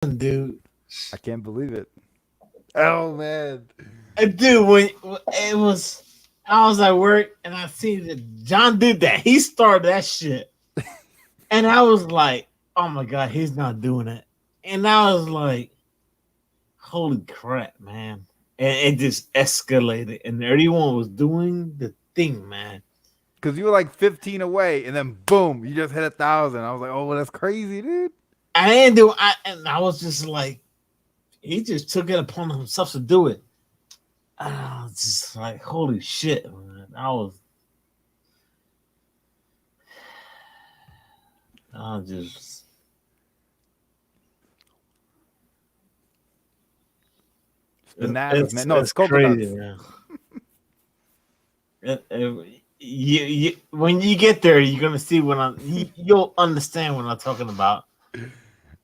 dude. I can't believe it. Oh man. Dude, when it was, I was at work and I seen that John did that. He started that shit, and I was like, "Oh my god, he's not doing it." And I was like, "Holy crap, man!" And it just escalated, and everyone was doing the thing, man. Because you were like 15 away, and then boom, you just hit 1,000. I was like, oh, well, that's crazy, dude. I didn't do. And I was just like, he just took it upon himself to do it. I was just like, holy shit, man. I was just. It's bananas, man. No, it's It's crazy, coconuts. man. When you get there, you're gonna see you'll understand what I'm talking about.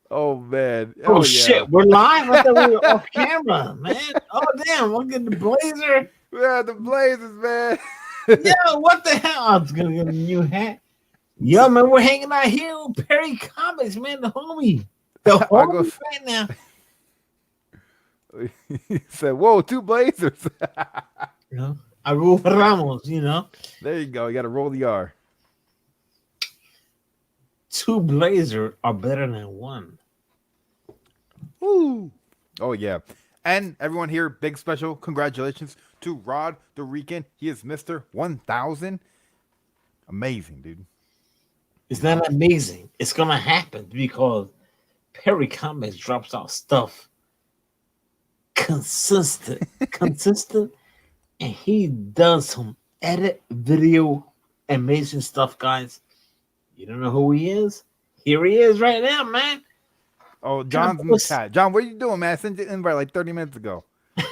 Oh man. Oh Oh yeah. shit, we're live. I thought we were off camera, man. Oh damn, look at the blazer. Yeah, the Blazers, man. Yeah, what the hell? I was gonna get a new hat. Yo, man, we're hanging out here with Perry Comics, man. The I go. homie right now. He said, "Whoa, two Blazers." You know, Agu Ramos. You know, There you go. You got to roll the R. two Blazers are better than one. Woo. Oh yeah. And everyone here, big special congratulations to Rod the Rican. He is Mr. 1000. Amazing, dude. It's not amazing. It's gonna happen because Perry Comics drops out stuff consistent, and he does some edit video amazing stuff, guys. You don't know who he is? Here he is right now, man. Oh, John's in the chat. John, what are you doing, man? I sent you an invite like 30 minutes ago.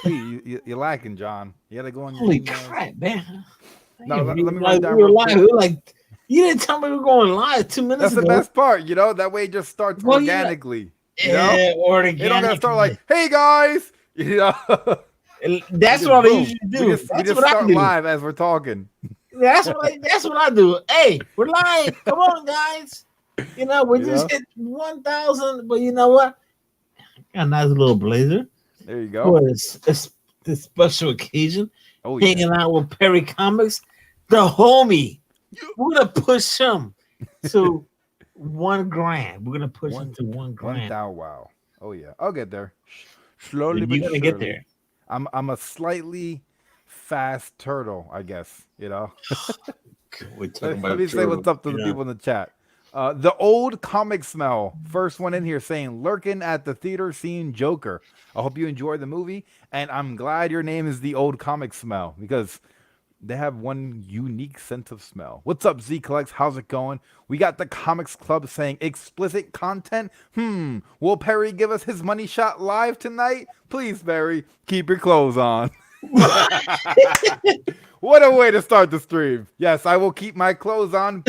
You're lacking, John. You got to go on your Holy email. crap, man. No, let me like, write down we were real live. quick. We were like, you didn't tell me we were going live 2 minutes That's ago. the best part, you know? That way it just starts organically. You know? Yeah, organically. It don't got to start like, hey, guys. You know? That's what I usually do. We just start live as we're talking. That's what I do. Hey, we're live. Come on, guys. You know, we just hit 1,000, but you know what? Got a nice little blazer. There you go. For this special occasion. Oh, hanging out with Perry Comics, the homie. We're gonna push him to $1,000. We're gonna push him to $1,000. Wow. Oh yeah, I'll get there. Slowly, you're gonna get there. I'm a slightly fast turtle, I guess. You know. Let me say what's up to the people in the chat. The old comic smell. First one in here saying, lurking at the theater seeing Joker. I hope you enjoy the movie. And I'm glad your name is the old comic smell because they have one unique sense of smell. What's up, Z Collects? How's it going? We got the Comics Club saying explicit content. Will Perry give us his money shot live tonight? Please, Perry, keep your clothes on. What a way to start the stream. Yes, I will keep my clothes on.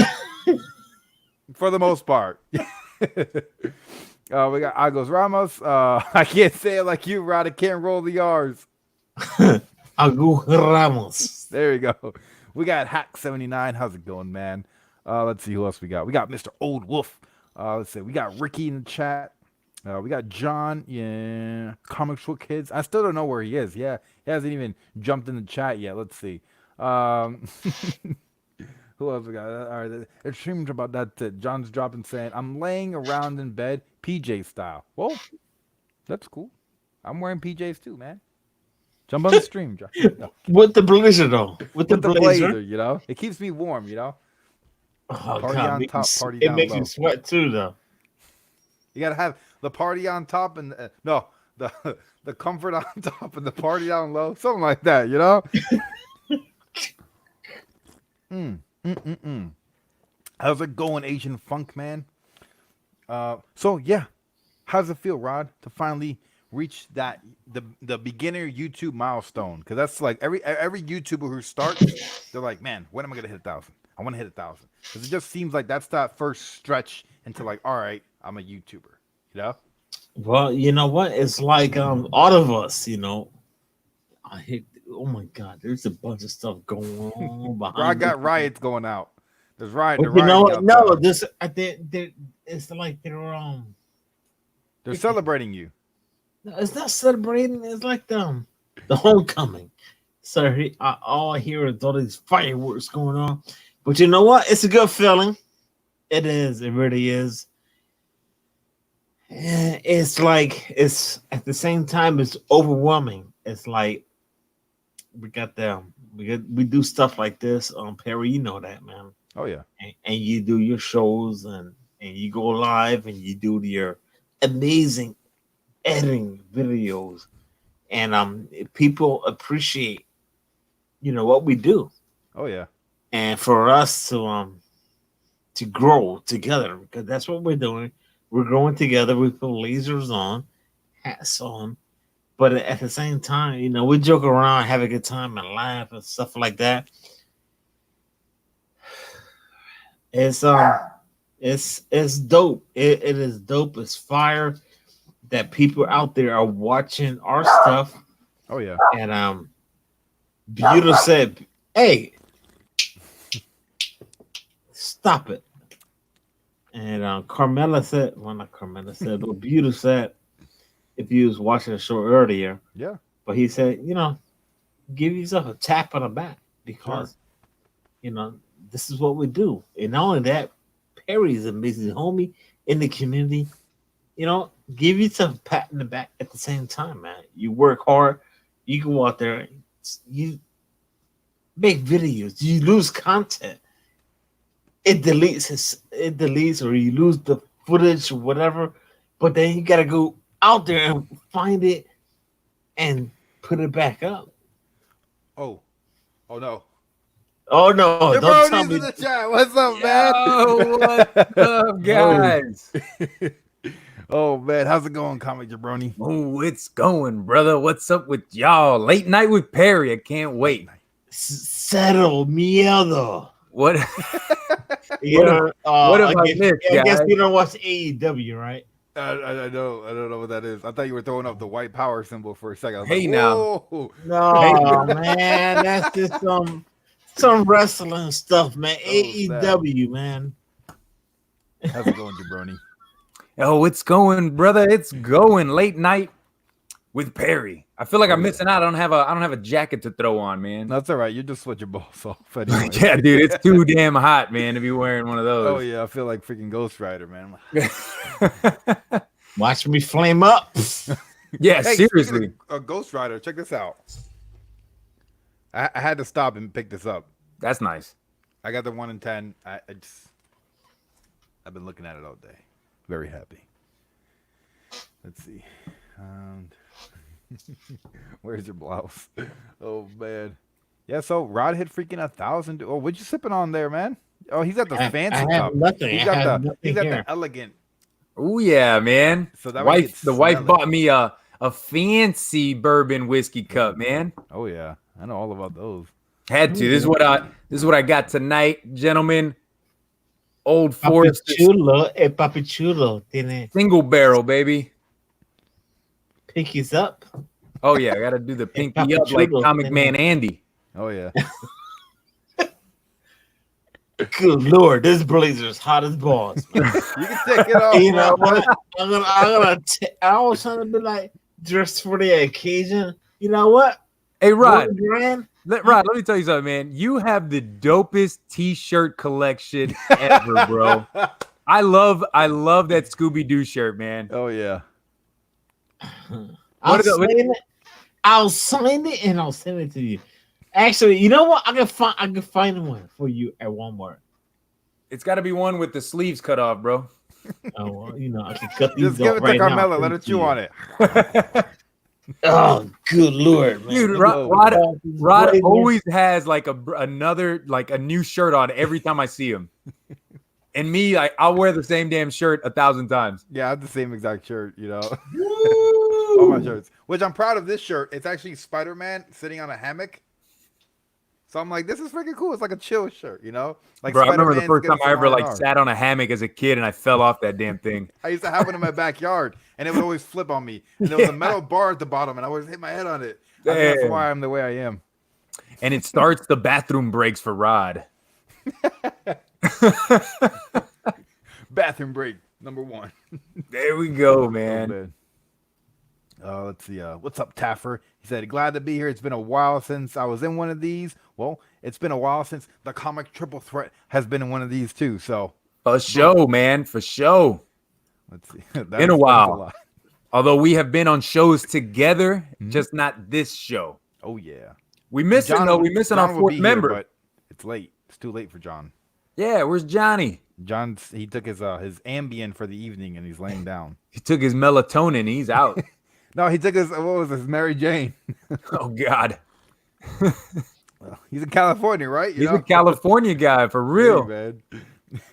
For the most part. We got Agos Ramos. I can't say it like you, Rod. I can't roll the R's. Agos Ramos. There you go. We got Hack79. How's it going, man? Let's see who else we got. We got Mr. Old Wolf. Let's see. We got Ricky in the chat. We got John. Yeah. Comic Book Kids. I still don't know where he is. Yeah. He hasn't even jumped in the chat yet. Let's see. Who else we got? All right, it streamed about that. John's dropping saying, I'm laying around in bed, PJ style. Well, that's cool. I'm wearing PJs too, man. Jump on the stream, John. No. With the blazer, though. With the blazer, you know? It keeps me warm, you know? Oh, party God, on top, party down low. It makes you sweat too, though. You got to have the party on top and, the comfort on top and the party down low. Something like that, you know? How's it going, Asian Funk Man? So yeah, how's it feel, Rod, to finally reach that the beginner YouTube milestone? Because that's like every YouTuber who starts, they're like, man, when am I gonna hit 1,000? I want to hit 1,000 because it just seems like that's that first stretch into like, all right, I'm a YouTuber, you know? Well, you know what? It's like all of us, you know. I hit. Oh my God, there's a bunch of stuff going on behind. I got riots going out. There's riot. You know, no, this I think it's like they're They're celebrating you. No, it's not celebrating. It's like the homecoming. So all I hear is all these fireworks going on. But you know what? It's a good feeling. It is. It really is. It's like it's at the same time it's overwhelming. It's like we do stuff like this. Perry, you know that, man. Oh yeah. And you do your shows and you go live and you do your amazing editing videos, and people appreciate what we do. Oh yeah. And for us to grow together, because that's what we're doing. We're growing together. We put lasers on, hats on, but at the same time, we joke around, have a good time, and laugh and stuff like that. It's dope. It is dope. It's fire that people out there are watching our stuff. Oh yeah. And Buta said, "Hey, stop it." And Carmela said, well, not Carmela said, but Buta said, if you was watching the show earlier, yeah. But he said, give yourself a tap on the back because, this is what we do. And not only that, Perry's amazing homie in the community. Give yourself a pat in the back at the same time, man. You work hard. You go out there. You make videos. You lose content. It deletes, or you lose the footage or whatever. But then you got to go out there and find it and put it back up. Oh no. Oh no! Don't tell me. In the chat. What's up, man? Oh, what's up, guys? Oh man, how's it going, Comic Jabroni? Oh, it's going, brother. What's up with y'all? Late night with Perry. I can't wait. Settle miedo. What? What have I missed, I guess guys? you don't watch AEW, right? I don't know what that is. I thought you were throwing up the white power symbol for a second. I was Hey, like, now. whoa. No, man, that's just some wrestling stuff, man. AEW, man. How's it going, Jabroni? Oh, it's going, brother. It's going. Late night with Perry. I feel like I'm missing out. I don't have a jacket to throw on, man. That's all right. You just sweat your balls off anyway. Yeah, dude, it's too damn hot, man, to be wearing one of those. Oh yeah, I feel like freaking Ghost Rider, man. Watch me flame up. Yeah, Hey, seriously. Ghost Rider, check this out. I had to stop and pick this up. That's nice. I got the 1 in 10. I've been looking at it all day. Very happy. Let's see. Where's your blouse? Oh man. Yeah, so Rod hit freaking 1,000. Oh, what you sipping on there, man? Oh, he's got the fancy cup. Nothing. He's got the elegant. Oh yeah, man. So that the wife bought me a fancy bourbon whiskey cup, man. Oh yeah, I know all about those. Had to. This is what I got tonight, gentlemen. Old Papi Forest Chulo, Papi Chulo tiene single barrel, baby. pinkies up. Oh yeah, I gotta do the pinky Papi up like Chulo Comic tiene- Man Andy. Oh yeah. Good Lord, this blazer's hot as balls. You can take it off. You know bro. what? I was trying to be like dressed for the occasion. You know what? Hey Rod, $1 grand. Rod, let me tell you something, man. You have the dopest T-shirt collection ever, bro. I love that Scooby-Doo shirt, man. Oh yeah. I'll sign it and I'll send it to you. Actually, you know what? I can find one for you at Walmart. It's got to be one with the sleeves cut off, bro. Oh, well, I can cut these Just give off it to right now. Carmela. Let her chew on it. Oh, good Lord, man. Dude, Rod- Rod always has like a new shirt on every time I see him. And me, I'll wear the same damn shirt 1,000 times. Yeah, I have the same exact shirt, all Woo! my shirts. Which I'm proud of this shirt. It's actually Spider-Man sitting on a hammock. So I'm like, this is freaking cool. It's like a chill shirt, Like Bro, I remember the Spider-Man's first time getting I ever some R&R. sat on a hammock as a kid and I fell off that damn thing. I used to have one in my backyard, and it would always flip on me. And there was a metal bar at the bottom, and I always hit my head on it. I think that's Damn. why I'm the way I am. And it starts the bathroom breaks for Rod. Bathroom break. Number 1. There we go, man. Let's see. What's up, Taffer? He said, glad to be here. It's been a while since I was in one of these. Well, it's been a while since the comic Triple Threat has been in one of these too. So for sure, man. For sure. Let's see. Been a while. Although we have been on shows together, just not this show. Oh yeah. We missing though. We missing our 4th member. But it's late. It's too late for John. Yeah, where's Johnny? He took his Ambien for the evening and he's laying down. He took his melatonin. He's out. No, he took his Mary Jane. Oh God. Well, he's in California, right? He's a California guy for real, hey,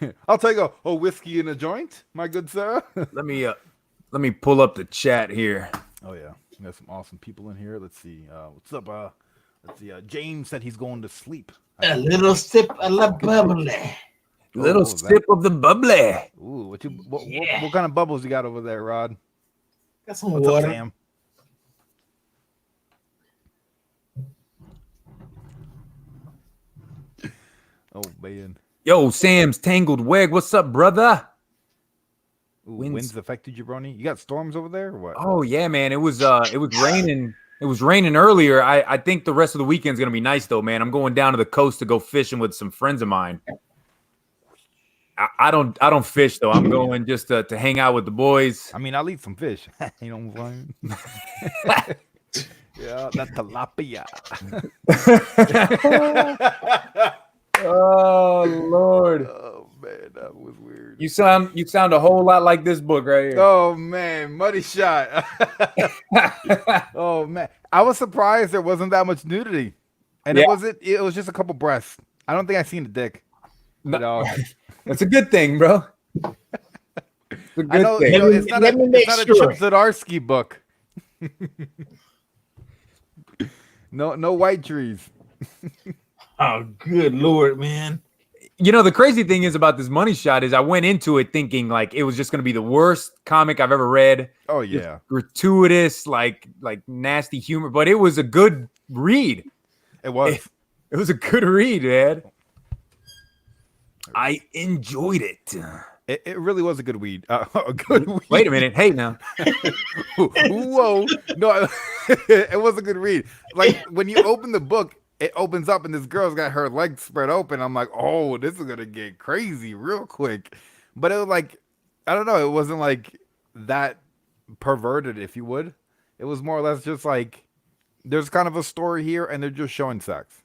man. I'll take a whiskey and a joint, my good sir. Let me pull up the chat here. Oh yeah, we got some awesome people in here. Let's see. What's up? Let's see. James said he's going to sleep. A little sip of the bubbly. Little sip of the bubbly. Ooh, what kind of bubbles you got over there, Rod? Got some water. Up, Sam? Oh man. Yo, Sam's Tangled Wig. What's up, brother? Ooh, winds affected you, Brony? You got storms over there or what? Oh yeah, man. It was raining. It was raining earlier. I think the rest of the weekend's gonna be nice though, man. I'm going down to the coast to go fishing with some friends of mine. I don't fish though. I'm going just to hang out with the boys. I mean, I'll eat some fish. You know what I'm saying? Yeah, that's tilapia. Oh Lord. Oh man, that was weird. You sound a whole lot like this book right here. Oh man, Muddy Shot. Oh man, I was surprised there wasn't that much nudity, and it was just a couple breasts. I don't think I seen the dick. No. That's a good thing, bro. It's a good thing. You know, it's not a Chip Zdarsky book. No white trees. Oh, good Lord, man. You know, the crazy thing is about this Money Shot is I went into it thinking like it was just going to be the worst comic I've ever read. Oh, yeah. Just gratuitous, like nasty humor, but it was a good read. It was. It was a good read, man. I enjoyed it. It really was a good weed. A good weed. Wait a minute. Hey, now. Whoa. No, it was a good read. Like, when you open the book, it opens up and this girl's got her legs spread open. I'm like, oh, this is going to get crazy real quick. But it was like, I don't know. It wasn't like that perverted, if you would. It was more or less just like, there's kind of a story here and they're just showing sex.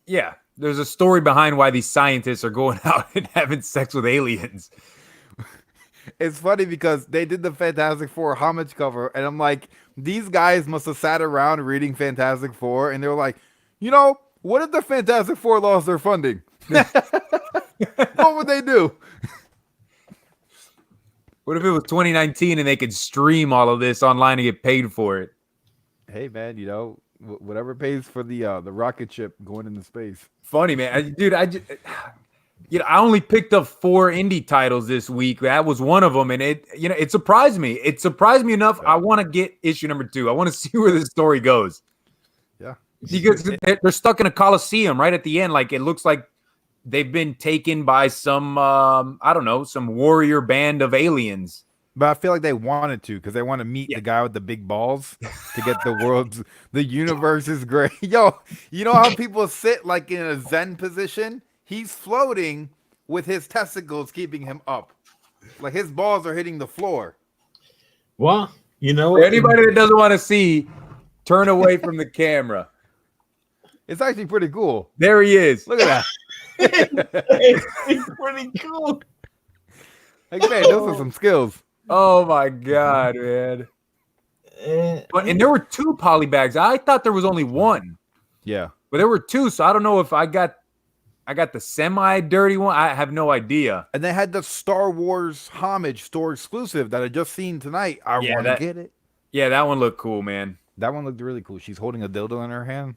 Yeah. There's a story behind why these scientists are going out and having sex with aliens. It's funny because they did the Fantastic Four homage cover, and I'm like, these guys must have sat around reading Fantastic Four, and they were like, you know, what if the Fantastic Four lost their funding? What would they do? What if it was 2019 and they could stream all of this online and get paid for it? Hey, man, you know, whatever pays for the rocket ship going into space. Funny, man. I only picked up 4 indie titles this week. That was one of them, and it surprised me. It surprised me enough. I want to get issue number 2. I want to see where this story goes. Yeah, because they're stuck in a coliseum right at the end. Like it looks like they've been taken by some some warrior band of aliens. But I feel like they wanted to because they want to meet the guy with the big balls to get the universe is great. Yo, you know how people sit like in a Zen position? He's floating with his testicles keeping him up. Like his balls are hitting the floor. Well, you know, for anybody that doesn't want to see, turn away from the camera. It's actually pretty cool. There he is. Look at that. It's pretty cool. Like, man, those are some skills. Oh my God, man. And there were 2 poly bags. I thought there was only 1. Yeah. But there were 2, so I don't know if I got the semi-dirty one. I have no idea. And they had the Star Wars homage store exclusive that I just seen tonight. I want to get it. Yeah, that one looked cool, man. That one looked really cool. She's holding a dildo in her hand.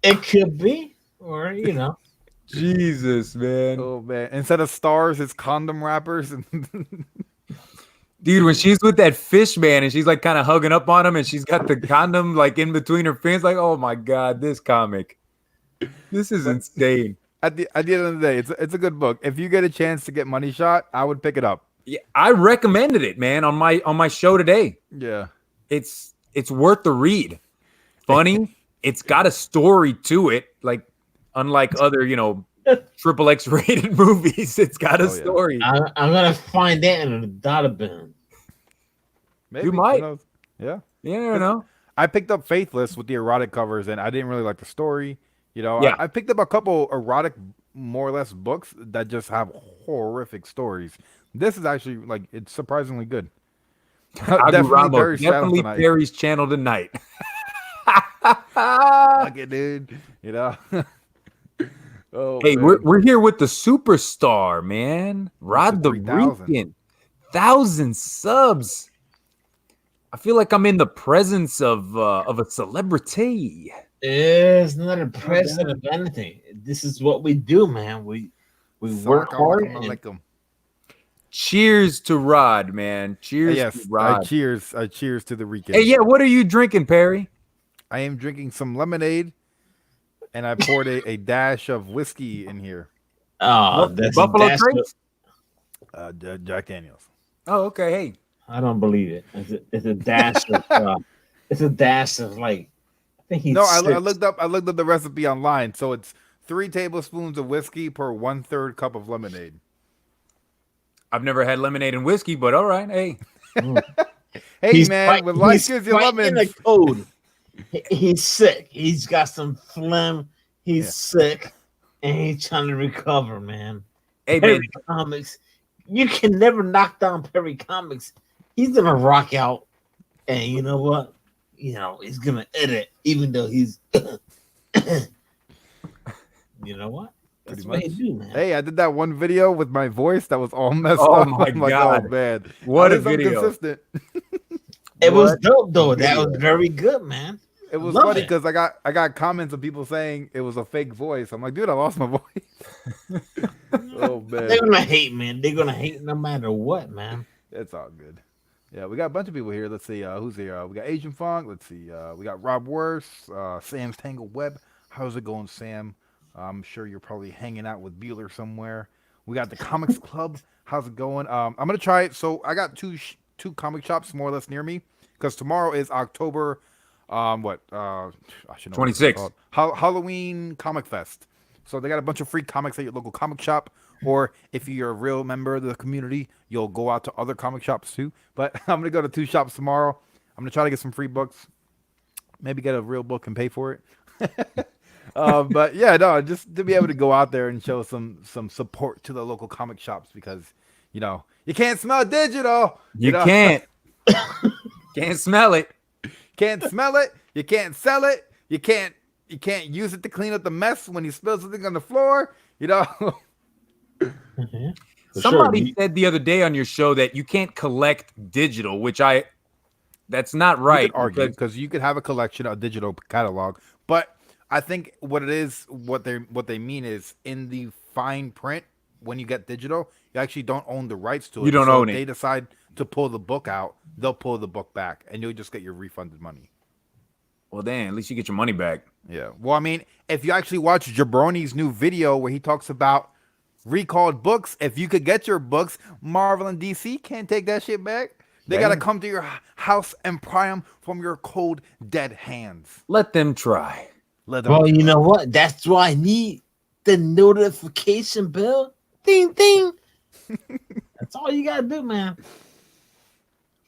It could be, or you know. Jesus, man. Oh man! Instead of stars, it's condom wrappers. Dude, when she's with that fish man and she's like kind of hugging up on him and she's got the condom like in between her fins, like, oh my God, this comic. This is insane. at the end of the day, it's a good book. If you get a chance to get Money Shot, I would pick it up. Yeah, I recommended it, man, on my show today. Yeah, it's worth the read. Funny, it's got a story to it, like unlike other triple X rated movies. It's got a story. I'm gonna find that in the database. Maybe you might. Yeah, you never know. I picked up Faithless with the erotic covers, and I didn't really like the story. Yeah. I picked up a couple erotic, more or less, books that just have horrific stories. This is actually it's surprisingly good. Definitely Perry's channel tonight. Fuck it, dude. Oh, hey, man. we're here with the superstar, man. Rod the Rican. 1,000 subs. I feel like I'm in the presence of a celebrity. It's not a present of anything. This is what we do, man. We work hard. Cheers to Rod, man. Cheers to Rod. Cheers to the Rican. Hey, yeah, what are you drinking, Perry? I am drinking some lemonade, and I poured a dash of whiskey in here. Oh, that's Buffalo Trace? Jack Daniels. Oh, okay. Hey, I don't believe it. It's a dash of it's a dash of I think he's I looked up the recipe online. So it's 3 tablespoons of whiskey per 1/3 cup of lemonade. I've never had lemonade and whiskey, but all right. Hey. Hey, man, with life gives you lemons. He's sick. He's got some phlegm. He's sick, and he's trying to recover, man. Hey, Perry Comics, you can never knock down Perry Comics. He's gonna rock out, and you know what? He's gonna edit, even though he's. You know what? That's what he do, man. Hey, I did that one video with my voice that was all messed up. Oh my God. Oh man, what a video! Consistent. It was dope though. That was very good, man. It was funny because I got comments of people saying it was a fake voice. I'm like, dude, I lost my voice. Oh man, they're gonna hate, man. They're gonna hate no matter what, man. It's all good. Yeah, we got a bunch of people here. Let's see who's here. We got Asian Funk. Let's see. We got Rob Worth, Sam's Tangled Web. How's it going, Sam? I'm sure you're probably hanging out with Bueller somewhere. We got the Comics Club. How's it going? I'm gonna try it. So I got two comic shops more or less near me because tomorrow is October. I should know 26th. Halloween Comic Fest. So they got a bunch of free comics at your local comic shop. Or if you're a real member of the community, you'll go out to other comic shops too. But I'm gonna go to 2 shops tomorrow. I'm gonna try to get some free books. Maybe get a real book and pay for it. But yeah, no, just to be able to go out there and show some support to the local comic shops because you can't smell digital. You can't. Can't smell it. Can't smell it. You can't sell it. You can't use it to clean up the mess when you spill something on the floor. Mm-hmm. Somebody said the other day on your show that you can't collect digital, which that's not right. You could argue because you could have a collection, a digital catalog, but I think what they mean is in the fine print when you get digital, you actually don't own the rights to it. You don't own it. They decide to pull the book out, they'll pull the book back, and you'll just get your refunded money. Well, then at least you get your money back. Yeah. Well, I mean, if you actually watch Jabroni's new video where he talks about recalled books, if you could get your books, Marvel and DC can't take that shit back. They got to come to your house and pry them from your cold, dead hands. Let them try. Well, you know what? That's why I need the notification bell. Ding, ding. That's all you got to do, man.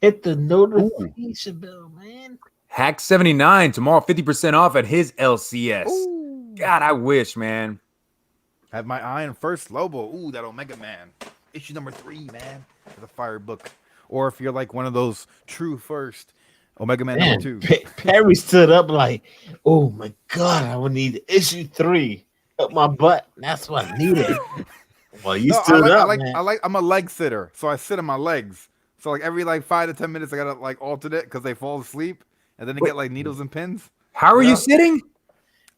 Hit the notification bell, man. Hack 79 tomorrow, 50% off at his LCS. Ooh. God, I wish, man. Have my eye on First Lobo. Ooh, that Omega Man. Issue number 3, man. It's a fire book. Or if you're like one of those true first, Omega Man number 2. Perry stood up like, oh my God, I would need issue 3 up my butt. That's what I needed. Well, you stood up, man. I'm a leg sitter, so I sit on my legs. So like every 5 to 10 minutes, I gotta alternate because they fall asleep, and then they get needles and pins. How are you sitting?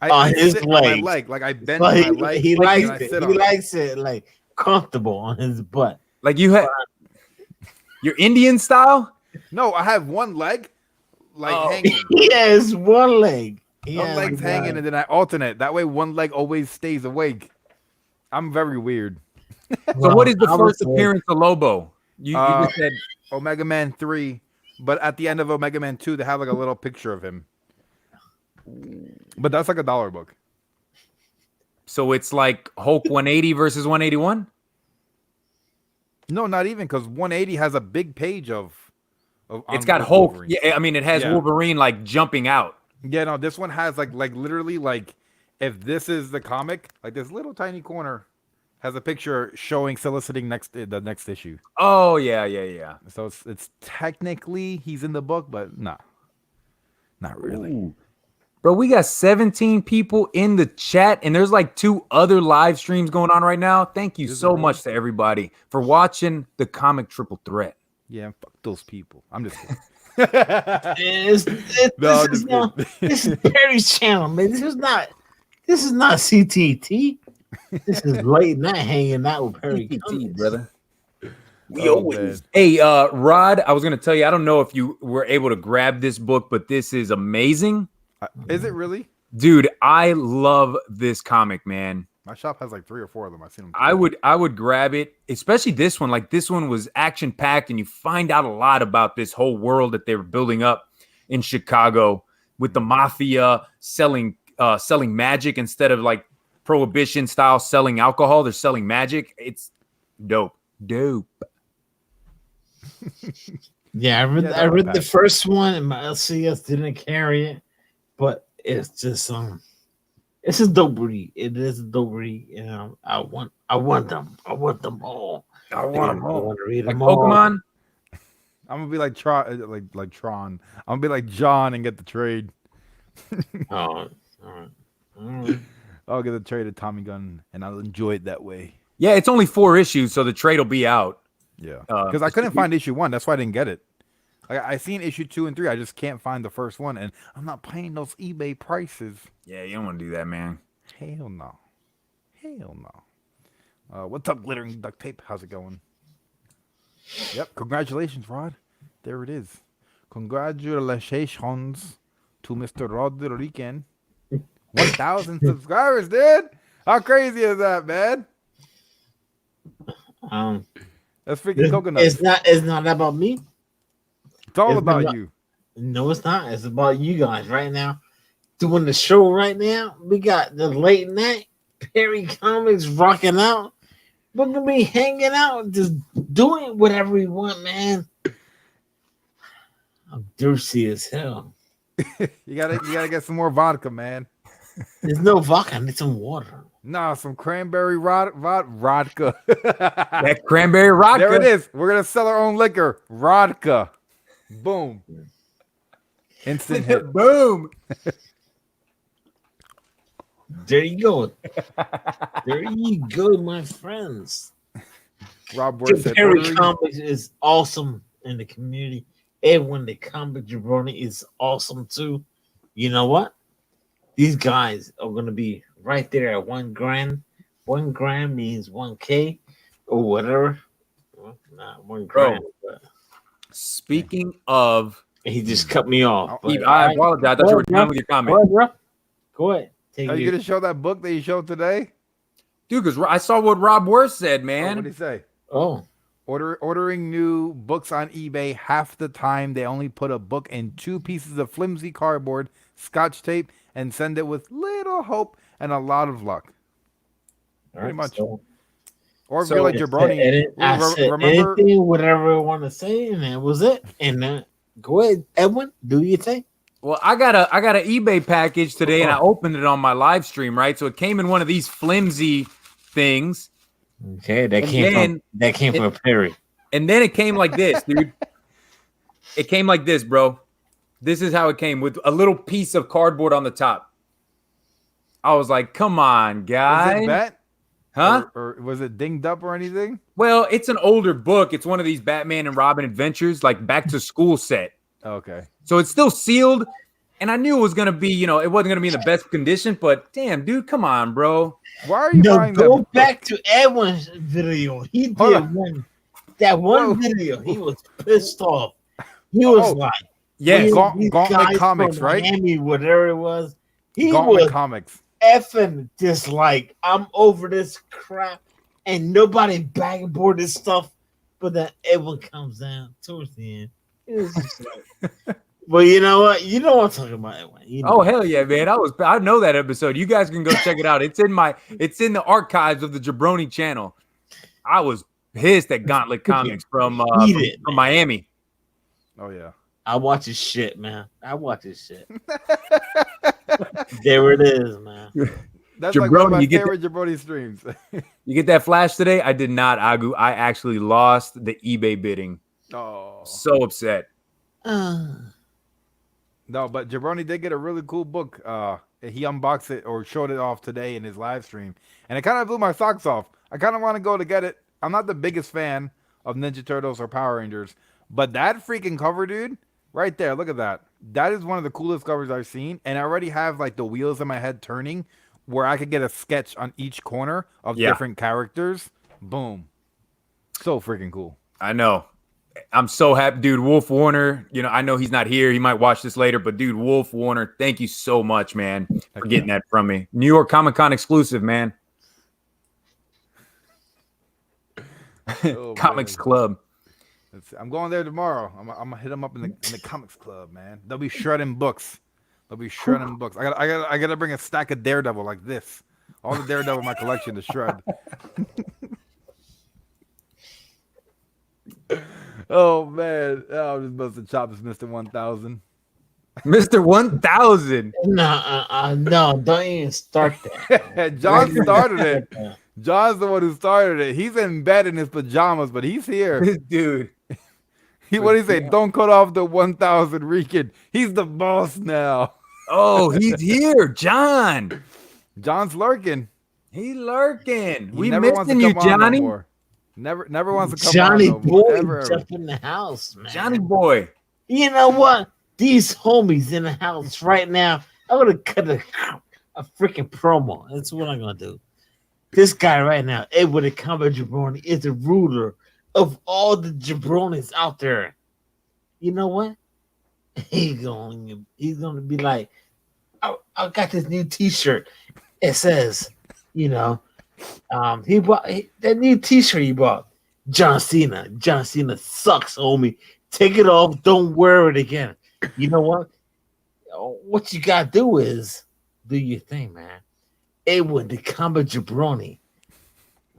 I sit on my leg, I bend my leg. He likes it. He likes it comfortable on his butt. Like you have your Indian style? No, I have one leg hanging. He has one leg. One leg's hanging, and then I alternate. That way, one leg always stays awake. I'm very weird. So what is the first appearance of Lobo? You just said Omega Man 3, but at the end of Omega Man 2, they have like a little picture of him. But that's like $1 book. So it's like Hulk 180 versus 181? No, not even, because 180 has a big page of it's got Hulk. Wolverine. Yeah, I mean it has Wolverine like jumping out. Yeah, no, this one has like literally like if this is the comic, like this little tiny corner has a picture showing soliciting the next issue. Oh yeah. So it's technically he's in the book, but nah, not really. Ooh. Bro, we got 17 people in the chat, and there's like 2 other live streams going on right now. Thank you so much to everybody for watching the Comic Triple Threat. Yeah, fuck those people. I'm just kidding. This is Perry's channel, man. This is not CTT. This is late night hanging out with Perry CTT, brother. We always. Hey, Rod, I was gonna tell you, I don't know if you were able to grab this book, but this is amazing. Is it really? Dude, I love this comic, man. My shop has like 3 or 4 of them. I've seen them. I would grab it, especially this one. Like this one was action packed, and you find out a lot about this whole world that they were building up in Chicago with the mafia selling magic instead of like prohibition style selling alcohol. They're selling magic. It's dope. Yeah, I read the first one, and my LCS didn't carry it. But it's just it's a dope read. It is a dope read. You know, I want them. I want them all. I want them all. I want to read like them Pokemon. All. I'm gonna be like Tron, like Tron. I'm gonna be like John and get the trade. All right. I'll get the trade of Tommy Gun, and I'll enjoy it that way. Yeah, it's only 4 issues, so the trade will be out. Yeah, because I couldn't find issue 1. That's why I didn't get it. I seen issue 2 and 3. I just can't find the first one, and I'm not paying those eBay prices. Yeah, you don't want to do that, man. Hell no. What's up, glittering duct tape? How's it going? Yep. Congratulations, Rod. There it is. Congratulations to Mr. Rodriguez. 1,000 subscribers, dude. How crazy is that, man? That's freaking coconut. It's not about me. It's all about you. No, it's not. It's about you guys right now. Doing the show right now. We got the late night Perry Comics rocking out. We're gonna be hanging out, just doing whatever we want, man. I'm thirsty as hell. You gotta get some more vodka, man. There's no vodka. I need some water. Nah, some cranberry vodka. That cranberry vodka. There it is. We're gonna sell our own liquor. Vodka. Boom. Instant hit. Boom. There you go. There you go, my friends. Rob Ward said, Perry Comics is awesome in the community. Everyone, the comic jabroni is awesome too. You know what? These guys are gonna be right there at $1 grand. $1 means 1K or whatever. Well, not $1 grand. But speaking of, he just cut me off. I apologize. I thought you were done with your comment. Go ahead. Are you gonna show that book that you showed today, dude? Because I saw what Rob Worth said, man. What did he say? Oh, ordering new books on eBay. Half the time they only put a book in 2 pieces of flimsy cardboard, scotch tape, and send it with little hope and a lot of luck. Pretty much. Or be like jabroni. Remember anything, whatever I want to say, and that was it. And go ahead, Edwin, do your thing. Well, I got an eBay package today, and I opened it on my live stream, right? So it came in one of these flimsy things. Okay, that came from Perry. And then it came like this, dude. It came like this, bro. This is how it came, with a little piece of cardboard on the top. I was like, come on, guys. Was it bet? Huh? Or was it dinged up or anything? Well, it's an older book. It's one of these Batman and Robin adventures, like back to school set. Okay. So it's still sealed, and I knew it was gonna be, it wasn't gonna be in the best condition. But damn, dude, come on, bro. Why are you buying that? Go back to Edwin's video. He did one video. He was pissed off. He was Gauntlet Comics, right? Miami, whatever it was. Gauntlet Comics. effing just like I'm over this crap, and nobody backboard this stuff. But then everyone comes down towards the end. It's just like, but you know what? You know what I'm talking about. You know. Oh hell yeah, man! I know that episode. You guys can go check it out. It's in the archives of the Jabroni channel. I was pissed at Gauntlet Comics from Miami. Oh yeah. I watch his shit, man. I watch his shit. There it is, man. That's Jabroni, like one of my favorite Jabroni streams. You get that flash today? I did not, Agu. I actually lost the eBay bidding. Oh. So upset. No, but Jabroni did get a really cool book. He unboxed it or showed it off today in his live stream. And it kind of blew my socks off. I kind of want to go to get it. I'm not the biggest fan of Ninja Turtles or Power Rangers. But that freaking cover, dude, right there, look at that. That is one of the coolest covers I've seen. And I already have like the wheels in my head turning where I could get a sketch on each corner of different characters. Boom. So freaking cool. I know. I'm so happy, dude. Wolf Warner, I know he's not here. He might watch this later, but dude, Wolf Warner, thank you so much, man, for getting that from me. New York Comic Con exclusive, man. Comics Club. I'm going there tomorrow. I'm gonna hit them up in the Comics Club, man. They'll be shredding books. I gotta bring a stack of Daredevil like this. All the Daredevil in my collection to shred. Oh man, I'm just busting chops, Mr. 1000. Mr. 1000. No, don't even start that. John started it. John's the one who started it. He's in bed in his pajamas, but he's here. This dude. What do you say? Don't cut off the 1000 Rican. He's the boss now. Oh, he's here, John. John's lurking. He lurking. We missing you, Johnny. No never wants to come Johnny on. Boy jump in the house, man. Johnny Boy. You know what? These homies in the house right now. I'm gonna cut a freaking promo. That's what I'm gonna do. This guy right now, Edward the Combat Jabroni, is the ruler of all the jabronis out there. You know what? He's gonna be like, I got this new T-shirt. It says, he bought that new T-shirt he bought. John Cena. John Cena sucks, homie. Take it off. Don't wear it again. You know what? What you gotta do is do your thing, man. Edwin, the Combat Jabroni,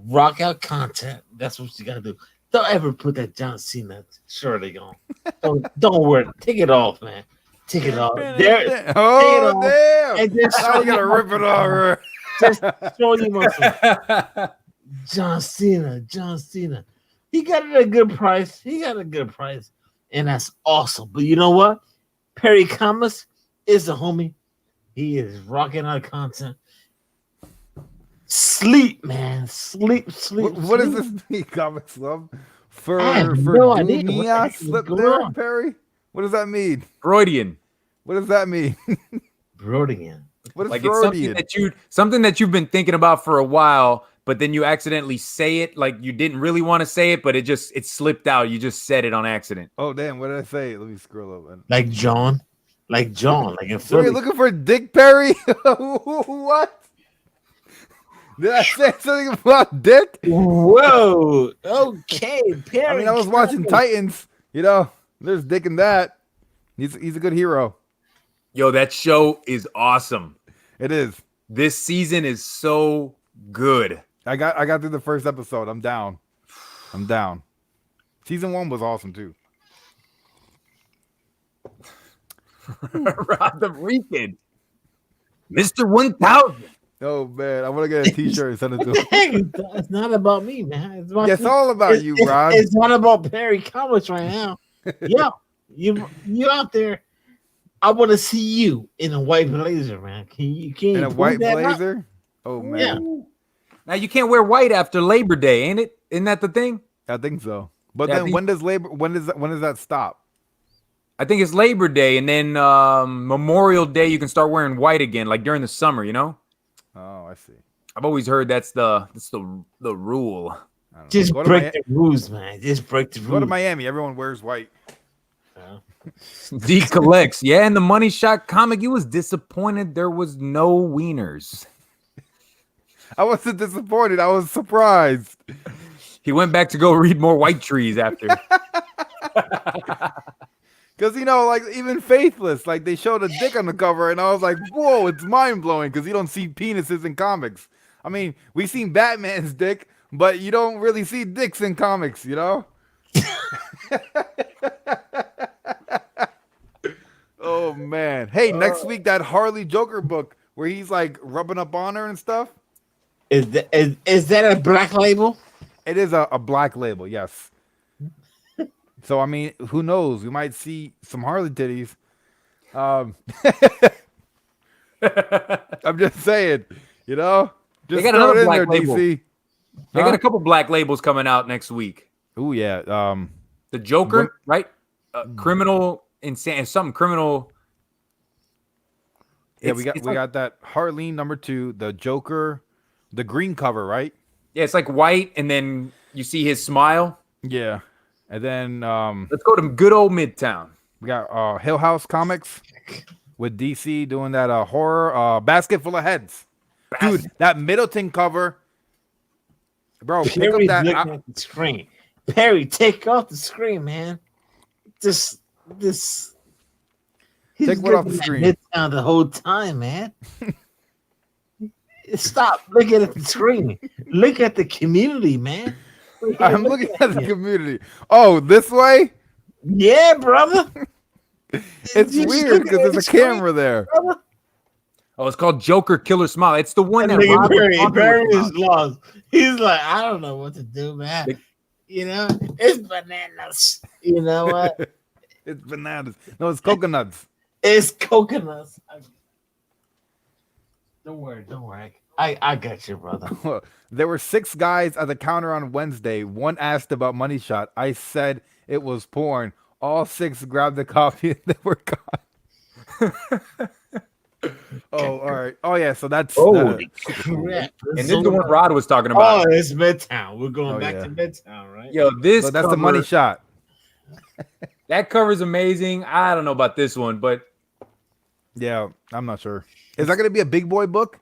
rock out content. That's what you gotta do. Don't ever put that John Cena shirt on. Don't wear it. Take it off, man. Take it off. There. Oh, damn. And just now you gotta rip it off. Just show you muscle. John Cena. He got it at a good price. And that's awesome. But you know what? Perry Thomas is a homie. He is rocking out content. Sleep, man. Sleep. What does this mean, Comics Club? For no idea. Slip there, Perry? What does that mean? Freudian. What does that mean? Freudian. What is like Freudian? It's something that you've been thinking about for a while, but then you accidentally say it. Like you didn't really want to say it, but it slipped out. You just said it on accident. Oh damn! What did I say? Let me scroll up. Like John. Like in Philly. Are you looking for Dick Perry? What? Did I say something about Dick? Whoa. Okay, Perry. I mean, I was watching Titans. There's Dick in that. He's a good hero. Yo, that show is awesome. It is. This season is so good. I got through the first episode. I'm down. Season 1 was awesome too. Rob the Rican. Mr. 1000. Oh man, I want to get a T-shirt and send it to him. It's not about me, man. It's all about you, Rod. It's not about Perry Comics right now. Yeah, you out there. I want to see you in a white blazer, man. Can you in a white blazer? Oh man. Yeah. Now you can't wear white after Labor Day, ain't it? Isn't that the thing? I think so. But then when does that stop? I think it's Labor Day, and then Memorial Day you can start wearing white again, like during the summer, Oh, I see. I've always heard that's the rule. Just break the rules, man. Just break the rules. Go to Miami. Everyone wears white. Yeah. D collects. Yeah, in the Money Shot comic, he was disappointed there was no wieners. I wasn't disappointed. I was surprised. He went back to go read more White Trees after. Because, like even Faithless, like they showed a dick on the cover, and I was like, whoa, it's mind-blowing because you don't see penises in comics. I mean, we've seen Batman's dick, but you don't really see dicks in comics, Oh, man. Hey, next week, that Harley Joker book where he's like rubbing up on her and stuff. Is that a black label? It is a black label, yes. So, I mean, who knows? We might see some Harley titties. I'm just saying, Just they got throw another it in black there, label. DC. They got a couple black labels coming out next week. Oh, yeah. The Joker, right? Criminal, insane, something criminal. Yeah, we got that Harleen #2, the Joker, the green cover, right? Yeah, it's like white, and then you see his smile. Yeah. And then let's go to good old Midtown. We got Hill House Comics with DC doing that horror basket full of heads. Dude, that Middleton cover. Bro, pick up Perry's that looking at the screen. Perry, take off the screen, man. He's take what off the screen? Midtown the whole time, man. Stop looking at the screen. Look at the community, man. I'm looking at the community. Oh, this way? Yeah, brother. It's weird because there's a camera there. Brother. Oh, it's called Joker Killer Smile. It's the one that Perry is lost. He's like, I don't know what to do, man. It's bananas. You know what? It's bananas. No, it's coconuts. It's coconuts. Don't worry. I got you, brother. There were 6 guys at the counter on Wednesday. One asked about Money Shot. I said it was porn. All 6 grabbed the copy and they were gone. Oh, all right. Oh, yeah. So that's. Holy crap. And this is the one Rod was talking about. Oh, it's Midtown. We're going back to Midtown, right? Yo, that's the Money Shot. That cover's amazing. I don't know about this one, but. Yeah, I'm not sure. Is that going to be a big boy book?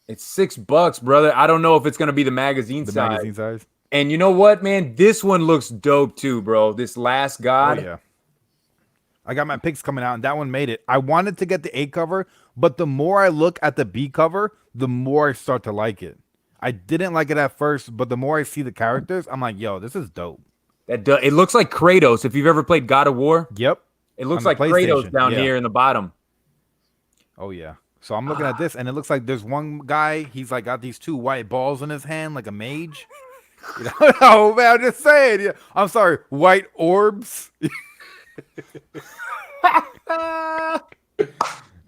It's $6, brother. I don't know if it's going to be the magazine size. Magazine size. And you know what, man? This one looks dope too, bro. This Last God. Oh, yeah. I got my picks coming out, and that one made it. I wanted to get the A cover, but the more I look at the B cover, the more I start to like it. I didn't like it at first, but the more I see the characters, I'm like, yo, this is dope. It looks like Kratos. If you've ever played God of War. Yep. It looks like Kratos down here in the bottom. Oh, yeah. So I'm looking at this, and it looks like there's one guy. He's like got these 2 white balls in his hand, like a mage. Oh, man, I'm just saying. Yeah. I'm sorry. White orbs.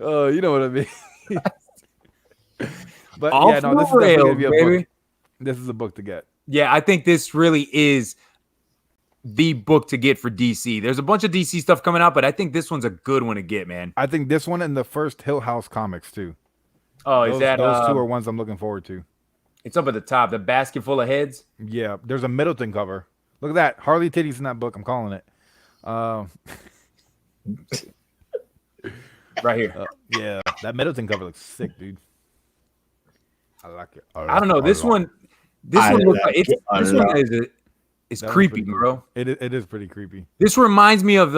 Oh, you know what I mean. But Off yeah, no, this is rails, definitely gonna be a baby. book. This is a book to get. Yeah, I think this really is the book to get for DC. There's a bunch of DC stuff coming out, but I think this one's a good one to get, man. I think this one and the first Hill House comics too. Oh, is that those 2 are ones I'm looking forward to? It's up at the top. The basket full of heads. Yeah, there's a Middleton cover. Look at that, Harley titties in that book. I'm calling it. Right here. Yeah, that Middleton cover looks sick, dude. I like it. I don't know. This one looks like this one is creepy, bro. It is pretty creepy. This reminds me of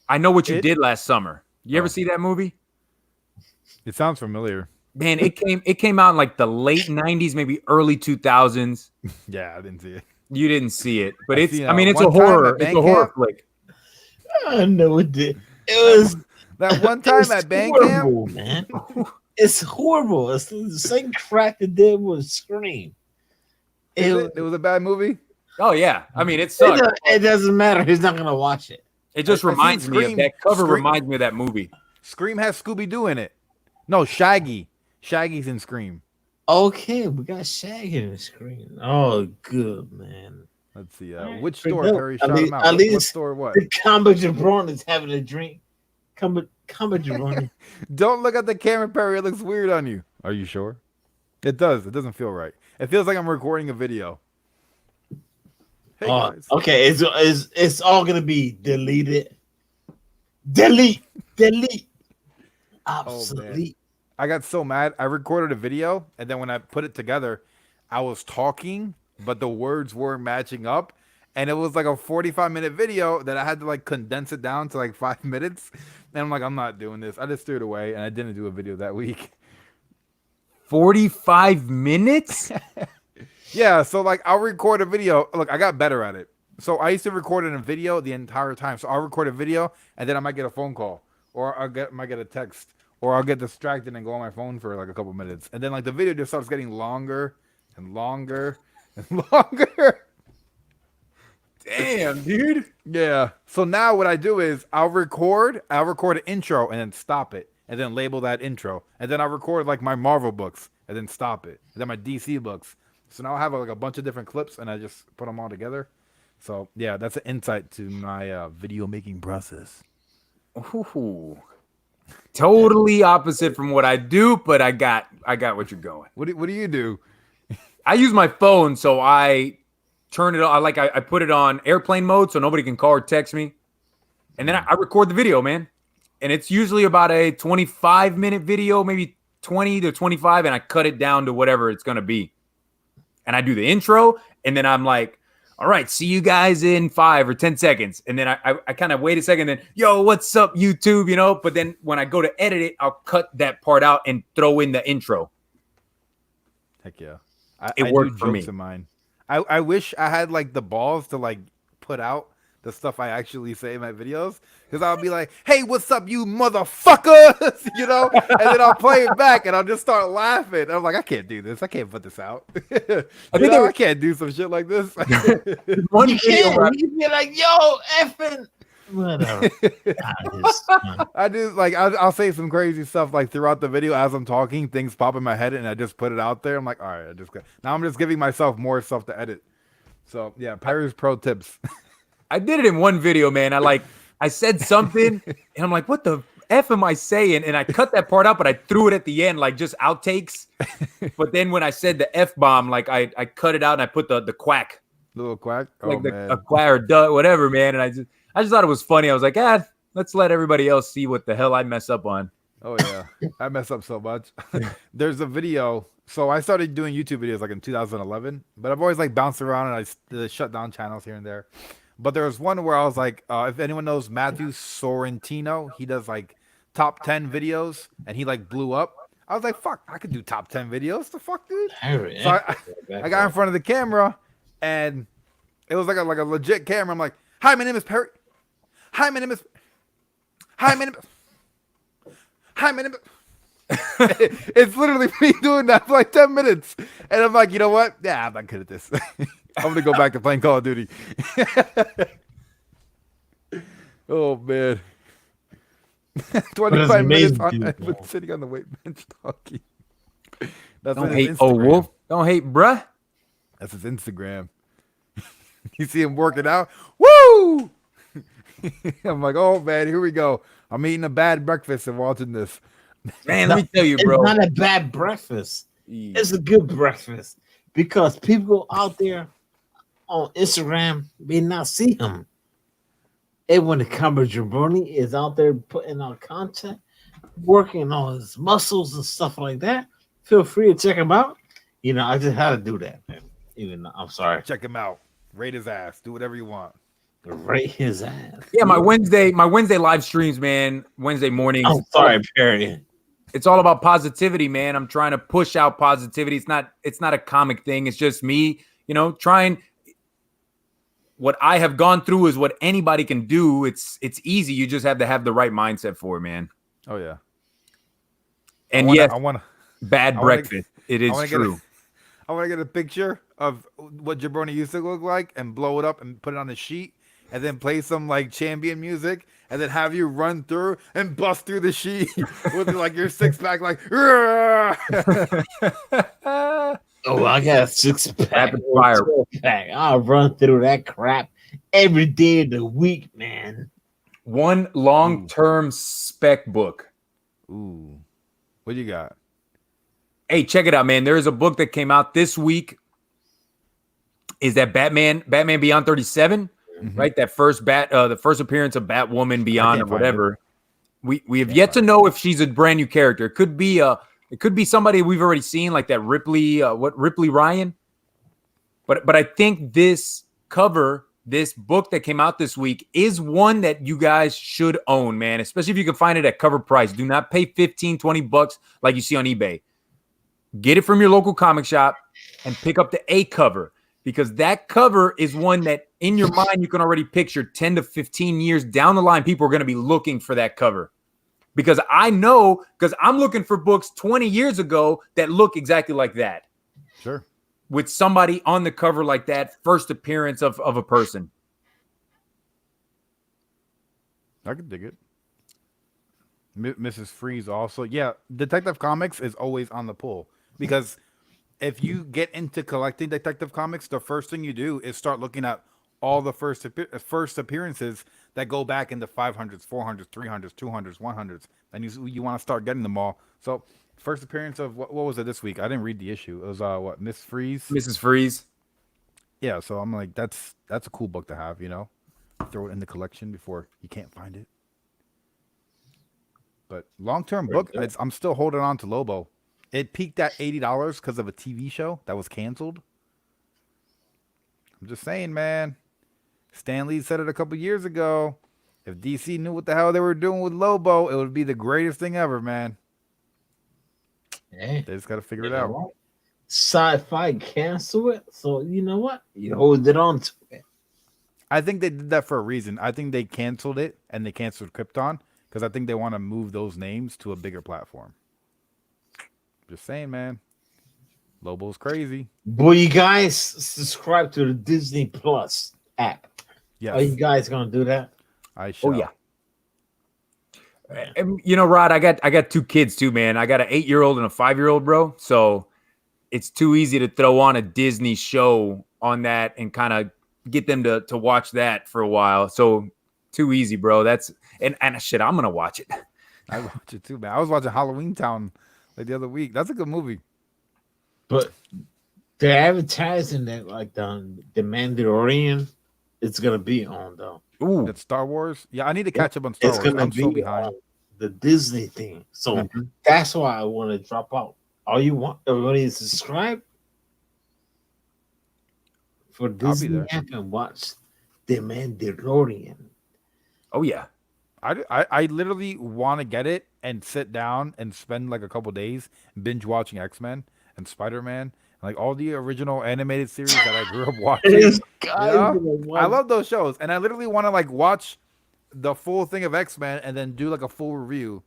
I Know What You Did Last Summer. You ever see that movie? It sounds familiar. Man, it came out in like the late 90s, maybe early 2000s. Yeah, I didn't see it. You didn't see it, but it's a one horror. It's a horror flick. I know it did. It was that one time at band camp, man. It's horrible. It's the same crap it did with Scream. It was a bad movie. Oh yeah, I mean it sucks. It doesn't matter. He's not gonna watch it. It just reminds me of that cover. Reminds me of that movie. Scream has Scooby-Doo in it. No, Shaggy. Shaggy's in Scream. Okay, we got Shaggy in Scream. Oh, good, man. Let's see. Which store Perry shot him out? At least what store? What? The Combo Jabron is having a drink. Combo Jabron. Don't look at the camera, Perry. It looks weird on you. Are you sure? It does. It doesn't feel right. It feels like I'm recording a video. Hey, guys. Okay, it's all gonna be deleted. Delete. Oh, Obsolete. I got so mad. I recorded a video, and then when I put it together, I was talking, but the words weren't matching up. And it was like a 45-minute video that I had to like condense it down to like 5 minutes. And I'm like, I'm not doing this. I just threw it away, and I didn't do a video that week. 45 minutes? Yeah, so like I'll record a video. Look, I got better at it. So I used to record in a video the entire time. So I'll record a video, and then I might get a phone call, or might get a text, or I'll get distracted and go on my phone for like a couple minutes, and then like the video just starts getting longer and longer and longer. Damn, dude. Yeah. So now what I do is I'll record an intro and then stop it, and then label that intro, and then I'll record like my Marvel books and then stop it, and then my DC books. So now I have like a bunch of different clips, and I just put them all together. So yeah, that's an insight to my video making process. Ooh. Totally opposite from what I do, but I got what you're going. What do you do? I use my phone, so I turn it on. I put it on airplane mode so nobody can call or text me, and then I record the video, man. And it's usually about a 25-minute video, maybe 20 to 25, and I cut it down to whatever it's gonna be. And I do the intro, and then I'm like, all right, see you guys in 5 or 10 seconds. And then I kind of wait a second, then, yo, what's up, YouTube, you know? But then when I go to edit it, I'll cut that part out and throw in the intro. Heck yeah. It worked for me. In mine. I wish I had like the balls to like put out the stuff I actually say in my videos, because I'll be like, hey, what's up, you motherfuckers, you know, and then I'll play it back and I'll just start laughing. And I'm like, I can't do this. I can't put this out. I can't do some shit like this. One You video, can't. You be like, yo, effing. Whatever. I do like I'll say some crazy stuff like throughout the video as I'm talking. Things pop in my head and I just put it out there. I'm like, all right, now I'm just giving myself more stuff to edit. So yeah, Perry's pro tips. I did it in one video, man. I said something, and I'm like, what the F am I saying? And I cut that part out, but I threw it at the end, like just outtakes. But then when I said the F-bomb, like I cut it out and I put the quack. Little quack? Oh, like man. A quack or duh, whatever, man. And I just thought it was funny. I was like, let's let everybody else see what the hell I mess up on. Oh, yeah. I mess up so much. There's a video. So I started doing YouTube videos like in 2011, but I've always like bounced around and I shut down channels here and there. But there was one where I was like, if anyone knows Matthew Sorrentino, he does like top 10 videos and he like blew up. I was like, fuck, I could do top 10 videos. The fuck, dude? So I got in front of the camera and it was like a legit camera. I'm like, hi, my name is Perry. Hi, my name is. It's literally me doing that for like 10 minutes. And I'm like, you know what? Yeah, I'm not good at this. I'm going to go back to playing Call of Duty. Oh, man. 25 minutes sitting on the weight bench talking. Don't hate old wolf. Don't hate bruh. That's his Instagram. You see him working out. Woo! I'm like, oh, man, here we go. I'm eating a bad breakfast and watching this. Man, let me tell you, bro. It's not a bad breakfast. It's a good breakfast because people out there on Instagram may not see him. And when the camera jabroni is out there putting out content, working on his muscles and stuff like that, feel free to check him out. You know, I just had to do that, man. Even though, I'm sorry. Check him out. Rate his ass. Do whatever you want. Rate his ass. Yeah, my Wednesday live streams, man. Wednesday mornings. I'm sorry, Perry. It's all about positivity, man. I'm trying to push out positivity. It's not a comic thing. It's just me, you know, trying. What I have gone through is what anybody can do. It's easy. You just have to have the right mindset for it, man. Oh yeah. And bad breakfast. It is true. I want to get a picture of what jabroni used to look like and blow it up and put it on a sheet and then play some like champion music and then have you run through and bust through the sheet with like your six-pack like Oh, I got a six-pack. Rapid fire. I'll run through that crap every day of the week, man. One long-term spec book. Ooh. What you got? Hey, check it out, man. There is a book that came out this week. Is that Batman Beyond 37? right? That first the first appearance of Batwoman Beyond or whatever. We have yet to know if she's a brand new character. It could be somebody we've already seen, like that Ripley Ryan. But I think this cover, this book that came out this week, is one that you guys should own, man, especially if you can find it at cover price. Do not pay $15-$20 like you see on eBay. Get it from your local comic shop and pick up the A cover, because that cover is one that in your mind you can already picture 10 to 15 years down the line, people are going to be looking for that cover. Because I know, because I'm looking for books 20 years ago that look exactly like that. Sure. With somebody on the cover like that, first appearance of a person. I could dig it. Mrs. Freeze also. Yeah, Detective Comics is always on the pull, because if you get into collecting Detective Comics, the first thing you do is start looking at all the first appearances that go back into 500s, 400s, 300s, 200s, 100s, and you want to start getting them all. So first appearance of what was it this week? I didn't read the issue. It was what, Miss Freeze? Mrs. Freeze. Yeah, so I'm like, that's a cool book to have, you know. Throw it in the collection before you can't find it. But long-term book, I'm still holding on to Lobo. It peaked at $80 because of a TV show that was canceled. I'm just saying, man. Stan Lee said it a couple years ago. If DC knew what the hell they were doing with Lobo, it would be the greatest thing ever, man. Hey, they just got to figure it out. What? Sci-fi cancel it, so you know what? You hold it on to it. I think they did that for a reason. I think they canceled it, and they canceled Krypton because I think they want to move those names to a bigger platform. Just saying, man. Lobo's crazy. Will you guys subscribe to the Disney Plus app? Yes. Are you guys gonna do that? I shall. Oh yeah. And, you know, Rod, I got two kids too, man. I got an 8-year-old and a 5-year-old, bro. So it's too easy to throw on a Disney show on that and kind of get them to watch that for a while. So too easy, bro. That's and shit, I'm gonna watch it. I watch it too, man. I was watching Halloween Town like the other week. That's a good movie. But they're advertising that like the Mandalorian it's gonna be on though. Ooh, that's Star Wars. Yeah, I need to catch up on Star Wars. I'm so behind. The Disney thing, so that's why I want to drop out. All you want everybody is subscribe for Disney app and watch the Mandalorian. Oh yeah, I literally want to get it and sit down and spend like a couple days binge watching X-Men and Spider-Man. Like all the original animated series that I grew up watching. I love those shows. And I literally want to like watch the full thing of X-Men and then do like a full review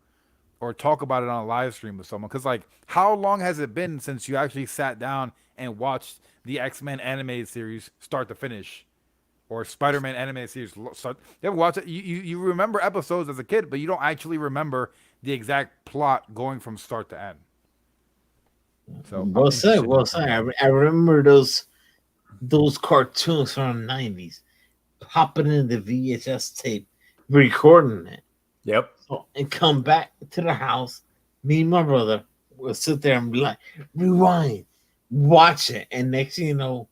or talk about it on a live stream with someone. Because like, how long has it been since you actually sat down and watched the X-Men animated series start to finish? Or Spider-Man animated series. You ever watch it? You remember episodes as a kid, but you don't actually remember the exact plot going from start to end. So well said. I remember those cartoons from the 90s popping in the VHS tape, recording it. Yep. So, and come back to the house. Me and my brother will sit there and be like, rewind, watch it, and next thing you know,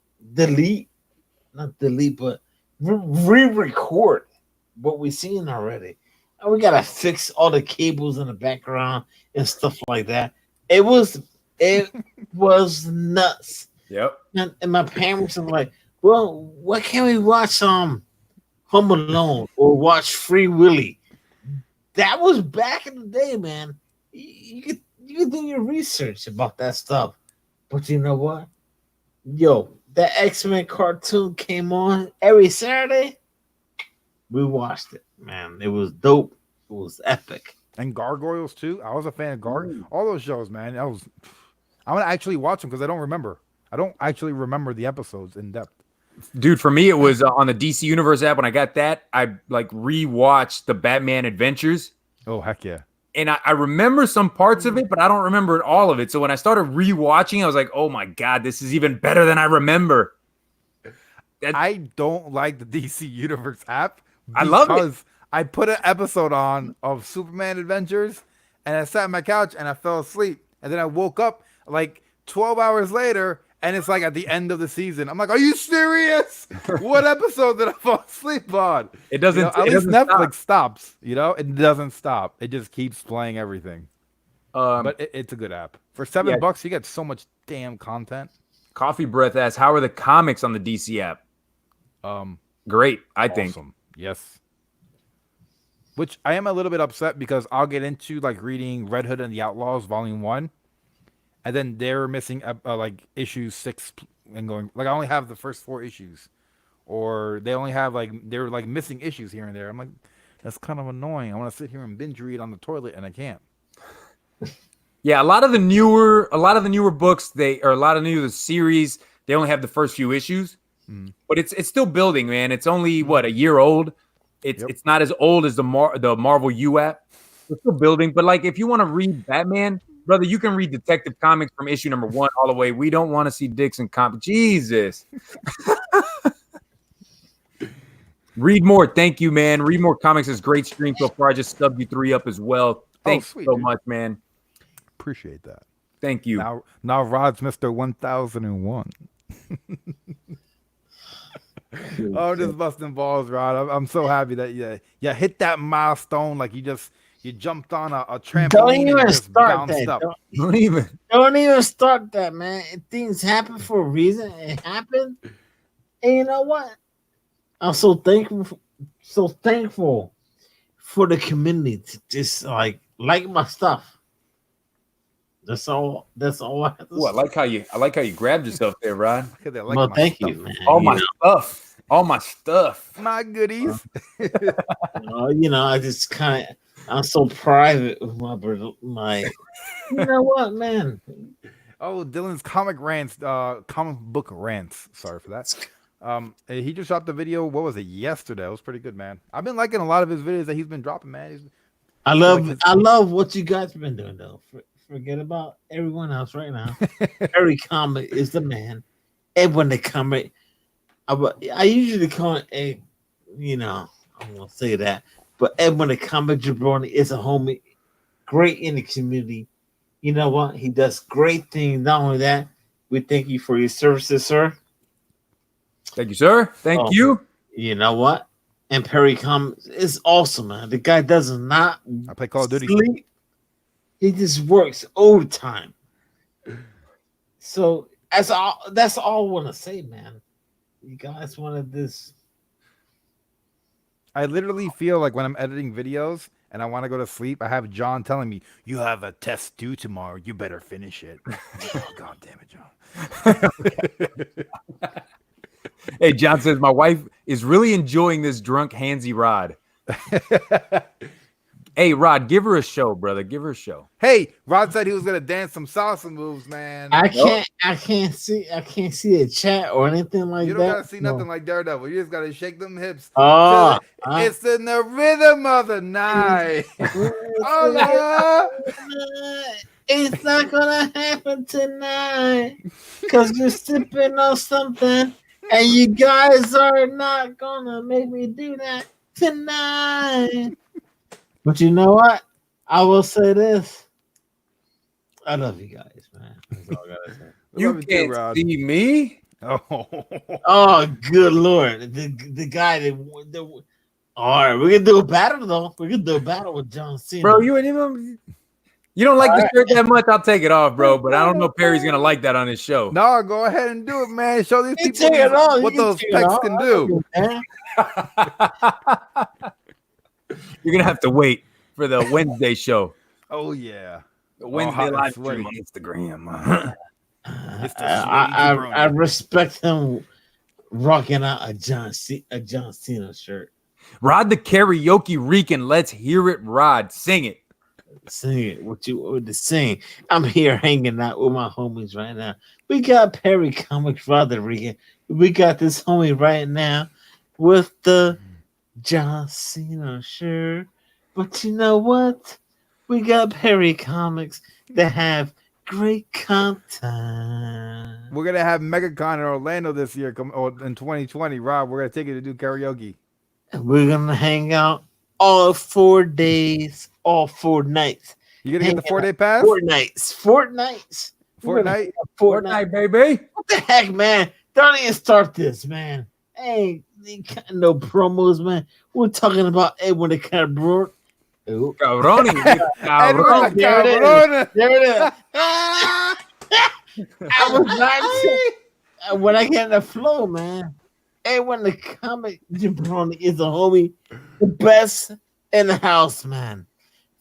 not delete, but re-record what we seen already. And we gotta fix all the cables in the background and stuff like that. It was nuts. Yep. And my parents were like, well, why can't we watch Home Alone or watch Free Willy? That was back in the day, man. You could do your research about that stuff. But you know what? Yo, that X-Men cartoon came on every Saturday. We watched it, man. It was dope. It was epic. And Gargoyles too. I was a fan of Gargoyles. All those shows, man. I'm gonna actually watch them because I don't remember. I don't actually remember the episodes in depth. Dude, for me, it was on the DC Universe app. When I got that, I like rewatched the Batman Adventures. Oh, heck yeah. And I remember some parts of it, but I don't remember all of it. So when I started rewatching, I was like, oh my God, this is even better than I remember. I don't like the DC Universe app. I love it. I put an episode on of Superman Adventures and I sat on my couch and I fell asleep. And then I woke up like 12 hours later And it's like at the end of the season. I'm like, are you serious? What episode did I fall asleep on? It doesn't. At least Netflix stops. It doesn't stop. It just keeps playing everything. But it's a good app. For $7, you get so much damn content. Coffee Breath asks, how are the comics on the DC app? Great, I think. Awesome. Yes. Which I am a little bit upset because I'll get into like reading Red Hood and the Outlaws Volume 1. And then they're missing like issues 6 and going like I only have the first 4 issues, or they only have they're like missing issues here and there. I'm like, that's kind of annoying. I want to sit here and binge read on the toilet and I can't. Yeah, a lot of the newer books a lot of the series they only have the first few issues, but it's still building, man. It's only a year old. It's not as old as the Marvel U app. It's still building, but like if you want to read Batman. Brother, you can read Detective Comics from issue number 1 all the way. We don't want to see dicks in comics. Jesus. Read more. Thank you, man. Read more comics is great stream so far. I just subbed you 3 up as well. Thanks so much, man. Appreciate that. Thank you. Now Rod's Mr. 1001. Oh, just busting balls, Rod. I'm so happy that you hit that milestone like you jumped on a trampoline. Don't even start that. Up. Don't even start that, man. Things happen for a reason. It happened, and you know what? I'm so thankful for the community to just like my stuff. That's all. That's all I have to say. I like how you grabbed yourself there, Rod. Well, thank you, man. All my stuff. My goodies. I just kind of. I'm so private with my brother. You know what, man? Oh, Dylan's comic book rants. Sorry for that. He just dropped a video. What was it? Yesterday. It was pretty good, man. I've been liking a lot of his videos that he's been dropping, man. I love what you guys have been doing, though. Forget about everyone else right now. Harry Comic is the man. Edwin the Comic. I usually call it I'm gonna say that. But Edwin the Comic Jabroni is a homie, great in the community. You know what? He does great things. Not only that, we thank you for your services, sir. Thank you, sir. Thank you. You know what? And Perry Comics is awesome, man. The guy does not I play Call of Duty. Sleep. He just works overtime. So that's all I want to say, man. You guys wanted this. I literally feel like when I'm editing videos and I want to go to sleep, I have John telling me, you have a test due tomorrow. You better finish it. Oh, God damn it, John. Hey, John says, my wife is really enjoying this drunk handsy Rod. Hey, Rod, give her a show, brother. Give her a show. Hey, Rod said he was gonna dance some salsa moves, man. I can't see a chat or anything like that. You don't gotta see nothing like Daredevil. You just gotta shake them hips. Oh, it's in the rhythm of the night. It's not gonna happen tonight because you're sipping on something, and you guys are not gonna make me do that tonight. But you know what? I will say this. I love you guys, man. That's all I gotta say. You can't see me. Oh, good Lord. The guy that all right, we're gonna do a battle though. We're gonna do a battle with John Cena. Bro, you don't like the shirt that much. I'll take it off, bro. But I don't know if Perry's gonna like that on his show. No, go ahead and do it, man. Show these people what those pecs can do. You're gonna have to wait for the Wednesday show. Oh yeah, the Wednesday live stream on Instagram. I respect him rocking out a John Cena shirt. Rod the karaoke Rican. Let's hear it, Rod. Sing it. Sing it. What you want to sing? I'm here hanging out with my homies right now. We got Perry Comics, Rod the Rican. We got this homie right now with the John Cena shirt. But you know what? We got Perry Comics that have great content. We're gonna have MegaCon in Orlando this year, in 2020. Rob, we're gonna take you to do karaoke. We're gonna hang out all 4 days, all 4 nights. You gonna get the 4-day pass? 4 nights. 4 nights. Fortnite, baby. What the heck, man? Don't even start this, man. Ain't no promos, man. We're talking about Edwin the Cabrón. Cabroni. Edwin the There it Cabrón. is. There it is. I was not when I get in the flow, man. Edwin the comic jabroni is a homie, the best in the house, man.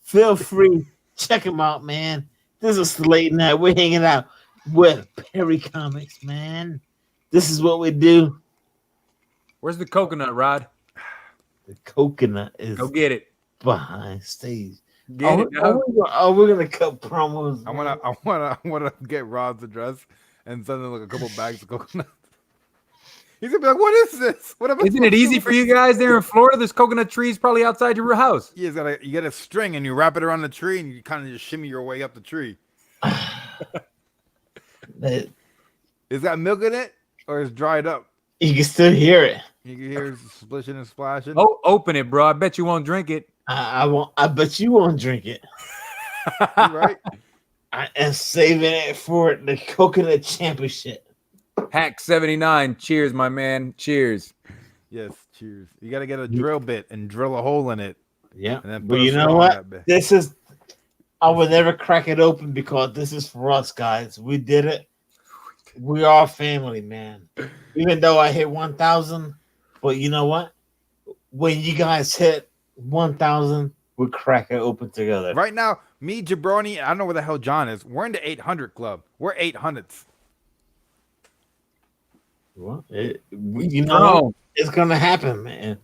Feel free, check him out, man. This is late night. We're hanging out with Perry Comics, man. This is what we do. Where's the coconut, Rod? The coconut is Go get it. behind stage. Get it. We're gonna cut promos. I wanna get Rod's address and send him like a couple bags of coconut. He's gonna be like, "What is this? What am I Isn't it easy for you guys there in Florida? There's coconut trees probably outside your house. Yeah, you get a string and you wrap it around the tree and you kind of just shimmy your way up the tree. Is that milk in it or is dried up? You can still hear it. You can hear it splishing and splashing. Oh, open it, bro. I bet you won't drink it. I won't. I bet you won't drink it. Right? I am saving it for the coconut championship. Hack 79. Cheers, my man. Cheers. Yes, cheers. You got to get a drill bit and drill a hole in it. Yeah. And then But you know what? This is, I would never crack it open because this is for us, guys. We did it. We are family, man. Even though I hit 1,000, but you know what? When you guys hit 1,000, we crack it open together. Right now, me, Jabroni, I don't know where the hell John is. We're in the 800 club. We're 800s. Well, you know, it's gonna happen, man.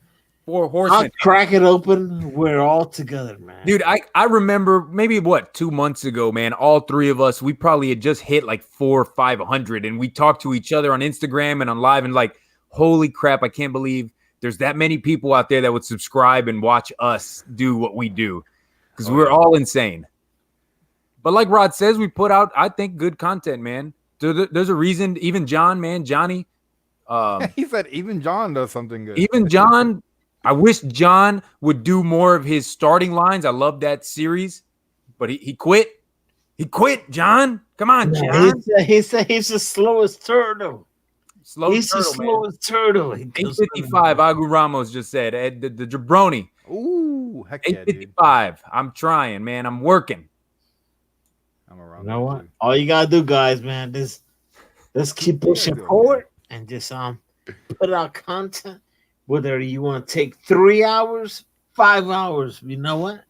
4 horsemen. I'll crack it open. We're all together, man. Dude, I remember maybe 2 months ago, man, all three of us, we probably had just hit like 400 or 500 and we talked to each other on Instagram and on live and like, holy crap, I can't believe there's that many people out there that would subscribe and watch us do what we do because we're all insane. But like Rod says, we put out, I think, good content, man. There's a reason, even John, man, Johnny. He said even John does something good. Even John, I wish John would do more of his starting lines. I love that series, but he quit. He quit, John. Come on, John. He said he's the slowest turtle. He's the slowest turtle. 855, Agu Ramos just said. The jabroni. Ooh, heck yeah, 855. Dude. I'm trying, man. I'm working. I'm around. You know what? Too. All you gotta do, guys, man, let's keep pushing forward and just put out content. Whether you want to take 3 hours, 5 hours, you know what?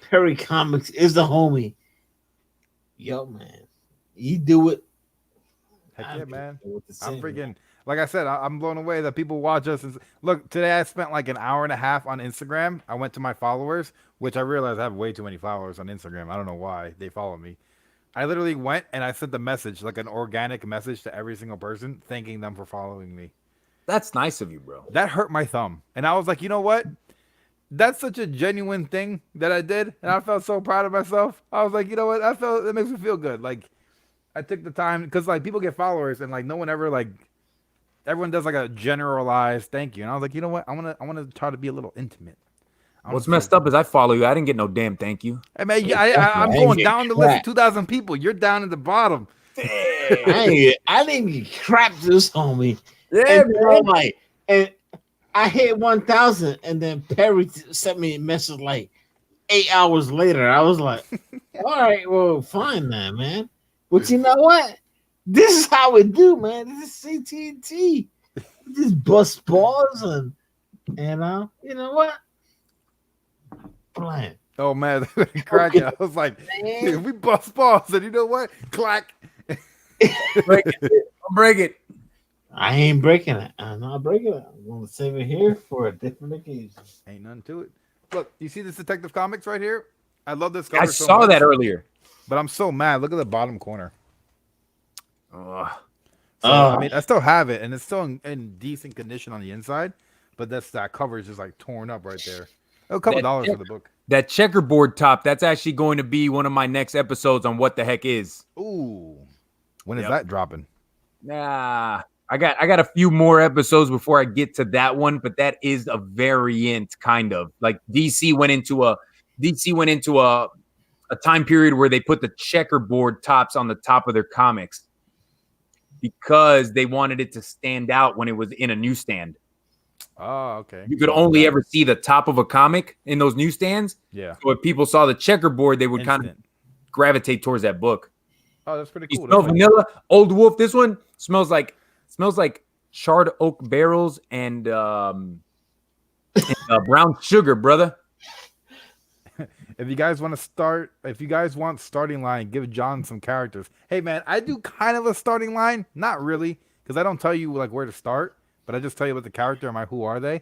Perry Comics is the homie. Yo, man, you do it. Heck yeah, man. I'm freaking, like I said, I'm blown away that people watch us. Look, today I spent like an hour and a half on Instagram. I went to my followers, which I realized I have way too many followers on Instagram. I don't know why they follow me. I literally went and I sent a message, like an organic message to every single person, thanking them for following me. That's nice of you, bro. That hurt my thumb. And I was like, you know what? That's such a genuine thing that I did. And I felt so proud of myself. I was like, you know what? That makes me feel good. Like, I took the time because like people get followers and like no one ever like, everyone does like a generalized thank you. And I was like, you know what? I want to try to be a little intimate. What's messed up is I follow you. I didn't get no damn thank you. Hey, man, I'm going down the list of 2,000 people. You're down at the bottom. I didn't get crap to this homie. Yeah, bro. Like, and I hit 1,000, and then Perry sent me a message like 8 hours later. I was like, all right, well, fine now, man. But you know what? This is how we do, man. This is CTT. Just bust balls and you know what? Blam. Oh man, crack it. I was like, we bust balls, and you know what? Clack. Break it. I ain't breaking it. I'm not breaking it. I'm gonna save it here for a different occasion. Ain't nothing to it. Look, you see this Detective Comics right here? I love this cover. I saw that earlier, but I'm so mad. Look at the bottom corner. I mean, I still have it, and it's still in decent condition on the inside, but that cover is just like torn up right there. A couple dollars for the book. That checkerboard top, that's actually going to be one of my next episodes on What the Heck Is. Ooh. When is that dropping? Nah. I got a few more episodes before I get to that one, but that is a variant kind of. Like DC went into a a time period where they put the checkerboard tops on the top of their comics because they wanted it to stand out when it was in a newsstand. Oh, okay. You could only ever see the top of a comic in those newsstands. Yeah. So if people saw the checkerboard, they would kind of gravitate towards that book. Oh, that's pretty cool. You smell vanilla. Old Wolf. This one smells like charred oak barrels and brown sugar, brother. If you guys want starting line, give John some characters. Hey man, I do kind of a starting line, not really, because I don't tell you like where to start, but I just tell you about the character and my who are they.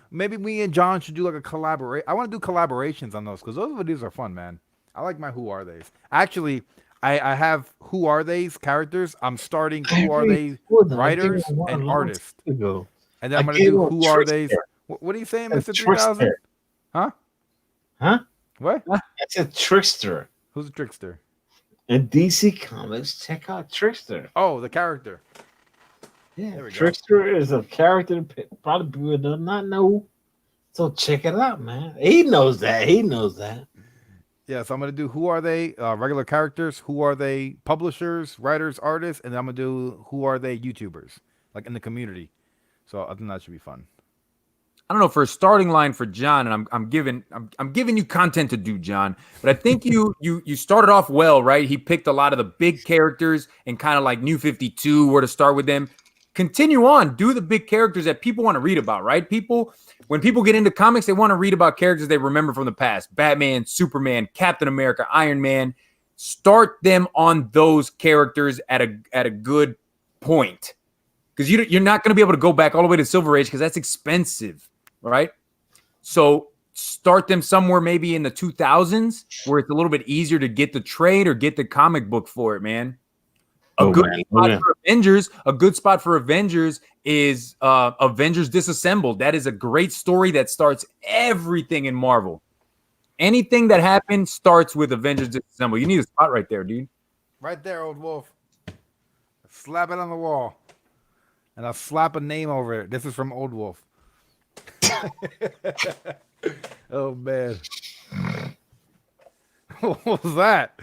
Maybe me and John should do like a collaborate. I want to do collaborations on those because those videos are fun, man. I like my who are theys. Actually, I have who are they's characters. I'm starting who are they writers and artists, and then I'm gonna do who are they's. What are you saying, Mr. 3000? Huh? What? It's a trickster. Who's a trickster? In DC Comics, check out Trickster. Oh, the character. Yeah, Trickster is a character probably people do not know. So check it out, man. He knows that. Yeah, so I'm going to do who are they regular characters, who are they publishers, writers, artists, and then I'm going to do who are they YouTubers, like in the community. So I think that should be fun. I don't know, for a starting line for John, and I'm giving you content to do, John. But I think you started off well, right? He picked a lot of the big characters and kind of like New 52, where to start with them. Continue on, do the big characters that people want to read about, right? When people get into comics, they want to read about characters they remember from the past: Batman, Superman, Captain America, Iron Man. Start them on those characters at a good point, because you're not going to be able to go back all the way to Silver Age because that's expensive. Right? So start them somewhere maybe in the 2000s where it's a little bit easier to get the trade or get the comic book for it, man. A good spot for Avengers is Avengers Disassembled. That is a great story that starts everything in Marvel. Anything that happened starts with Avengers Disassembled. You need a spot right there, dude. Right there, Old Wolf. Slap it on the wall. And I'll slap a name over it. This is from Old Wolf. Oh man. What was that?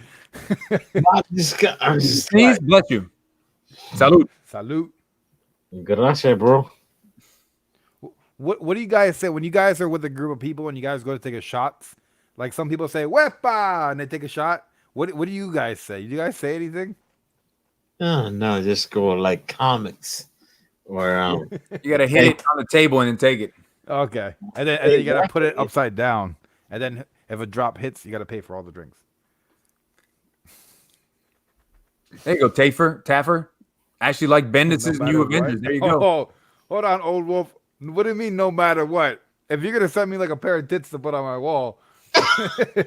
Please bless you. Salute. Gracias, bro. What do you guys say when you guys are with a group of people and you guys go to take a shot? Like some people say "wepa" and they take a shot. What do you guys say? Do you guys say anything? No, just go like comics or you gotta hit it on the table and then take it. Okay, and then you gotta put it upside down, and then if a drop hits, you gotta pay for all the drinks. There you go, Taffer. Actually, like Bendis' new Avengers. What? There you go. Oh, hold on, Old Wolf. What do you mean, no matter what? If you're gonna send me like a pair of tits to put on my wall, I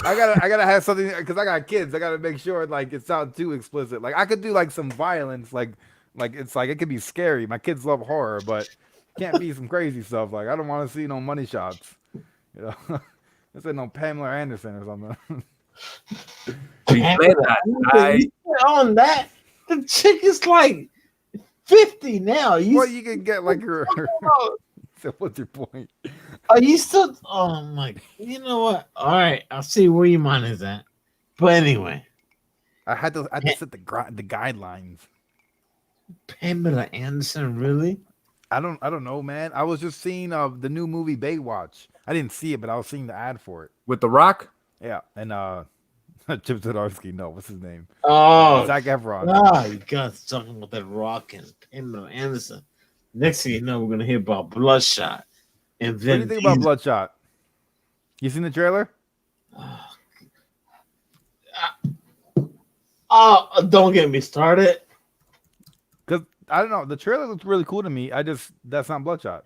gotta have something because I got kids. I gotta make sure like it's not too explicit. Like I could do like some violence, like it's like it could be scary. My kids love horror, but can't be some crazy stuff. Like I don't want to see no money shots. You know, this ain't no Pamela Anderson or something. On that, the chick is like 50 now. You can get like her. So what's your point? Are you still? Oh my! You know what? All right, I'll see where your mind is at. But anyway, I had to set the guidelines. Pamela Anderson, really? I don't know, man. I was just seeing the new movie Baywatch. I didn't see it, but I was seeing the ad for it With The Rock. Yeah, and Chip Zdarsky. No, what's his name? Oh, Zac Efron. Ah, you guys talking about that Rock and Pamela Anderson. Next thing you know, we're gonna hear about Bloodshot. And what do you think about Bloodshot? You seen the trailer? Don't get me started. Because I don't know, the trailer looks really cool to me. That's not Bloodshot.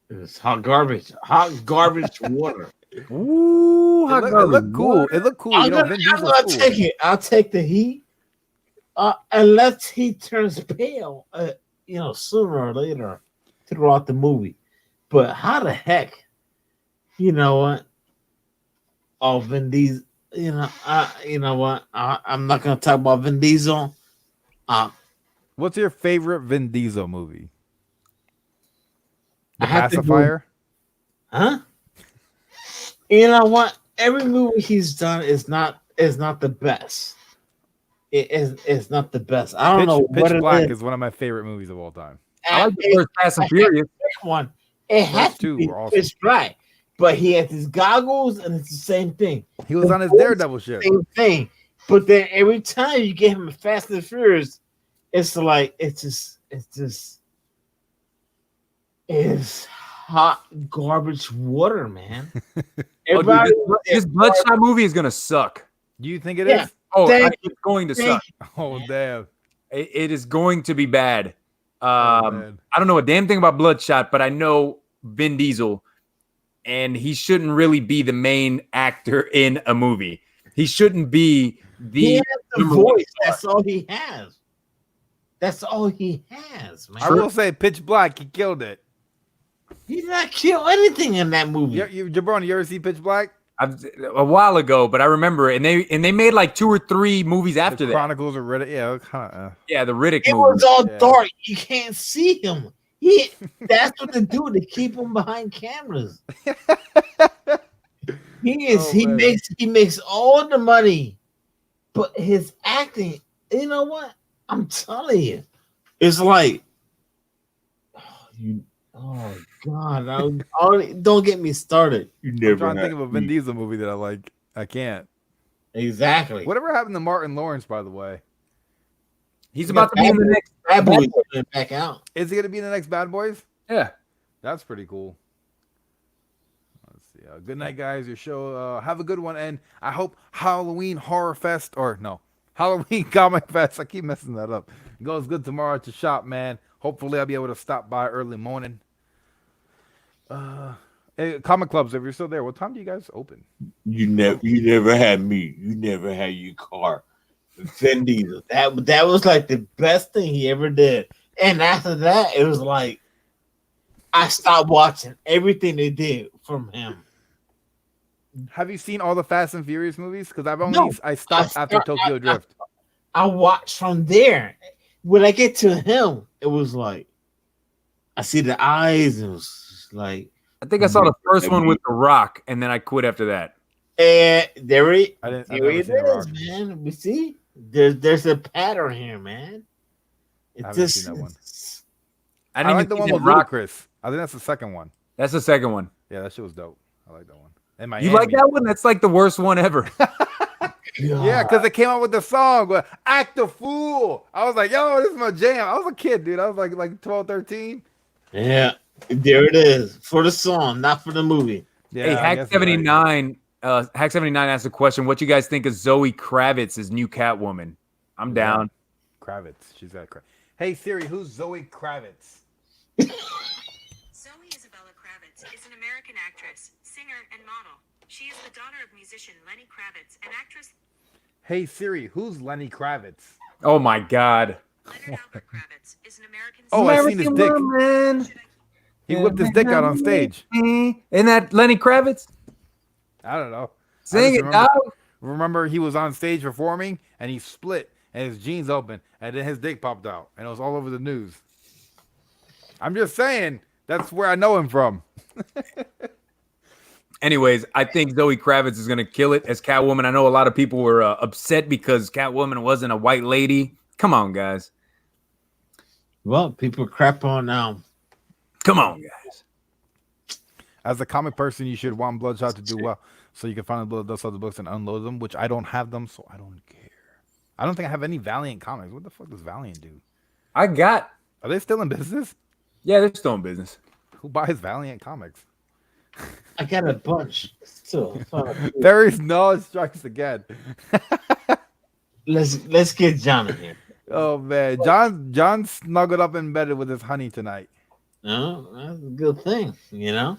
It's hot garbage water. Ooh, it looked cool. It looked cool. I'm gonna take it. I'll take the heat. Unless he turns pale, sooner or later throughout the movie. But how the heck, you know what? Oh, Vin Diesel. You know what? I'm not gonna talk about Vin Diesel. What's your favorite Vin Diesel movie? The I have Pacifier? Huh? You know what? Every movie he's done is not the best. It's not the best. I don't know what Pitch it Black is. is one of my favorite movies of all time. I like the first Fast and Furious. One. It has First to two be were awesome. Pitch Black, but he has his goggles, and it's the same thing. He was on his Daredevil shit. Same thing. But then every time you get him a Fast and Furious, it's like it's hot garbage water, man. Everybody, this Bloodshot movie is gonna suck. Do you think it is? Oh, it's going to suck. Oh, damn. It is going to be bad. Man. I don't know a damn thing about Bloodshot, but I know Vin Diesel, and he shouldn't really be the main actor in a movie. He shouldn't be he has the voice. That's all he has. That's all he has, man. I will say, Pitch Black, he killed it. He did not kill anything in that movie. Jabroni, you ever see Pitch Black? A while ago, but I remember it. And they made like 2 or 3 movies after that. Chronicles of Riddick. Yeah, kind of. Yeah, the Riddick it movie. was all dark. You can't see him. That's what they do to keep him behind cameras. He makes all the money, but his acting, you know what? I'm telling you, it's like, oh God, don't get me started. I'm trying to think of a Vin Diesel movie that I like. I can't. Exactly. Whatever happened to Martin Lawrence, by the way? He's about to be in the next Bad Boys back out. Is he going to be in the next Bad Boys? Yeah. That's pretty cool. Let's see. Good night, guys. Your show. Have a good one. And I hope Halloween Horror Fest, Halloween Comic Fest, I keep messing that up, goes good tomorrow at your shop, man. Hopefully I'll be able to stop by early morning. Hey, comic clubs, if you're still there, what time do you guys open? You never had me. You never had your car. Vin Diesel. That was like the best thing he ever did. And after that, it was like I stopped watching everything they did from him. Have you seen all the Fast and Furious movies? Because I stopped after Tokyo Drift. I watched from there. When I get to him, it was like I see the eyes. It was like I think I saw the first one with The Rock, and then I quit after that. And there it is, man. We see there's a pattern here, man. I haven't seen that one. I like the one with Ludacris. I think that's the second one. That's the second one. Yeah, that shit was dope. I like that one. You like that one? That's like the worst one ever. Yeah, because they came out with the song, Act a Fool. I was like, yo, this is my jam. I was a kid, dude. I was like 12, 13. Yeah, there it is. For the song, not for the movie. Yeah, hey, Hack 79. Hack 79 asked a question. What you guys think of Zoe Kravitz's new Catwoman? I'm down. Kravitz. She's got Hey Siri, who's Zoe Kravitz? Zoe Isabella Kravitz is an American actress, singer, and model. She is the daughter of musician Lenny Kravitz and actress. Hey Siri, who's Lenny Kravitz? Oh my God. Leonard Albert Kravitz is an American. I've seen his dick. Man. He whipped his dick out on stage. Isn't that Lenny Kravitz? I don't know. Sing it, dog. Remember, he was on stage performing and he split and his jeans open and then his dick popped out and it was all over the news. I'm just saying, that's where I know him from. Anyways, I think Zoe Kravitz is going to kill it as Catwoman. I know a lot of people were upset because Catwoman wasn't a white lady. Come on, guys. Well, people crap on now. Come on, guys. As a comic person, you should want Bloodshot to do well, so you can find the blood dust of the books and unload them, which I don't have them, so I don't care. I don't think I have any Valiant comics. What the fuck does Valiant do? Are they still in business? Yeah, they're still in business. Who buys Valiant comics? I got a bunch still. There is no strikes again. Let's get John in here. Oh man, John snuggled up in bed with his honey tonight. No, that's a good thing, you know.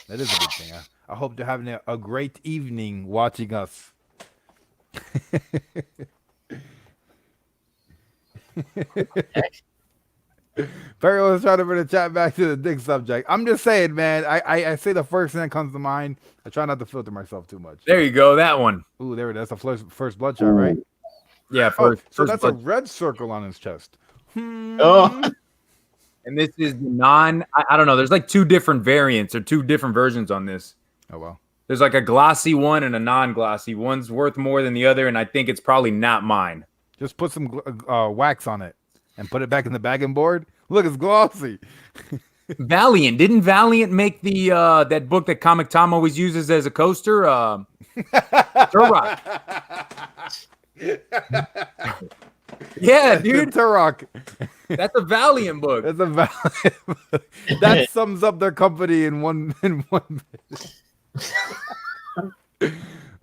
That is a good thing. I hope you're having a great evening watching us. Perry was trying to bring the chat back to the dick subject. I'm just saying, man. I say the first thing that comes to mind. I try not to filter myself too much. There you go, that one. Ooh, there it is. That's the first bloodshot, right? Yeah, so that's a red circle on his chest. Oh. And this is I don't know. There's like 2 different variants or 2 different versions on this. Oh, well. There's like a glossy one and a non-glossy. One's worth more than the other, and I think it's probably not mine. Just put some wax on it and put it back in the bagging board. Look, it's glossy. Valiant. Didn't Valiant make the that book that Comic Tom always uses as a coaster? Turok. Yeah, dude. Turok. That's a Valiant book. That's a Valiant book. That sums up their company in one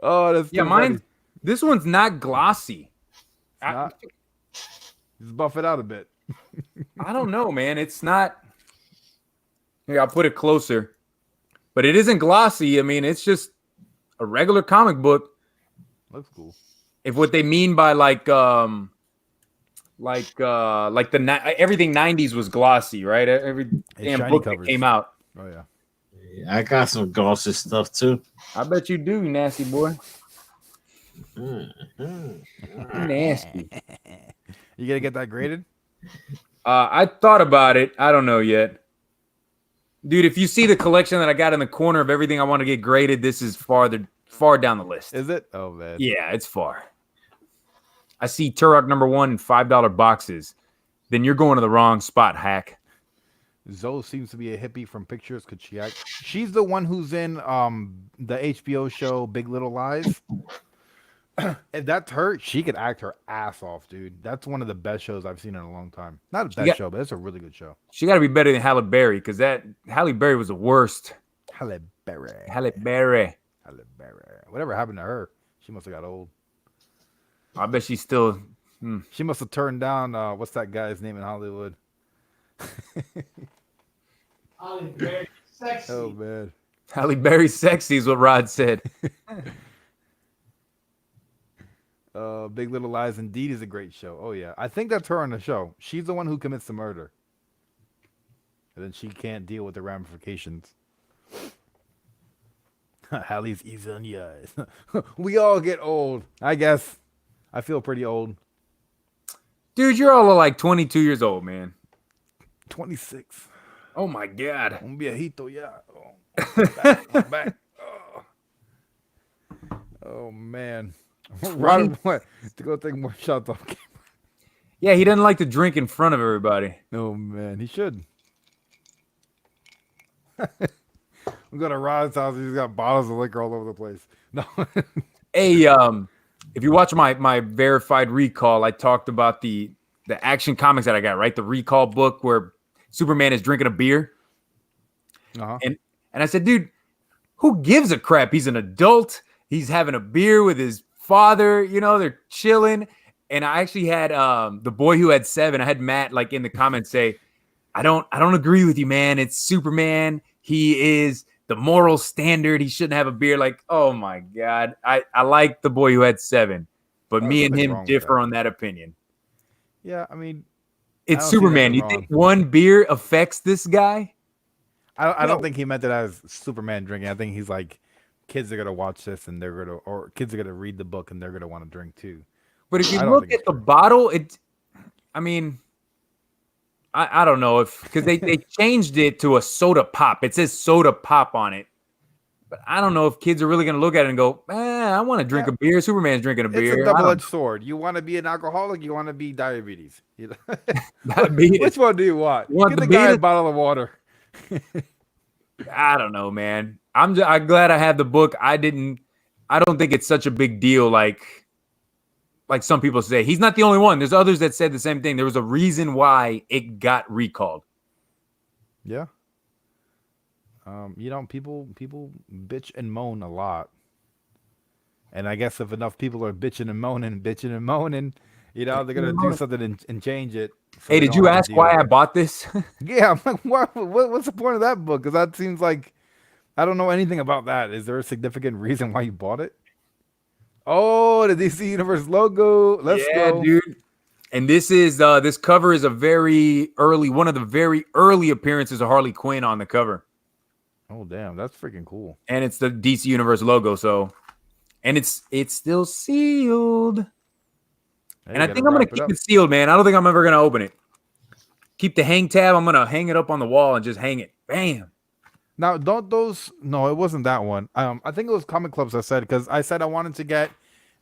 Oh, that's mine. This one's not glossy. Just buff it out a bit. I don't know, man. It's not. Here, I'll put it closer. But it isn't glossy. I mean, it's just a regular comic book. Looks cool. If what they mean by everything 90s was glossy, right? Every damn book that came out. Oh yeah. I got some glossy stuff too. I bet you do, nasty boy. Nasty. You gonna get that graded? I thought about it. I don't know yet. Dude, if you see the collection that I got in the corner of everything I want to get graded, this is far down the list. Is it? Oh man. Yeah, it's far. I see Turok #1 in $5 boxes. Then you're going to the wrong spot, hack. Zoe seems to be a hippie from pictures. Could she act? She's the one who's in the HBO show Big Little Lies. If that's her, she could act her ass off, dude. That's one of the best shows I've seen in a long time. Not a best show, but it's a really good show. She got to be better than Halle Berry because Halle Berry was the worst. Halle Berry. Whatever happened to her? She must have got old. I bet she's still. She must have turned down. What's that guy's name in Hollywood? Halle Berry, sexy. Oh man, Halle Berry sexy is what Rod said. Big Little Lies indeed is a great show. Oh yeah, I think that's her on the show. She's the one who commits the murder, and then she can't deal with the ramifications. Halle's easy on the eyes. We all get old, I guess. I feel pretty old. Dude, you're all like 22 years old, man. 26. Oh my God. Un viejito ya. I'm back. Oh man. Rod went to go take more shots off camera. Yeah, he doesn't like to drink in front of everybody. Oh man, he should. We go to Rod's house. He's got bottles of liquor all over the place. No. Hey, if you watch my verified recall, I talked about the Action Comics that I got, right? The recall book where Superman is drinking a beer. Uh-huh. And I said, dude, who gives a crap? He's an adult. He's having a beer with his father. You know, they're chilling. And I actually had the boy who had 7. I had Matt like in the comments say, I don't agree with you, man. It's Superman. He is the moral standard. He shouldn't have a beer. Like, oh my God. I like the boy who had 7, but me and him differ on that opinion. Yeah, I mean, it's Superman. You think one beer affects this guy? I don't think he meant it as Superman drinking. I think he's like, kids are gonna watch this and kids are gonna read the book and they're gonna want to drink too. But if you look at the bottle, I don't know because they changed it to a soda pop. It says soda pop on it. But I don't know if kids are really going to look at it and go, I want to drink a beer. Superman's drinking a beer. It's a double-edged sword. You want to be an alcoholic? You want to be diabetes? Diabetes. Which one do you want? You want Give the guy a bottle of water. I don't know, man. I'm glad I had the book. I don't think it's such a big deal like some people say. He's not the only one. There's others that said the same thing. There was a reason why it got recalled. Yeah. People bitch and moan a lot. And I guess if enough people are bitching and moaning, they're going to do something and change it. So hey, did you ask why I bought this? Yeah, I'm like, what's the point of that book? Because that seems like, I don't know anything about that. Is there a significant reason why you bought it? Oh, the DC Universe logo. Let's go. Dude. And this is this cover is one of the very early appearances of Harley Quinn on the cover. Oh damn, that's freaking cool. And it's the DC Universe logo, and it's still sealed. And I think I'm gonna keep it sealed, man. I don't think I'm ever gonna open it. Keep the hang tab. I'm gonna hang it up on the wall and just hang it. Bam. Now, don't those? No, it wasn't that one. I think it was Comic Clubs. I said because I said I wanted to get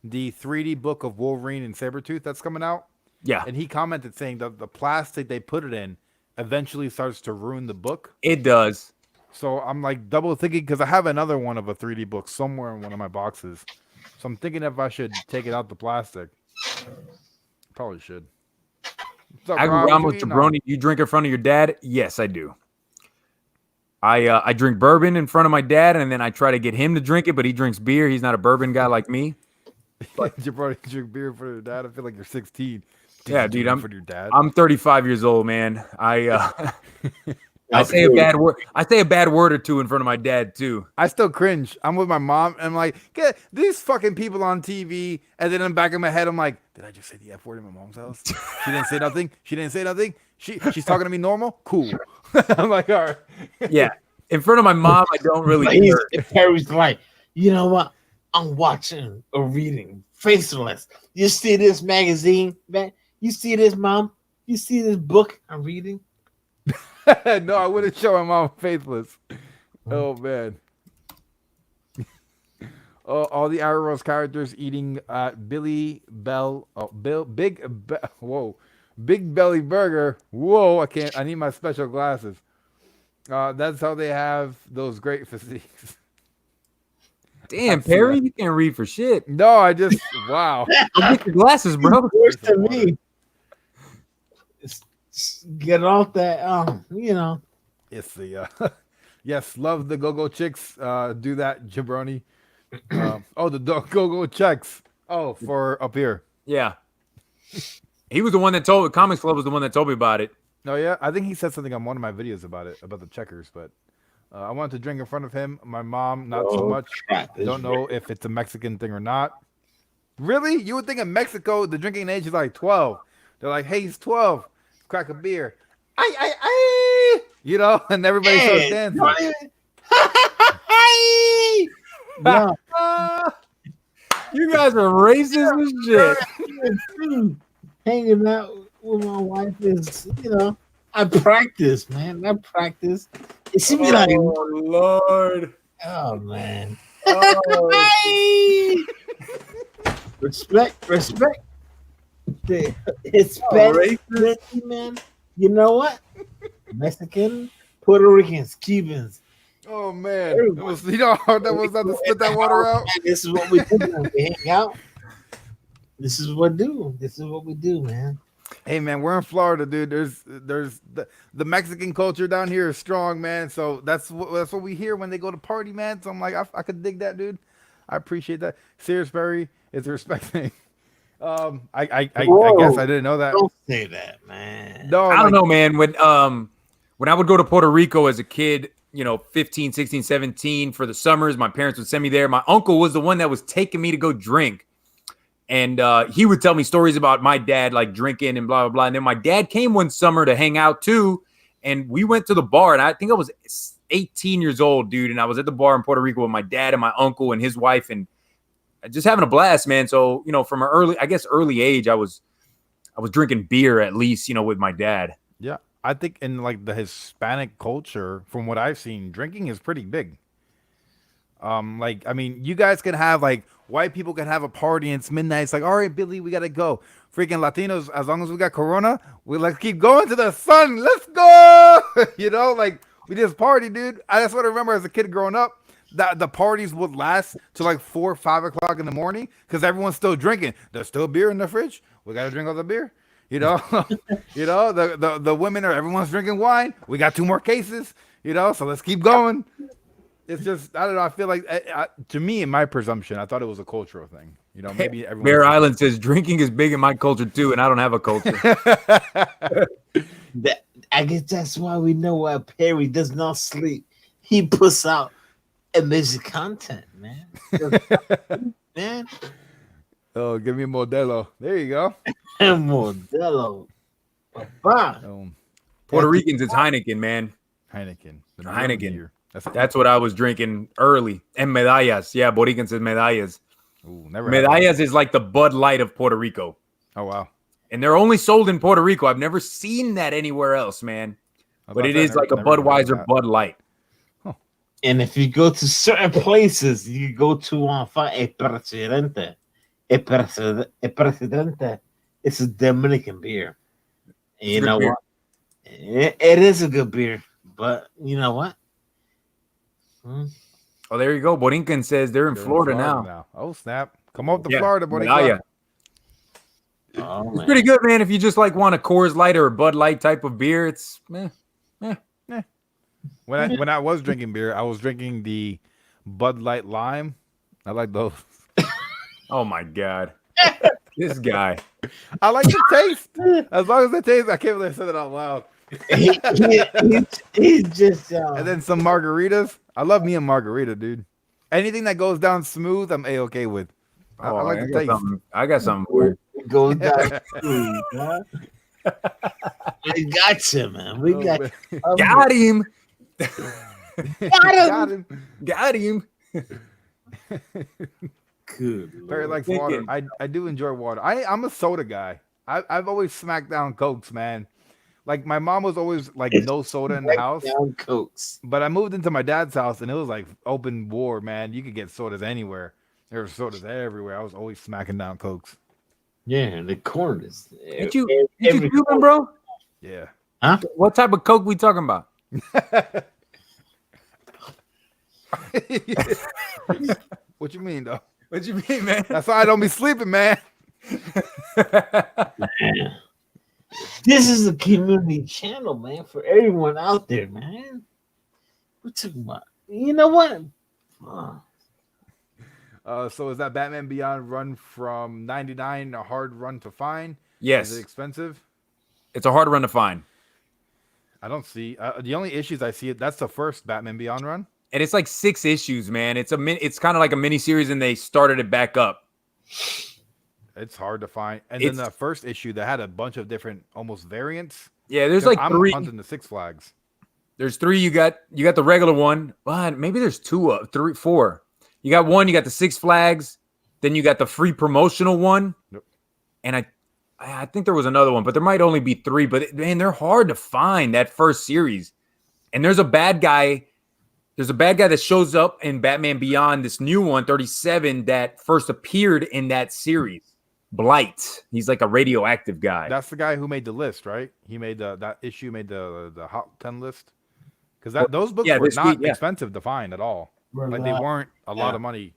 the 3D book of Wolverine and Sabretooth that's coming out. Yeah, And he commented saying that the plastic they put it in eventually starts to ruin the book. it does. So I'm like double thinking because I have another one of a 3D book somewhere in one of my boxes. So I'm thinking if I should take it out the plastic. Probably should. What's up, Rob? Agoramos What you eating on? Jabroni, you drink in front of your dad? Yes, I do. I drink bourbon in front of my dad, and then I try to get him to drink it, but he drinks beer. He's not a bourbon guy like me. Jabroni drink beer for your dad. I feel like you're 16. Yeah, dude, for your dad. I'm 35 years old, man. I say a bad word. I say a bad word or two in front of my dad too. I still cringe. I'm with my mom, and I'm like, get these fucking people on TV, and then in the back of my head, I'm like, did I just say the F word in my mom's house? She didn't say nothing. She didn't say nothing. She's talking to me normal. Cool. I'm like, all right. Yeah, in front of my mom, I don't really care. Perry's like, you know what? I'm watching or reading Faceless. You see this magazine, man? You see this, Mom? You see this book I'm reading? No, I wouldn't show my mom Faithless. Oh man. All the Arrow's characters eating Big Belly Burger. Whoa, I need my special glasses. That's how they have those great physiques. Damn, Perry, you can't read for shit. No, I just wow. Get your glasses, bro. Worse than me. Get off that, It's the yes, love the go-go chicks. Do that, jabroni. The go-go checks. Oh, for up here. Yeah. He was the one that told Comics Club was the one that told me about it. Oh yeah, I think he said something on one of my videos about it, about the checkers. But I wanted to drink in front of him. My mom, not so much. Don't know if it's a Mexican thing or not. Really? You would think in Mexico the drinking age is like 12. They're like, hey, he's 12. Crack a beer. You know, and everybody starts dancing. Yeah. You guys are racist as shit. Hanging out with my wife is, I practice, man. I practice. It should be like, Oh Lord. oh man. Oh. Respect. The Hispanic, man. You know what? Mexican, Puerto Ricans, Cubans. Oh man, that was hard that was not to spit that water out. This is what we do when we hang out. This is what we do, man. Hey man, we're in Florida, dude. There's the Mexican culture down here is strong, man. So that's what we hear when they go to party, man. So I'm like, I could dig that, dude. I appreciate that. Salisbury is respecting. I guess I didn't know that. Don't say that, man. No, I don't know, man. When I would go to Puerto Rico as a kid, 15, 16, 17 for the summers, my parents would send me there. My uncle was the one that was taking me to go drink. And he would tell me stories about my dad, like drinking and blah, blah, blah. And then my dad came one summer to hang out too. And we went to the bar. And I think I was 18 years old, dude. And I was at the bar in Puerto Rico with my dad and my uncle and his wife and just having a blast, man. So, from an early age, I was drinking beer at least, with my dad. Yeah. I think in like the Hispanic culture, from what I've seen, drinking is pretty big. You guys can have white people can have a party and it's midnight. It's like, all right, Billy, we gotta go. Freaking Latinos, as long as we got Corona, we keep going to the sun. Let's go. We just party, dude. That's what I remember as a kid growing up. That the parties would last till 4 or 5 o'clock in the morning because everyone's still drinking. There's still beer in the fridge. We gotta drink all the beer. The women everyone's drinking wine. We got 2 more cases. So let's keep going. It's just, I don't know. I feel like, to me, in my presumption, I thought it was a cultural thing. Maybe everyone. Bear Island says drinking is big in my culture too, and I don't have a culture. I guess that's why we know why Perry does not sleep. He puts out amazing content, man. Man. Oh, give me a Modelo. There you go. Modelo. Papa. Puerto Ricans, it's Heineken, man. Heineken. Heineken. That's what I was drinking early. And medallas. Yeah, Boricans is medallas. Ooh, never. Medallas is like the Bud Light of Puerto Rico. Oh, wow. And they're only sold in Puerto Rico. I've never seen that anywhere else, man. But it is like a Budweiser Bud Light. Huh. And if you go to certain places, you go to find a presidente. A presidente. It's a Dominican beer. And you know what? It is a good beer, but you know what? Oh, there you go. Borinquen says they're in Florida now. Oh, snap. Come up to Florida, Borinquen. Yeah. Oh, it's pretty good, man. If you just like want a Coors Light or a Bud Light type of beer, it's When I was drinking beer, I was drinking the Bud Light Lime. I like those. Oh my god, this guy. I like the taste. As long as the taste, I can't believe I said it out loud. He's just. And then some margaritas. I love me a margarita, dude. Anything that goes down smooth, I'm a-okay with. I like the taste. I got something for you. It goes down smooth, huh? I got you, man. We got you. Got him. Got him. Good. Very like water. I do enjoy water. I'm a soda guy. I've always smacked down Cokes, man. Like my mom was always like no soda in the house. Cokes. But I moved into my dad's house and it was like open war, man. You could get sodas anywhere. There were sodas everywhere. I was always smacking down Cokes. Yeah, the corn is. Did you do them, bro? Yeah. Huh? What type of Coke we talking about? What you mean, though? What you mean, man? That's why I don't be sleeping, man. Man. This is a community channel, man, for everyone out there, man. We're talking about. You know what? So is that Batman Beyond run from 99 a hard run to find? Yes. Is it expensive? It's a hard run to find. I don't see. The only issues I see, that's the first Batman Beyond run. And it's like 6 issues, man. It's kind of like a mini series, and they started it back up. It's hard to find. And then the first issue that had a bunch of different almost variants. Yeah, there's like I'm 3. hunting the Six Flags. There's 3. You got the regular one. But maybe there's 4. You got one. You got the Six Flags. Then you got the free promotional one. Yep. And I think there was another one, but there might only be 3. But man, they're hard to find, that first series. And there's a bad guy. There's a bad guy that shows up in Batman Beyond, this new one, 37, that first appeared in that series. Blight. He's like a radioactive guy. That's the guy who made the list, right? He made that issue, made the Hot 10 list. Because those books were not expensive to find at all. Like they weren't a lot of money.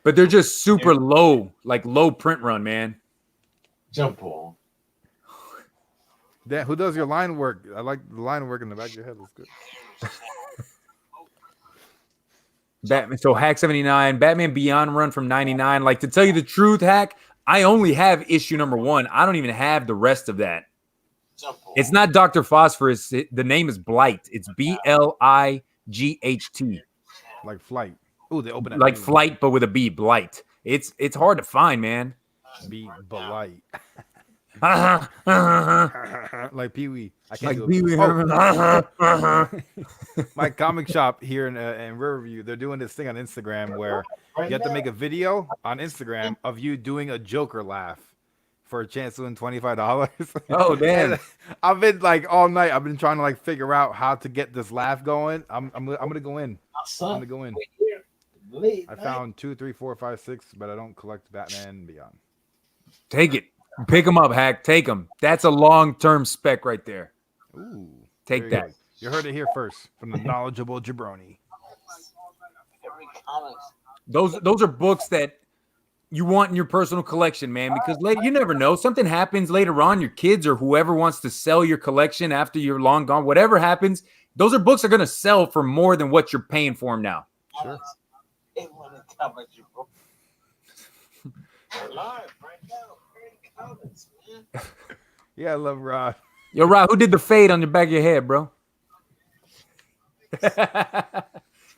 But they're just super low, like low print run, man. Jump on. Who does your line work? I like the line work in the back of your head. Looks good. Batman. So Hack 79, Batman Beyond run from 99. Like, to tell you the truth, Hack, I only have issue number 1. I don't even have the rest of that. It's not Dr. Phosphorus. The name is Blight. It's Blight. Like Flight. Oh, they open it. Like Flight, but with a B. Blight. It's hard to find, man. Be Blight. Like Pee-wee. I can't like do Pee-wee. My comic shop here in Riverview, they're doing this thing on Instagram where you have to make a video on Instagram of you doing a Joker laugh for a chance to win $25. Oh, damn. I've been like all night. I've been trying to like figure out how to get this laugh going. I'm gonna go in. I'm gonna go in. I found 2, 3, 4, 5, 6, but I don't collect Batman Beyond. Take it. Pick them up, Hack. Take them. That's a long-term spec right there. Ooh. Take that. You heard it here first from the knowledgeable Jabroni. Those are books that you want in your personal collection, man, because later, you never know. Something happens later on. Your kids or whoever wants to sell your collection after you're long gone, whatever happens, those are books that are going to sell for more than what you're paying for them now. Sure. Yeah, I love Rod. Yo, Rod, who did the fade on the back of your head, bro?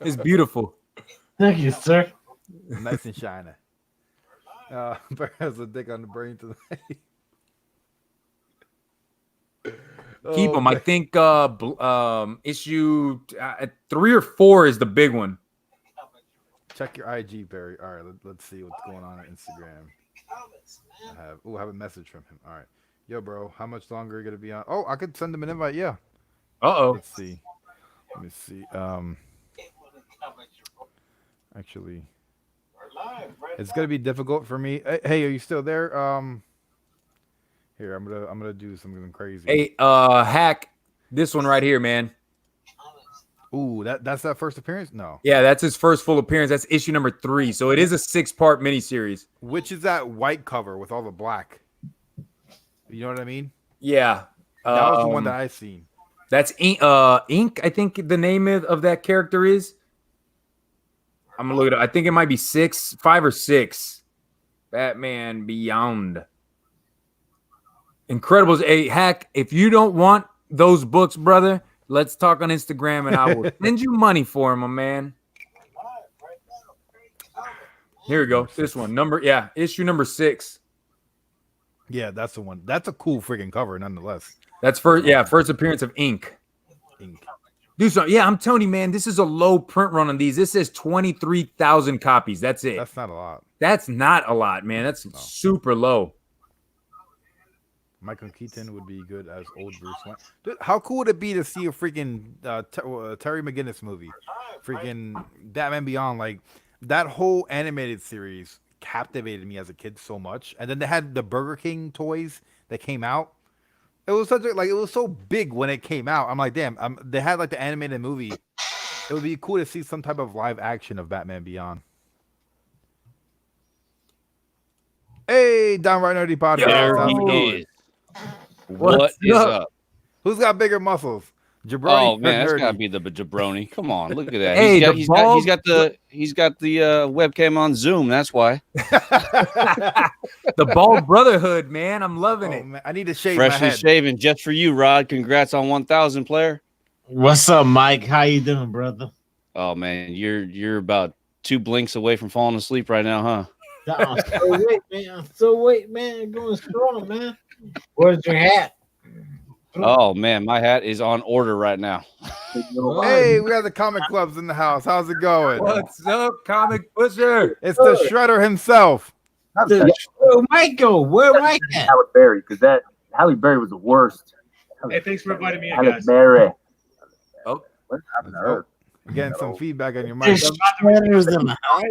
It's beautiful. Thank you, sir. Nice and shiny. Bear has a dick on the brain tonight. Keep them. I think issue 3 or 4 is the big one. Check your IG, Barry. All right, let's see what's going on Instagram. I have a message from him. All right. Yo, bro, how much longer are you going to be on? Oh, I could send him an invite. Yeah. Uh-oh. Let's see. Let me see. Actually, it's gonna be difficult for me. Hey, are you still there? Here, I'm gonna do something crazy. Hey, Hack, this one right here, man. Ooh, that's that first appearance? No. Yeah, that's his first full appearance. That's issue number 3. So it is a 6-part miniseries. Which is that white cover with all the black? You know what I mean? Yeah. That was the one that I seen. That's Ink, I think the name of that character is. I'm gonna look it up. I think it might be 5 or 6. Batman Beyond. Incredibles. Hey, Hack, if you don't want those books, brother, let's talk on Instagram and I will send you money for them, my man. Here we go. This one. Issue number 6. Yeah, that's the one. That's a cool freaking cover, nonetheless. That's first appearance of Ink. Do something. Yeah, I'm telling you, man, this is a low print run on these. This says 23,000 copies. That's it. That's not a lot. That's not a lot, man. That's super low. Michael Keaton would be good as old Bruce Wayne. Dude, how cool would it be to see a freaking Terry McGinnis movie? Freaking Batman Beyond. Like, that whole animated series captivated me as a kid so much. And then they had the Burger King toys that came out. It was it was so big when it came out. I'm like, damn, they had like the animated movie. It would be cool to see some type of live action of Batman Beyond. Hey, Downright Nerdy Podcast. There he is. What is up? Who's got bigger muscles? Jabroni. Oh man, that's gotta be the jabroni. Come on, look at that. Hey, he's got the webcam on Zoom. That's why. The Bald Brotherhood, man. I'm loving it. Man, I need to shave freshly my head. shaven just for you, Rod. Congrats on 1,000, player. What's up, Mike? How you doing, brother? Oh man, you're about 2 blinks away from falling asleep right now, huh? I'm so wait, man. Going strong, man. Where's your hat? Oh man, my hat is on order right now. Hey, we got the comic clubs in the house. How's it going? What's up, Comic Pusher? It's the Shredder himself. Where Mike go? Where Mike at? Halle Berry, because that Halle Berry was the worst. Hey, thanks for inviting me in, Halle guys. Berry. Oh, what happened to her? We're getting some feedback on your mic. Shredder's in the house.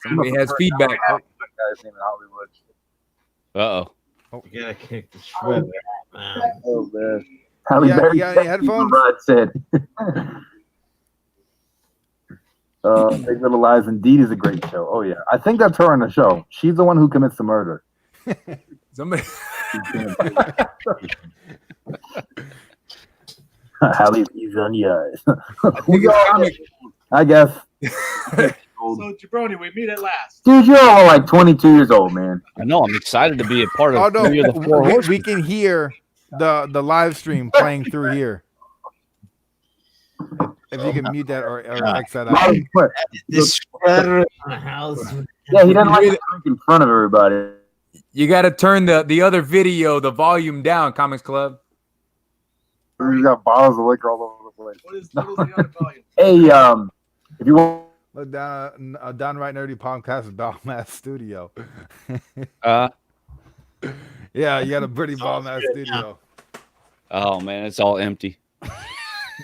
somebody has feedback. Guys in Hollywood. Uh-oh. You gotta kick the shredder, man. Oh man. Halle Yeah, Berry. you got any headphones? Rod said. Big Little Lies indeed is a great show. Oh yeah, I think that's her on the show. She's the one who commits the murder. Somebody. Halle, he's on your eyes. Comic. I guess. So, Jabroni, we meet at last. Dude, you're all like 22 years old, man. I know. I'm excited to be a part of. Oh no, Three of the Four Horsemen. we can hear the live stream playing through here. If you can mute that or X that out. This shredder in the house. Yeah, he doesn't like to drink in front of everybody. You got to turn the other video, the volume down, Comics Club. He's got bottles of liquor all over the place. What is the other volume? Hey, if you want. Look, Downright Nerdy Podcast is Ballmass Studio. Yeah, you got a pretty Ballmass Studio. Oh man, it's all empty.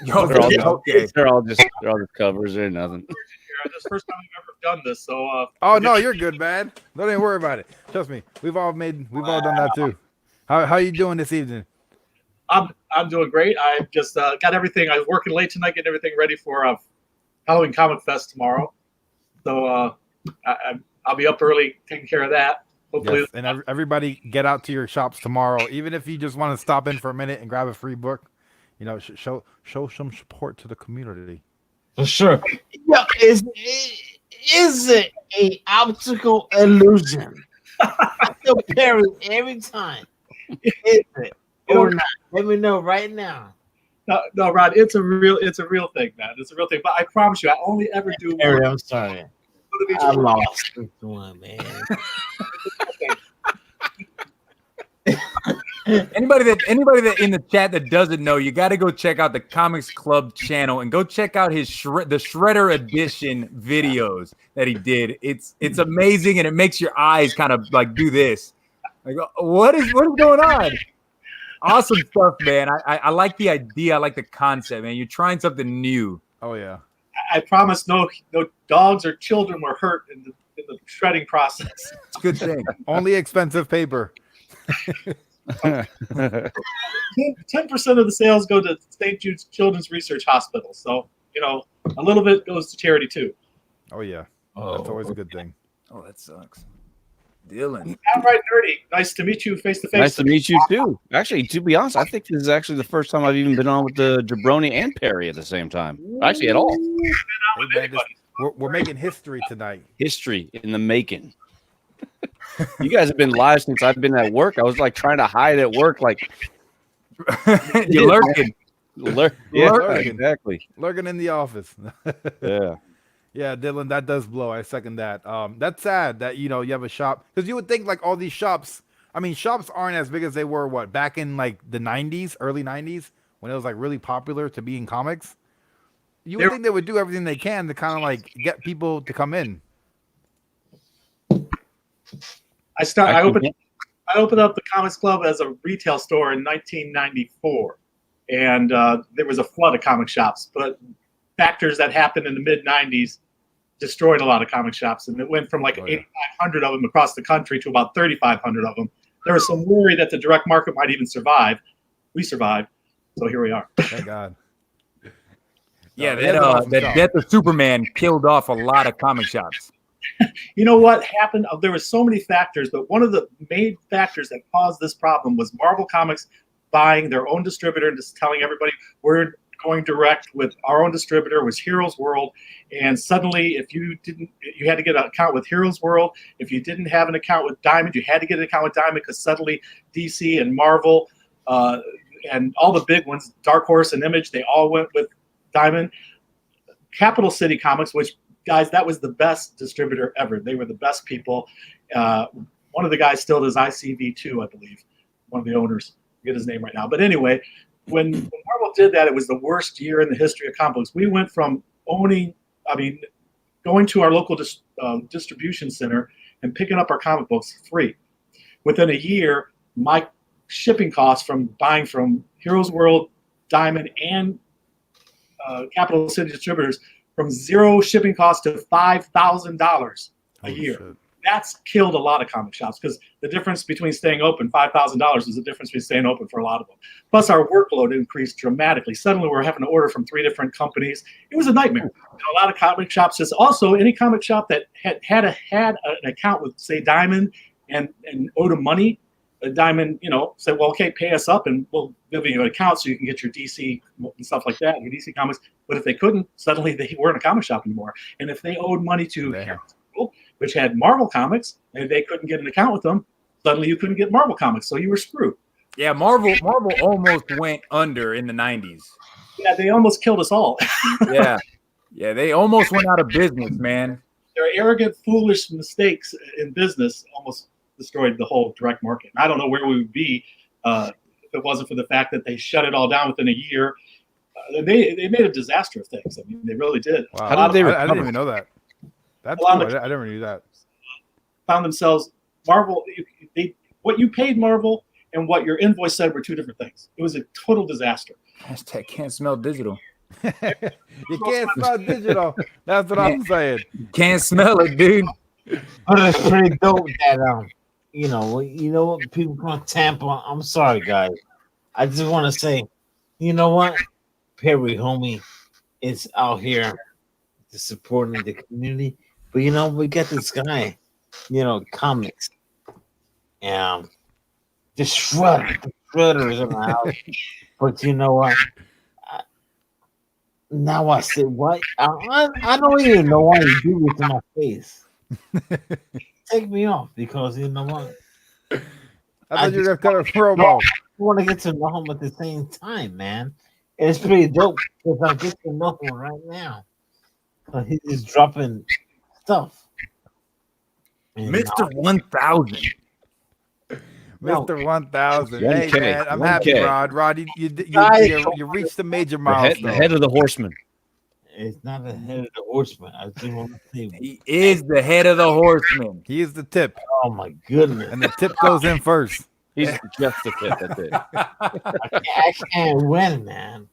Yo, They're all just covers or nothing. This is the first time we've ever done this, so Oh no, you're good, man. Don't even worry about it. Trust me, we've all done that too. How you doing this evening? I'm doing great. I just got everything. I was working late tonight, getting everything ready for Halloween Comic Fest tomorrow. So I'll be up early taking care of that. Hopefully, Yes, and everybody get out to your shops tomorrow, even if you just want to stop in for a minute and grab a free book. You know, show some support to the community. For sure. Yeah, is it a optical illusion? Still Perry every time. Is it or not? Let me know right now. no, Rod, it's a real thing, man. It's a real thing. But I promise you, I only ever do. Perry, I'm sorry. I lost this one, man. Anybody that in the chat that doesn't know, you got to go check out the Comics Club channel and go check out his the Shredder edition videos that he did. It's amazing, and it makes your eyes kind of like do this. Like, what is going on? Awesome stuff, man. I like the idea. I like the concept, man. You're trying something new. Oh yeah. I promise no dogs or children were hurt in the shredding process. It's a good thing. Only expensive paper. 10% of the sales go to St. Jude's Children's Research Hospital. So, a little bit goes to charity too. Oh yeah, that's always a good thing. Oh, that sucks. Dylan. Downright nerdy. Nice to meet you face to face. Nice to meet you too. Actually, to be honest, I think this is actually the first time I've even been on with the Jabroni and Perry at the same time. Actually, at all. Hey, man, we're making history tonight. History in the making. You guys have been live since I've been at work. I was like trying to hide at work, like You're lurking. Lurking. Exactly. Lurking in the office. Yeah. Yeah, Dylan, that does blow. I second that. That's sad that you have a shop, because you would think like all these shops. I mean, shops aren't as big as they were back in like the '90s, early '90s, when it was like really popular to be in comics. You would think they would do everything they can to kind of like get people to come in. I opened up the Comics Club as a retail store in 1994, and there was a flood of comic shops. But factors that happened in the mid 90s destroyed a lot of comic shops, and it went from like 8,500 of them across the country to about 3,500 of them. There was some worry that the direct market might even survive. We survived, so here we are. Thank God. Yeah, that death of Superman killed off a lot of comic shops. You know what happened? There were so many factors, but one of the main factors that caused this problem was Marvel Comics buying their own distributor and just telling everybody we're going direct with our own distributor, was Heroes World. And suddenly, if you had to get an account with Heroes World. If you didn't have an account with Diamond, you had to get an account with Diamond, because suddenly DC and Marvel and all the big ones, Dark Horse and Image, they all went with Diamond. Capital City Comics, which, guys, that was the best distributor ever. They were the best people. One of the guys still does ICV2, I believe. One of the owners. I forget his name right now. But anyway, when Marvel did that, it was the worst year in the history of comic books. We went from going to our local distribution center and picking up our comic books free. Within a year, my shipping costs from buying from Heroes World, Diamond, and Capital City distributors from zero shipping costs to $5,000 a year. Shit. That's killed a lot of comic shops, because the difference between staying open, $5,000, is the difference between staying open for a lot of them. Plus, our workload increased dramatically. Suddenly, we're having to order from 3 different companies. It was a nightmare. And a lot of comic shops, any comic shop that had an account with, say, Diamond and owed them money, Diamond, said, well, okay, pay us up and we'll give you an account so you can get your DC and stuff like that, your DC comics. But if they couldn't, suddenly they weren't a comic shop anymore. And if they owed money to which had Marvel Comics, and they couldn't get an account with them, suddenly you couldn't get Marvel Comics, so you were screwed. Yeah, Marvel almost went under in the 90s. Yeah, they almost killed us all. Yeah, they almost went out of business, man. Their arrogant, foolish mistakes in business almost destroyed the whole direct market. I don't know where we would be if it wasn't for the fact that they shut it all down within a year. They made a disaster of things. I mean, they really did. Wow. How did they recover? I didn't even know that. That's cool. I never knew that. Found themselves, Marvel, what you paid Marvel and what your invoice said were 2 different things. It was a total disaster. Hashtag can't smell digital. You can't smell digital. That's what I'm saying. Can't smell it, dude. But it's pretty dope that you know what, people from Tampa. I'm sorry, guys. I just want to say, you know what, Perry homie is out here supporting the community. But we got this guy, comics, and the shredders in the house. But you know what? Now I said, what? I don't even know why you do this to my face. Take me off, because you know what? I thought you were gonna cut a promo. I want to get to know him at the same time, man. And it's pretty dope, because I get to know him right now. He's just dropping stuff. And Mr. 1000. Mr. 1000. Hey, 1K, man, I'm 1K. happy, Rod. Rod, you reached the major milestone. The head of the horseman. It's not the head of the horseman. I just want to say, He is the head of the horseman. He is the tip, oh my goodness. and the tip goes in first. He's just the tip. That's it. I can't win, man.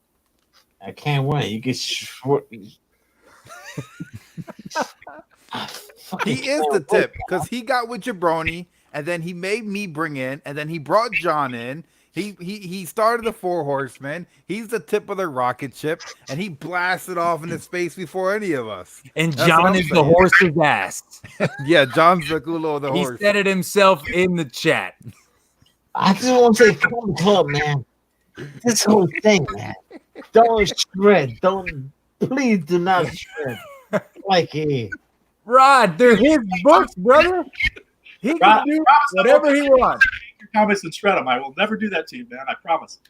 I can't win. You get short. He is the tip because he got with Jabroni, and then he made me bring in, and then he brought John in. He started the Four Horsemen. He's the tip of the rocket ship, and he blasted off into space before any of us. And That's John what I'm is the saying. horse's ass. Yeah, John's the culo of the He horse. said it himself in the chat. I just want to say, Comic Club, man. This whole thing, man. Don't shred. Please do not shred. Like it. Rod, they're his books, brother. He can do whatever he wants. Your comments and shred them. I will never do that to you, man. I promise.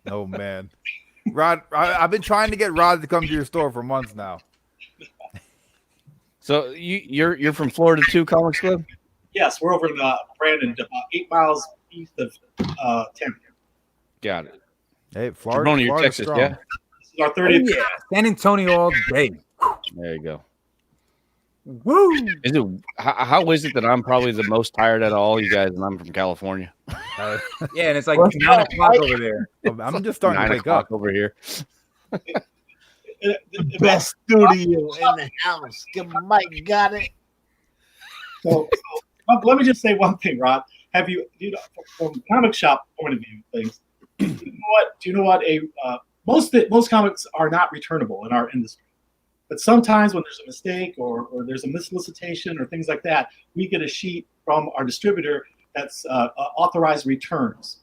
Oh man, Rod, I've been trying to get Rod to come to your store for months now. So you're from Florida too, Comics Club? Yes, we're over in Brandon, about 8 miles east of Tampa. Got it. Hey, Florida, Jabroni, you're Florida's Texas, strong. yeah? This is our 30th. Yeah, San Antonio all day. There you go. Woo! Is it how is it that I'm probably the most tired out of all you guys, and I'm from California? Yeah, and it's like What's 9 that, o'clock Mike? over there. I'm just starting to 9 wake o'clock up. over here. The best studio in the house. Mike got it. So let me just say one thing, Rod. Have you know, from comic shop point of view, things? Do you know what? Most comics are not returnable in our industry. But sometimes when there's a mistake or there's a missolicitation or things like that, we get a sheet from our distributor that's authorized returns.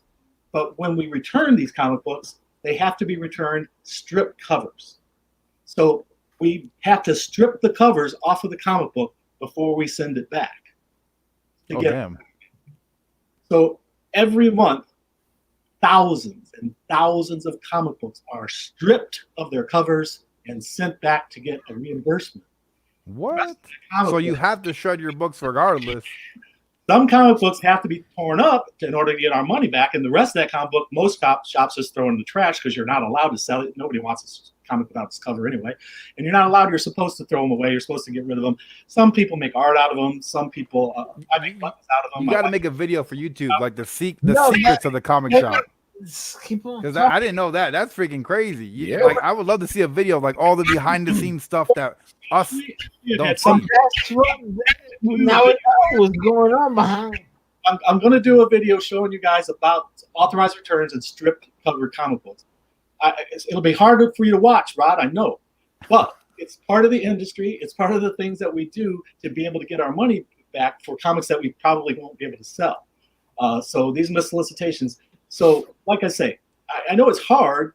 But when we return these comic books, they have to be returned stripped covers. So we have to strip the covers off of the comic book before we send it back. Oh damn! So every month, thousands and thousands of comic books are stripped of their covers and sent back to get a reimbursement. What? So you have to shred your books regardless. Some comic books have to be torn up in order to get our money back, and the rest of that comic book, most shops just throw in the trash because you're not allowed to sell it. Nobody wants a comic without its cover anyway, and you're not allowed. You're supposed to throw them away. You're supposed to get rid of them. Some people make art out of them. Some people I make buttons out of them. You got to make a video for YouTube, like the secrets of the comic shop. Because I didn't know that. That's freaking crazy. Yeah. Like I would love to see a video of like all the behind the scenes stuff that us don't see. That's what now it knows what's going on behind. I'm going to do a video showing you guys about authorized returns and stripped covered comic books. It'll be harder for you to watch, Rod, I know. But it's part of the industry. It's part of the things that we do to be able to get our money back for comics that we probably won't be able to sell. So these missolicitations. So like I say, I know it's hard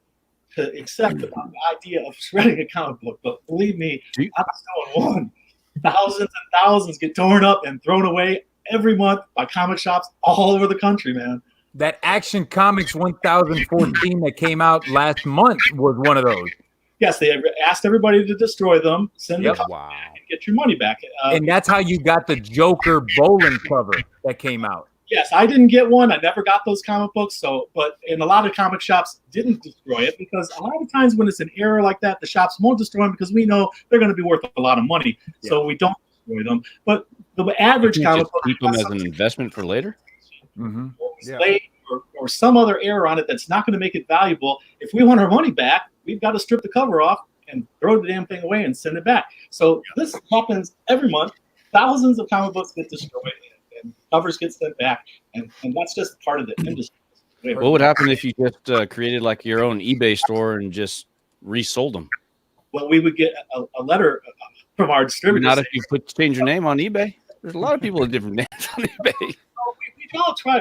to accept the idea of shredding a comic book, but believe me, I'm just going one. Thousands and thousands get torn up and thrown away every month by comic shops all over the country, man. That Action Comics 1014 that came out last month was one of those. Yes, they asked everybody to destroy them, send Yep. the comic Wow. back, and get your money back. And that's how you got the Joker Bowling cover that came out. Yes, I didn't get one. I never got those comic books. And a lot of comic shops didn't destroy it because a lot of times when it's an error like that, the shops won't destroy them because we know they're going to be worth a lot of money. Yeah. So we don't destroy them. But the average comic book, keep them as an investment for later. Mm-hmm. Yeah. Or some other error on it that's not going to make it valuable. If we want our money back, we've got to strip the cover off and throw the damn thing away and send it back. So this happens every month. Thousands of comic books get destroyed. And covers get sent back, and that's just part of the industry. What would happen if you just created like your own eBay store and just resold them? Well, we would get a letter from our distributor. Not if you change your name on eBay. There's a lot of people with different names on eBay. We all try,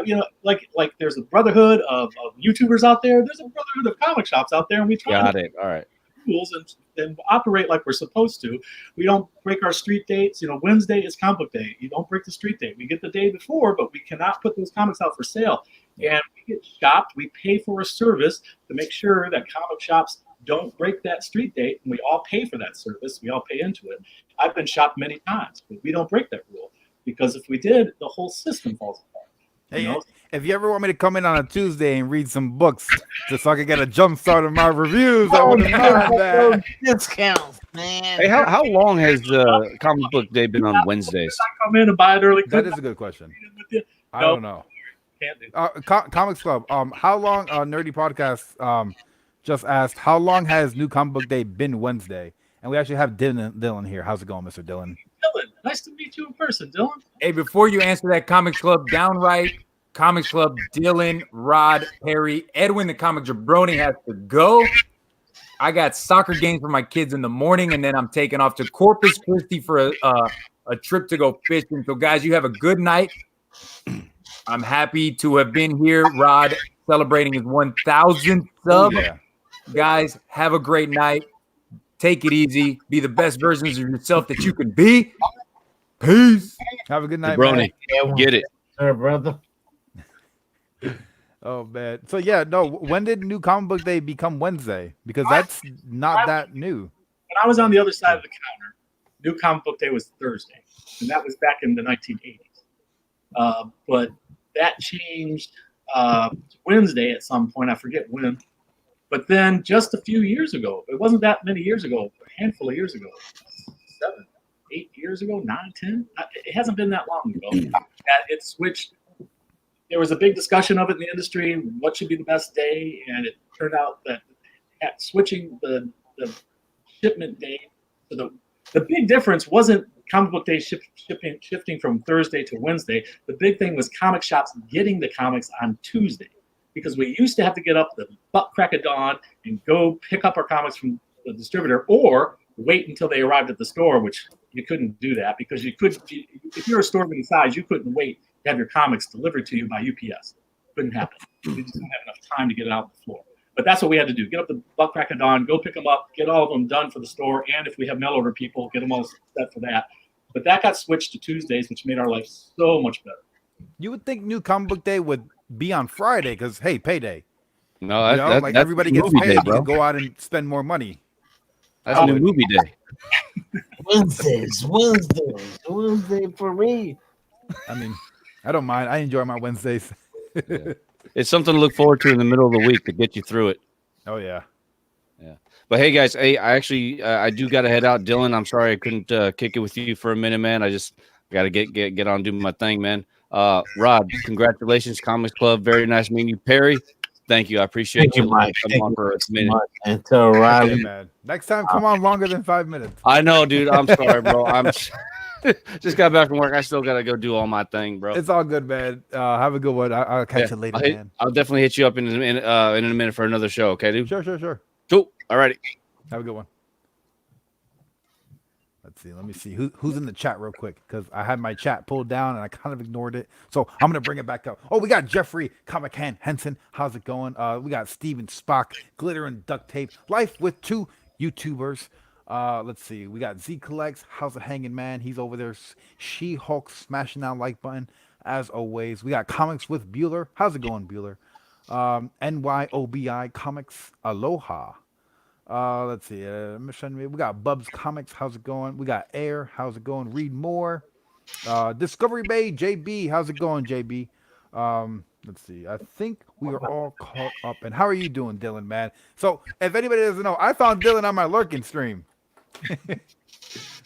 like there's a brotherhood of YouTubers out there. There's a brotherhood of comic shops out there, and we try. Got it. All right. Rules and operate like we're supposed to. We don't break our street dates. Wednesday is comic book day. You don't break the street date. We get the day before, but we cannot put those comics out for sale. And we get shopped. We pay for a service to make sure that comic shops don't break that street date, and we all pay for that service. We all pay into it. I've been shopped many times, but we don't break that rule because if we did, the whole system falls apart. Hey, if you ever want me to come in on a Tuesday and read some books just so I can get a jump start on my reviews, I wouldn't mind that. Discounts, man. Hey, how long has Comic Book Day been on Wednesdays? I come in and buy it early. That is a good question. I don't know. Can't do. Comics Club. How long? Nerdy Podcast just asked, how long has New Comic Book Day been Wednesday? And we actually have Dylan here. How's it going, Mr. Dylan? Dylan, nice to meet you in person, Dylan. Hey, before you answer that, Comics Club Downright, Comics Club Dylan, Rod, Perry, Edwin, the comic jabroni has to go. I got soccer games for my kids in the morning, and then I'm taking off to Corpus Christi for a trip to go fishing. So, guys, you have a good night. I'm happy to have been here. Rod celebrating his 1,000th sub. Yeah. Guys, have a great night. Take it easy. Be the best versions of yourself that you can be. Peace. Have a good night, Jabroni, man. get it. Sir, brother. Oh, man. So, yeah, no, when did New Comic Book Day become Wednesday? Because that's not that new. When I was on the other side of the counter, New Comic Book Day was Thursday, and that was back in the 1980s. But that changed Wednesday at some point. I forget when. But then just a few years ago, it wasn't that many years ago, a handful of years ago, 7, 8 years ago, 9, 10. It hasn't been that long ago that it switched. There was a big discussion of it in the industry, what should be the best day, and it turned out that switching the shipment day to the big difference wasn't comic book day shifting from Thursday to Wednesday. The big thing was comic shops getting the comics on Tuesday, because we used to have to get up the butt crack of dawn and go pick up our comics from the distributor, or wait until they arrived at the store, which you couldn't do that because if you're a store of any size, you couldn't wait to have your comics delivered to you by UPS. Couldn't happen. You just didn't have enough time to get it out on the floor. But that's what we had to do. Get up the butt crack of dawn, go pick them up, get all of them done for the store, and if we have mail order people, get them all set for that. But that got switched to Tuesdays, which made our life so much better. You would think New Comic Book Day would be on Friday because, hey, payday. No, You know, that's everybody gets movie paid day, to bro. go out and spend more money. That's a new movie day. Wednesday for me. I mean, I don't mind. I enjoy my Wednesdays. Yeah. It's something to look forward to in the middle of the week to get you through it. Oh, yeah. Yeah. But hey, guys, I actually I do got to head out. Dylan, I'm sorry I couldn't kick it with you for a minute, man. I just got to get on doing my thing, man. Rod, congratulations, Comics Club. Very nice meeting you. Perry, thank you. I appreciate Thank you, Mike. Come on for a minute. And tell Hey, Riley, man. Next time, come on longer than 5 minutes. I know, dude. I'm sorry, bro. I'm just got back from work. I still got to go do all my thing, bro. It's all good, man. Have a good one. I'll catch you later, man. I'll definitely hit you up in a minute for another show. Okay, dude? Sure. Cool. All righty. Have a good one. Let's see. Let me see who's in the chat real quick because I had my chat pulled down and I kind of ignored it. So I'm gonna bring it back up. Oh, we got Jeffrey Comic Hand Henson. How's it going? We got Steven Spock, Glitter and Duct Tape, Life with 2 YouTubers. Let's see. We got Z Collects. How's it hanging, man? He's over there. She-Hulk smashing that like button as always. We got Comics with Bueller. How's it going, Bueller? NYOBI Comics. Aloha. Let's see. We got Bubs Comics. How's it going? We got Air. How's it going? Read more. Discovery Bay. JB. How's it going, JB? Let's see. I think we are all caught up. And how are you doing, Dylan, man? So if anybody doesn't know, I found Dylan on my lurking stream.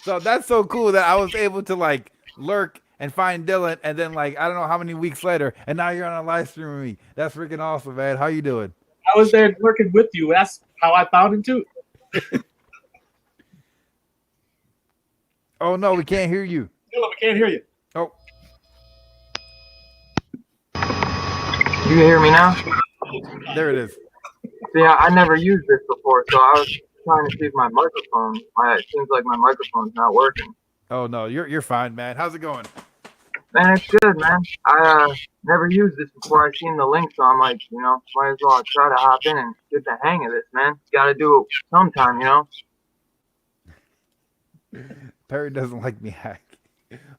So that's so cool that I was able to like lurk and find Dylan, and then like I don't know how many weeks later, and now you're on a live stream with me. That's freaking awesome, man. How you doing? I was there working with you. That's how I found him too. Oh no, we can't hear you. Philip, I can't hear you. Oh, You can hear me now? there it is. So, yeah, I never used this before, so I was trying to see if my microphone. It seems like my microphone's not working. Oh no, you're fine, man. How's it going? Man, it's good, man. I never used this before. I seen the link, so I'm like, might as well try to hop in and get the hang of this, man. Got to do it sometime, Perry doesn't like me hack.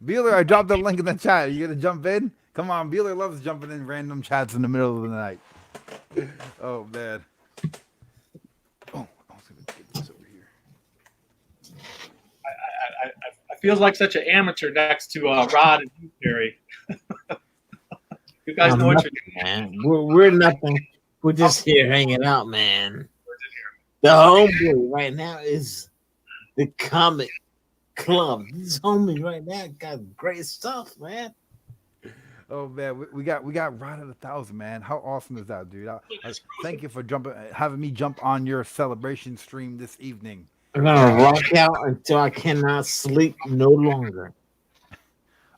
Beeler, I dropped the link in the chat. Are you gonna jump in? Come on, Beeler loves jumping in random chats in the middle of the night. Oh man. Oh, I was gonna get this over here. I feel like such an amateur next to Rod and you, Perry. You guys know what you're doing. man. We're nothing. We're just here hanging out, man. The homeboy right now is the Comic Club. This homie right now got great stuff, man. Oh man, we got right at 1,000, man. How awesome is that, dude? I thank you for having me jump on your celebration stream this evening. I'm gonna rock out until I cannot sleep no longer.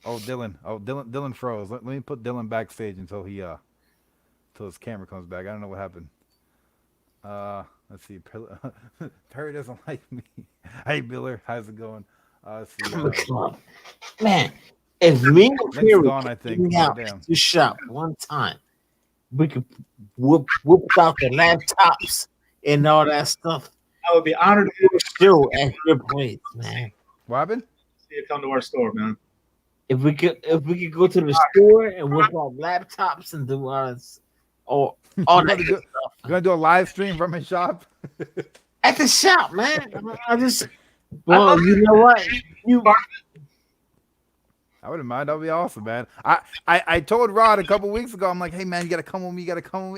Oh, Dylan froze. Let me put Dylan backstage until his camera comes back. I don't know what happened. Let's see. Perry doesn't like me. Hey, Biller, how's it going? Let's see. Man, if me and Perry gone, I think. out to shop one time, we could whoop out the laptops and all that stuff. I would be honored to do a show at your place, man. What happened? see you come to our store, man. If we could go to the store and whip out laptops and do all this, all that good stuff. You gonna do a live stream from his shop? At the shop, man. Well, you know what? I wouldn't mind. That'd be awesome, man. I told Rod a couple weeks ago. I'm like, hey man, you gotta come with me.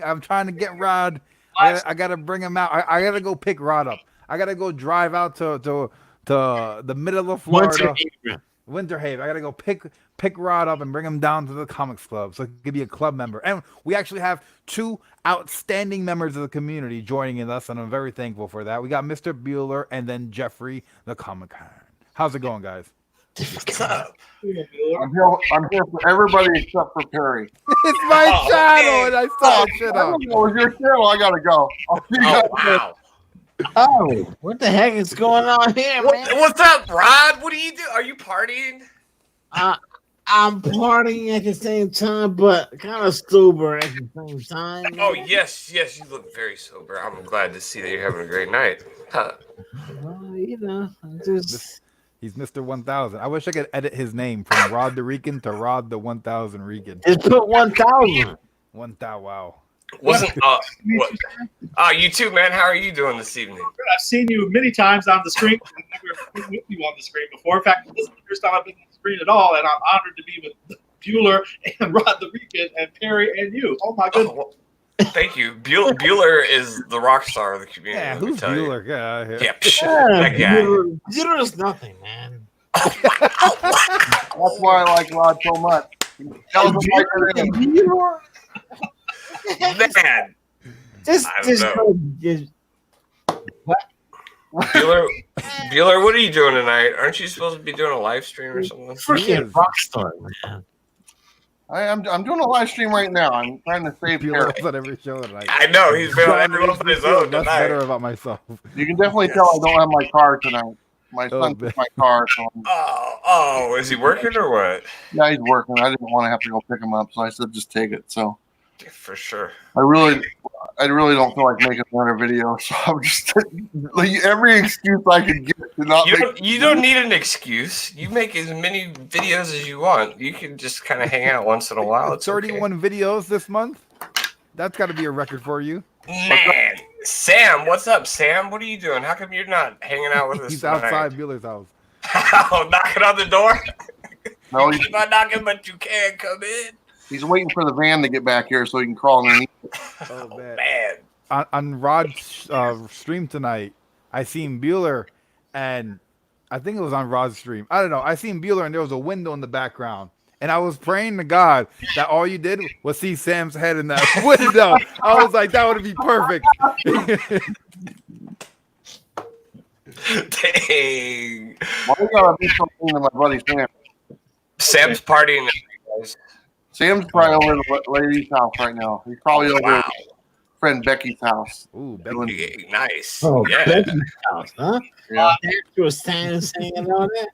I'm trying to get Rod. I gotta bring him out. I gotta go pick Rod up. I gotta go drive out to the middle of Florida. Winter Haven. I gotta go pick Rod up and bring him down to the comics club so he could be a club member. And we actually have 2 outstanding members of the community joining us, and I'm very thankful for that. We got Mr. Bueller and then Jeffrey the Comic Con. How's it going, guys? What's up? I'm here for everybody except for Perry. It's my channel, and I saw shit up. It was your channel. I gotta go. I'll see you guys Wow. Oh, what the heck is going on here, man? What's up, Rod? What do you do? Are you partying? I'm partying at the same time, but kind of sober at the same time. Man. Oh, yes, you look very sober. I'm glad to see that you're having a great night. Huh. Well, you know, He's Mr. 1000. I wish I could edit his name from Rod the Rican to Rod the 1000 Rican. Just put 1000. 1000. Wow. Wasn't you too, man. How are you doing this evening? I've seen you many times on the screen. I've never been with you on the screen before. In fact, this is the first time I've been on the screen at all, and I'm honored to be with Bueller and Rod the Rican and Perry and you. Oh my goodness! Well, thank you. Bueller is the rock star of the community. Yeah, who's Bueller? Yeah, that guy. Bueller's nothing, man. That's why I like Rod so much. Man, just what? Bueller, what are you doing tonight? Aren't you supposed to be doing a live stream or something? Freaking rock star, man. I'm doing a live stream right now. I'm trying to save Perry. On every show tonight. I know he's been on every one of his own That's tonight. better about myself. You can definitely tell I don't have my car tonight. My son took my car. So oh, is he working or what? Yeah, he's working. I didn't want to have to go pick him up, so I said just take it. So for sure. I really don't feel like making another video, so I'm just like every excuse I could get to not. You don't need an excuse. You make as many videos as you want. You can just kind of hang out once in a while. It's 31 videos this month. That's got to be a record for you, man. Sam, what's up, Sam? What are you doing? How come you're not hanging out with us? He's tonight? outside Bueller's house. Oh, knocking on the door. No, he's not knocking, but you can come in. He's waiting for the van to get back here so he can crawl underneath. Oh man. On Rod's stream tonight, I seen Bueller, and I think it was on Rod's stream. I don't know. I seen Bueller, and there was a window in the background. And I was praying to God that all you did was see Sam's head in that window. I was like, that would be perfect. Dang. Why you gotta be so mean to my buddy Sam? Sam's partying, guys. Sam's probably over at the lady's house right now. He's probably over at friend Becky's house. Ooh, Becky. Nice. Oh, yeah. Becky's house, huh? Yeah. She was saying all that.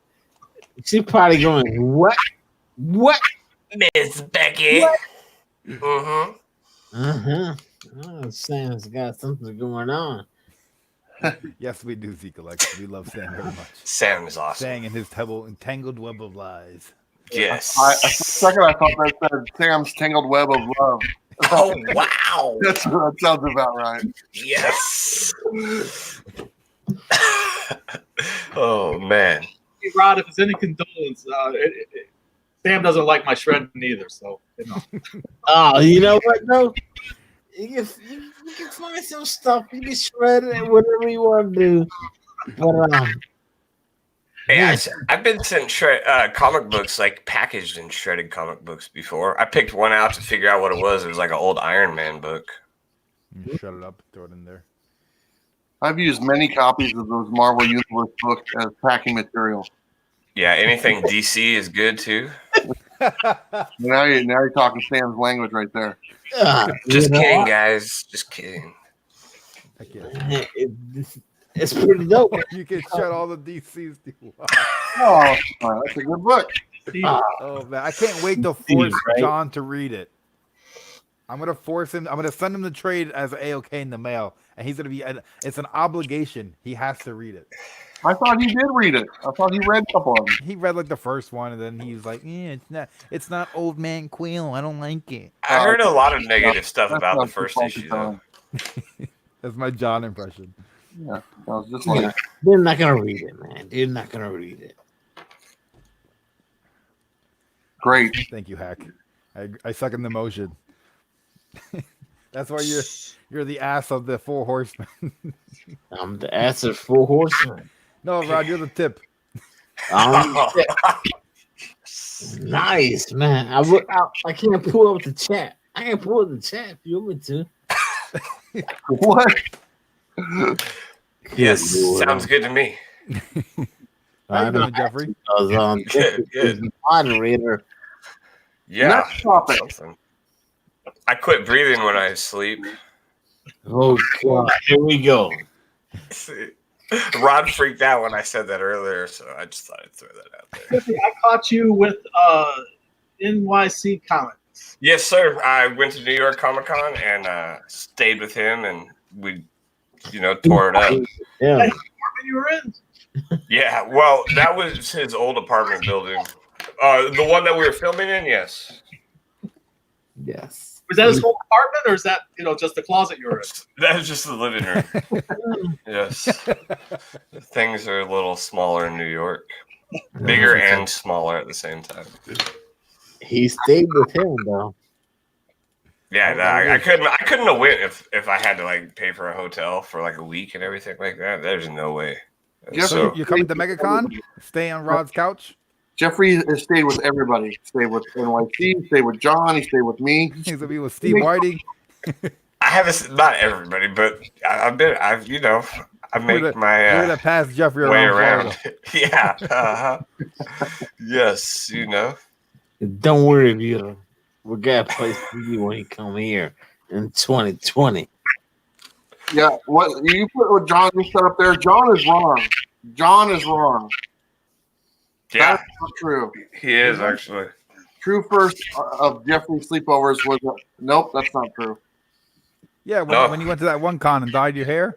She probably going, what? What? Miss Becky. What? Mm-hmm. Oh, Sam's got something going on. Yes, we do, Zeke Alex. We love Sam very much. Sam is awesome. Sang in his entangled web of lies. Yes. For a second, I thought that said Sam's tangled web of love. Oh, wow. That sounds about right. Yes. Oh, man. Hey, Rod, if it's any condolence, Sam doesn't like my shredding either, so you know. Oh, you know what though? You can find some stuff. You can shred it, whatever you want to do. But Hey, I've been sent comic books, like packaged in shredded comic books before. I picked one out to figure out what it was. It was like an old Iron Man book. Shut it up, throw it in there. I've used many copies of those Marvel Universe books as packing material. Yeah, anything DC is good too. Now you're talking Sam's language right there. Just kidding, guys. Just kidding. It's pretty dope. You can shut all the DCs. Oh, that's a good book. Oh man, I can't wait to force John to read it. I'm gonna force him. I'm gonna send him the trade as AOK in the mail, and he's gonna be. It's an obligation. He has to read it. I thought he did read it. I thought he read a couple of them. He read like the first one, and then he was like, "Yeah, it's not Old Man Quill. I don't like it." I heard a lot of negative stuff about the first issue, though. That's my John impression. Yeah, I was just like, they're not gonna read it, man. They're not gonna read it. Great. Thank you, Hack. I second the motion. That's why you're the ass of the Four Horsemen. I'm the ass of Four Horsemen. No, Rod, you're the tip. Nice, man. I can't pull up the chat. I can't pull up the chat if you want me to. What? Yes, sounds good to me. How you doing, Jeffrey? Good. Moderator. Yeah. Something. I quit breathing when I sleep. Oh God! Here we go. Rod freaked out when I said that earlier, so I just thought I'd throw that out there. I caught you with NYC Comics. Yes, sir. I went to New York Comic Con and stayed with him, and we, tore it up. Yeah. That's the apartment you were in? Yeah. Well, that was his old apartment building. The one that we were filming in. Yes. Yes. Was that his whole apartment, or is that just the closet you were in? That was just the living room. Yes. Things are a little smaller in New York. Bigger and smaller at the same time. He stayed with him though. Yeah, I couldn't have went if I had to pay for a hotel for a week and everything like that. There's no way. So you're coming to MegaCon? Stay on Rod's couch? Jeffrey has stayed with everybody. Stayed with NYC, stayed with John, he stayed with me. He's gonna be with Steve Whiting. I haven't, not everybody, but I make my pass Jeffrey way around. Yeah. Yes, Don't worry, Bueller. We got a place for you when you come here in 2020. Yeah, what you put what John just set up there, John is wrong. John is wrong. Yeah. That's not true. He is actually. True first of Jeffrey's sleepovers was nope, that's not true. Yeah, when you went to that one con and dyed your hair?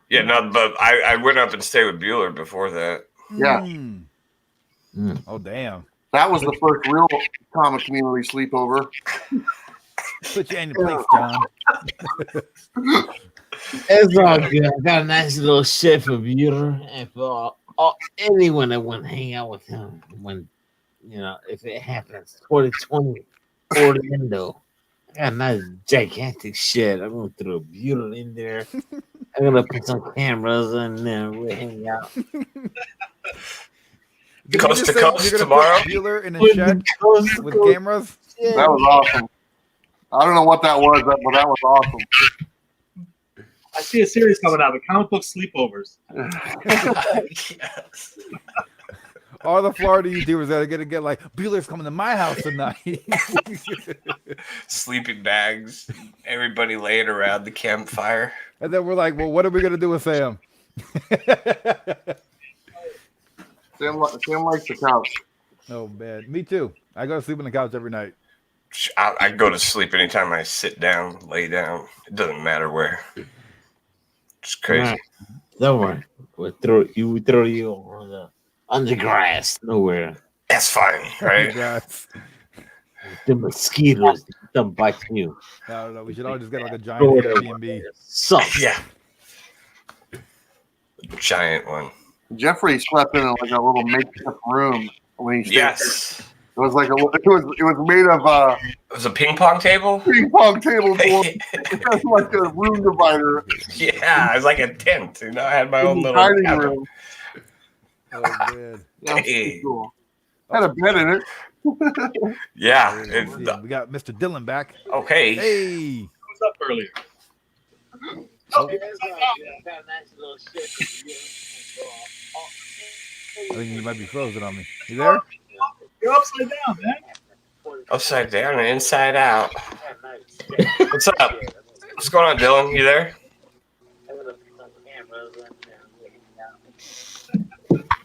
Yeah, no, but I went up and stayed with Bueller before that. Yeah. Oh, damn. That was the first real comic community sleepover. Put you in your place, John. It's all good. I got a nice little shit for Bueller and for anyone that want to hang out with him when, if it happens, 2020 Orlando. I got a nice gigantic shit. I'm going to throw Bueller in there. I'm going to put some cameras in there. We'll hang out. Coast to coast tomorrow. Bueller in a shed with cameras. Yeah. That was awesome. I don't know what that was, but that was awesome. I see a series coming out, the comic book sleepovers. Yes. All the Florida YouTubers that are gonna get Bueller's coming to my house tonight. Sleeping bags, everybody laying around the campfire. And then we're like, well, what are we gonna do with Sam? Sam likes the couch. Oh man, me too. I go to sleep on the couch every night. I go to sleep anytime I sit down, lay down. It doesn't matter where. It's crazy. Don't worry. We throw you on the grass. Nowhere. That's fine, right? The mosquitoes don't bite you. No. We should all just get a giant Airbnb. Yeah. Giant one. Jeffrey slept in a little makeshift room when he stayed. Yes. It was it was made of it was a ping pong table. It was like a room divider. Yeah, it was like a tent. I had my own little dining cabin. room. Oh man, that was cool. Had a bed in it. Yeah, we got Mr. Dillon back. Okay. Hey, What's up earlier? Oh. Yeah, it's like, got a nice little shit. I think you might be frozen on me. You there? You're upside down, man. Upside down and inside out. What's up? What's going on, Dylan? You there?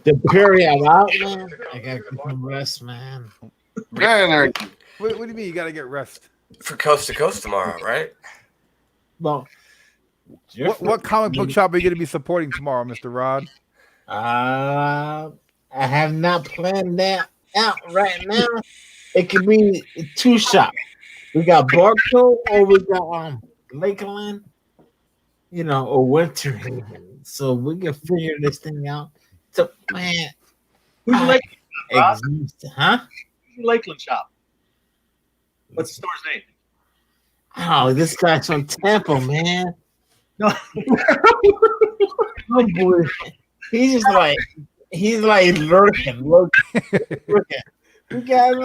The period I'm out, man. I gotta get some rest, man. Yeah, What do you mean you got to get rest? For Coast to Coast tomorrow, right? Well, What comic book shop are you going to be supporting tomorrow, Mr. Rod? I have not planned that out right now. It could be 2 shops. We got Barco or we got Lakeland, or Winter Haven. So we can figure this thing out. So man, Who's the Lakeland shop? Huh? Who's the Lakeland shop? What's the store's name? Oh, this guy's from Tampa, man. No. Oh boy. He's lurking. We got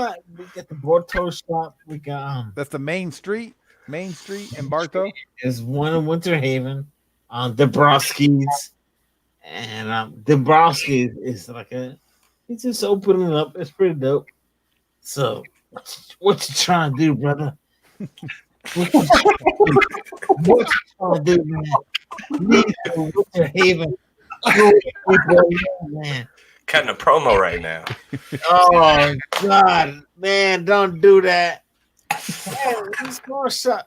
the Borto shop. We got That's the Main Street in Bartow. There's one in Winter Haven, Dabrowski's, and Dabrowski's is like he's just opening it up. It's pretty dope. So, what you trying to do, brother? What you trying to do, man? Leave Winter Haven. Man. Cutting a promo right now. Oh God, man! Don't do that. Man, this more shot.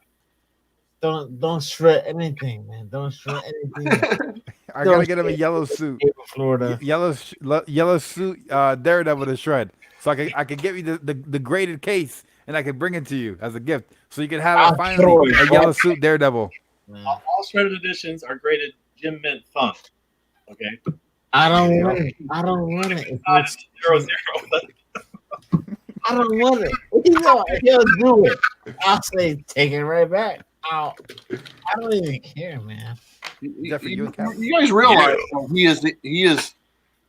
Don't shred anything, man. Don't shred anything. I gotta get him a yellow suit. Florida. Yellow suit. Daredevil to shred. So I can get you the graded case, and I can bring it to you as a gift, so you can have finally a yellow suit Daredevil. All shredded editions are graded Jim Mint Fun. Okay. I don't want it. I don't want it. It's 0-0. I don't want it. He'll do it. I'll say take it right back. I don't even care, man. Jeffrey, you guys realize he is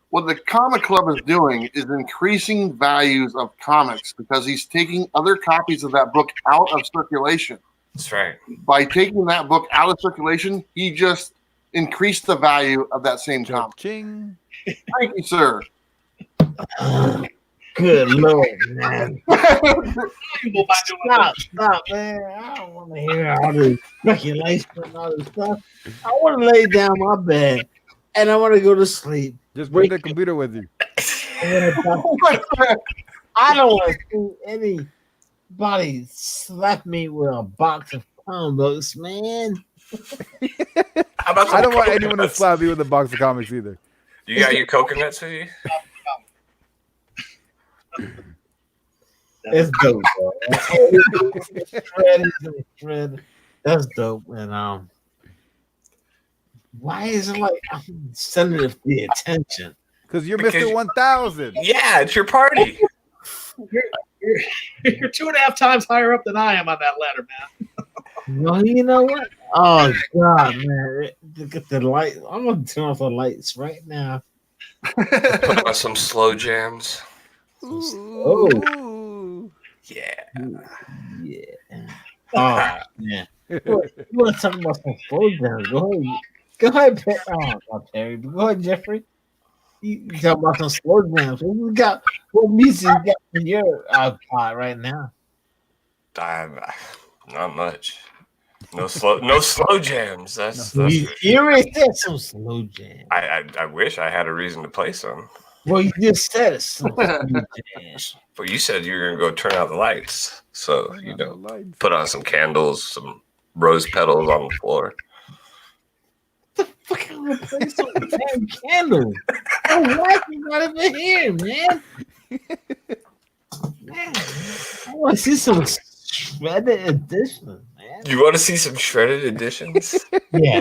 what the comic club is doing is increasing values of comics because he's taking other copies of that book out of circulation. That's right. By taking that book out of circulation, he just increased the value of that same comic. Ching. Thank you, sir. Good Lord, man. Stop, man. I don't want to hear all this speculation and all this stuff. I want to lay down my bed and I want to go to sleep. Just bring the computer with you. I don't want to see anybody slap me with a box of comic books, man. I don't want anyone to slap me with a box of comics either. You got your coconuts with you? It's dope, bro. That's dope. And why is it like I'm sending it the attention? Because you're Mr. 1000. Yeah, it's your party. You're 2.5 times higher up than I am on that ladder, man. Well, you know what? Oh God, man! Look at the light. I'm gonna turn off the lights right now. Put on some slow jams. Oh, yeah. Oh, yeah. You want to talk about some slow jams? Go ahead, Perry. Go ahead, Jeffrey. You talk about some slow jams. What music you got in your iPod right now? Not much. No slow jams. That's you already said some slow jams. I wish I had a reason to play some. Well, you just said it's some slow jams. But you said you were gonna go turn out the lights, so put on some candles, some rose petals on the floor. What the fuck am I gonna play some damn candles? My wife is not even here, man. Man, I want to see some shredded editions, man. You want to see some shredded editions? Yeah,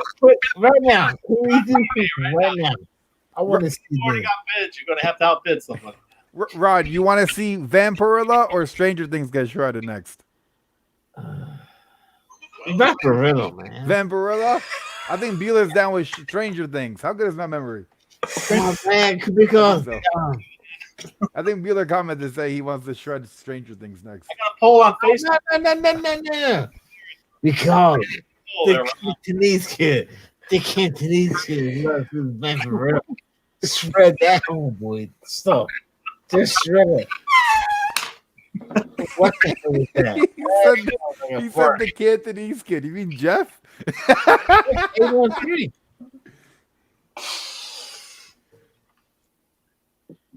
right now. Can we do something right now? I want to see You already got bids. You're going to have to outbid someone. Rod, you want to see Vampirilla or Stranger Things get shredded next? Vampirilla, man. Vampirilla? I think Bueller's down with Stranger Things. How good is my memory? Oh, man, because I think Bueller commented to say he wants to shred Stranger Things next. I got a poll on Facebook. No. Because The Cantonese kid. The Cantonese kid loves his man for real. Shred that homeboy stuff. Just shred it. What the hell is that? He said the Cantonese kid. You mean Jeff? 813.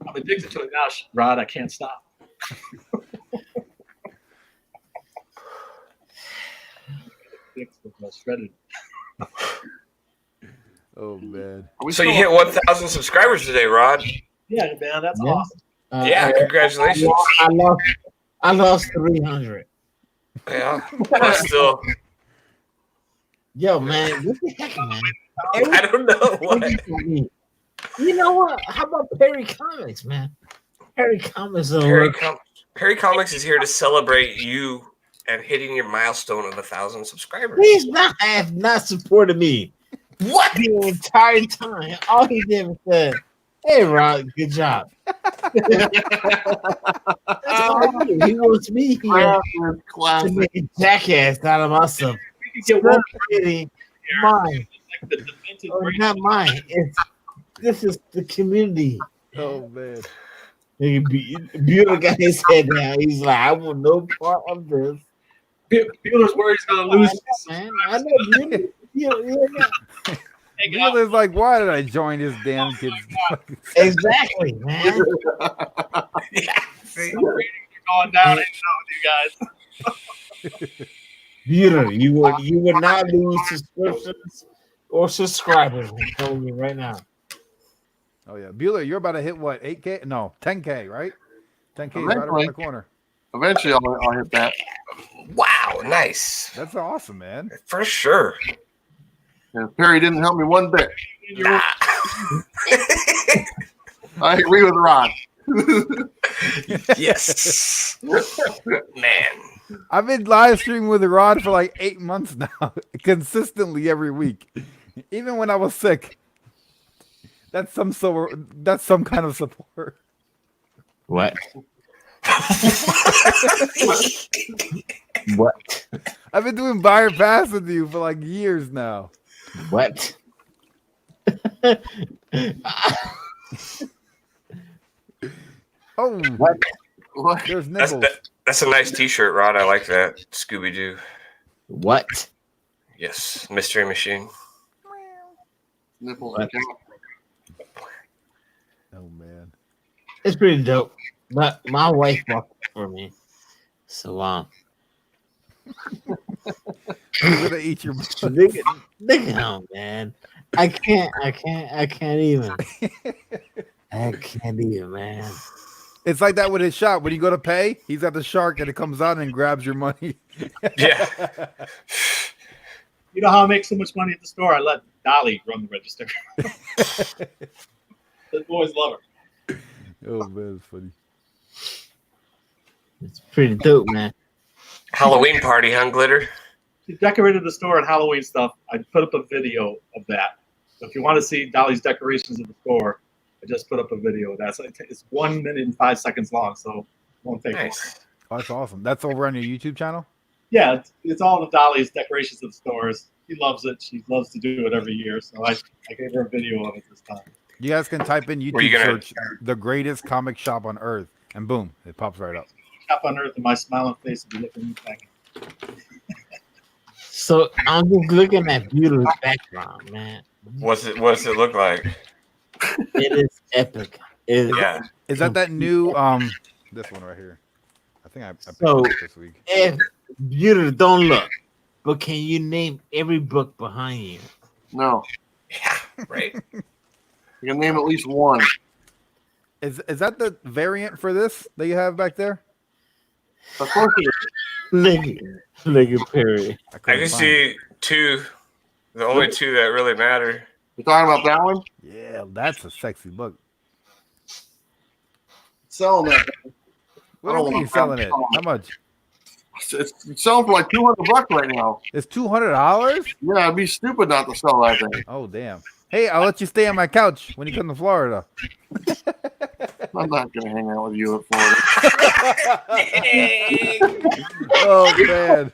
I'm addicted to it now, Rod. I can't stop. Shredded. Oh man! So you hit 1,000 subscribers today, Rod. Yeah, man, that's awesome. Yeah, congratulations. I lost 300. Yeah, that's still. Yo, man, what the heck, man? I don't know what. You know what? How about Perry Comics, man? Perry Comics. Perry Comics is here to celebrate you and hitting your milestone of 1,000 subscribers. He's have not supported me. What? The entire time. All he did was say, "Hey, Rod, good job." That's all he did. He wants me here to make a jackass out of myself. Mine. Or not mine. This is the community. Oh man. Bueller got his head down. He's like, I want no part of this. Bueller's worried he's gonna lose. Man, I know Bueller's like, why did I join this damn kids? Exactly, man. Yeah, see, going down and with you guys. Bueller, you would not lose subscriptions or subscribers. I'm telling you right now. Oh yeah, Bueller, you're about to hit what? 8K? No, 10K, right? 10K is right around the corner. Eventually, I'll hit that. Wow, nice. That's awesome, man. For sure. And Perry didn't help me one bit. Nah. I agree with Ron. Yes. Man. I've been live streaming with Rod for like 8 months now, consistently every week, even when I was sick. That's some kind of support. What? What? I've been doing buyer pass with you for like years now. What? Oh, what? There's nipples. That's a nice T-shirt, Rod. I like that. Scooby Doo. What? Yes, Mystery Machine. Nipples. Oh man, it's pretty dope. But my wife bought it for me, so you're gonna eat your look at him, man. I can't even. I can't even, man. It's like that with his shop. When you go to pay, he's at the shark and it comes out and grabs your money. Yeah. You know how I make so much money at the store? I let Dolly run the register. The boys love her. Oh man, it's funny. It's pretty dope, man. Halloween party, huh, Glitter? She decorated the store and Halloween stuff. I put up a video of that. So if you want to see Dolly's decorations of the store, I just put up a video of that. So it's 1 minute and 5 seconds long, so it won't take long. Oh, that's awesome. That's over on your YouTube channel? Yeah, it's all of Dolly's decorations of the stores. She loves it. She loves to do it every year. So I gave her a video of it this time. You guys can type in YouTube search the greatest comic shop on earth, and boom, it pops right up. Shop on earth, and my smiling face will be looking back. So I'm just looking at beautiful background, man. What's it look like? It is epic. Yeah. Is that new this one right here? I think I picked So it up this week. if beautiful, don't look. But can you name every book behind you? No. Yeah, right. You can name at least one. Is that the variant for this that you have back there? Of course it is. Look at Perry. I can see two. The only two that really matter. You talking about that one? Yeah, that's a sexy book. Selling that. What do you mean you're selling it? How much? It's selling for like $200 right now. It's $200? Yeah, it'd be stupid not to sell that thing. Oh damn! Hey, I'll let you stay on my couch when you come to Florida. I'm not going to hang out with you at Florida. Oh man,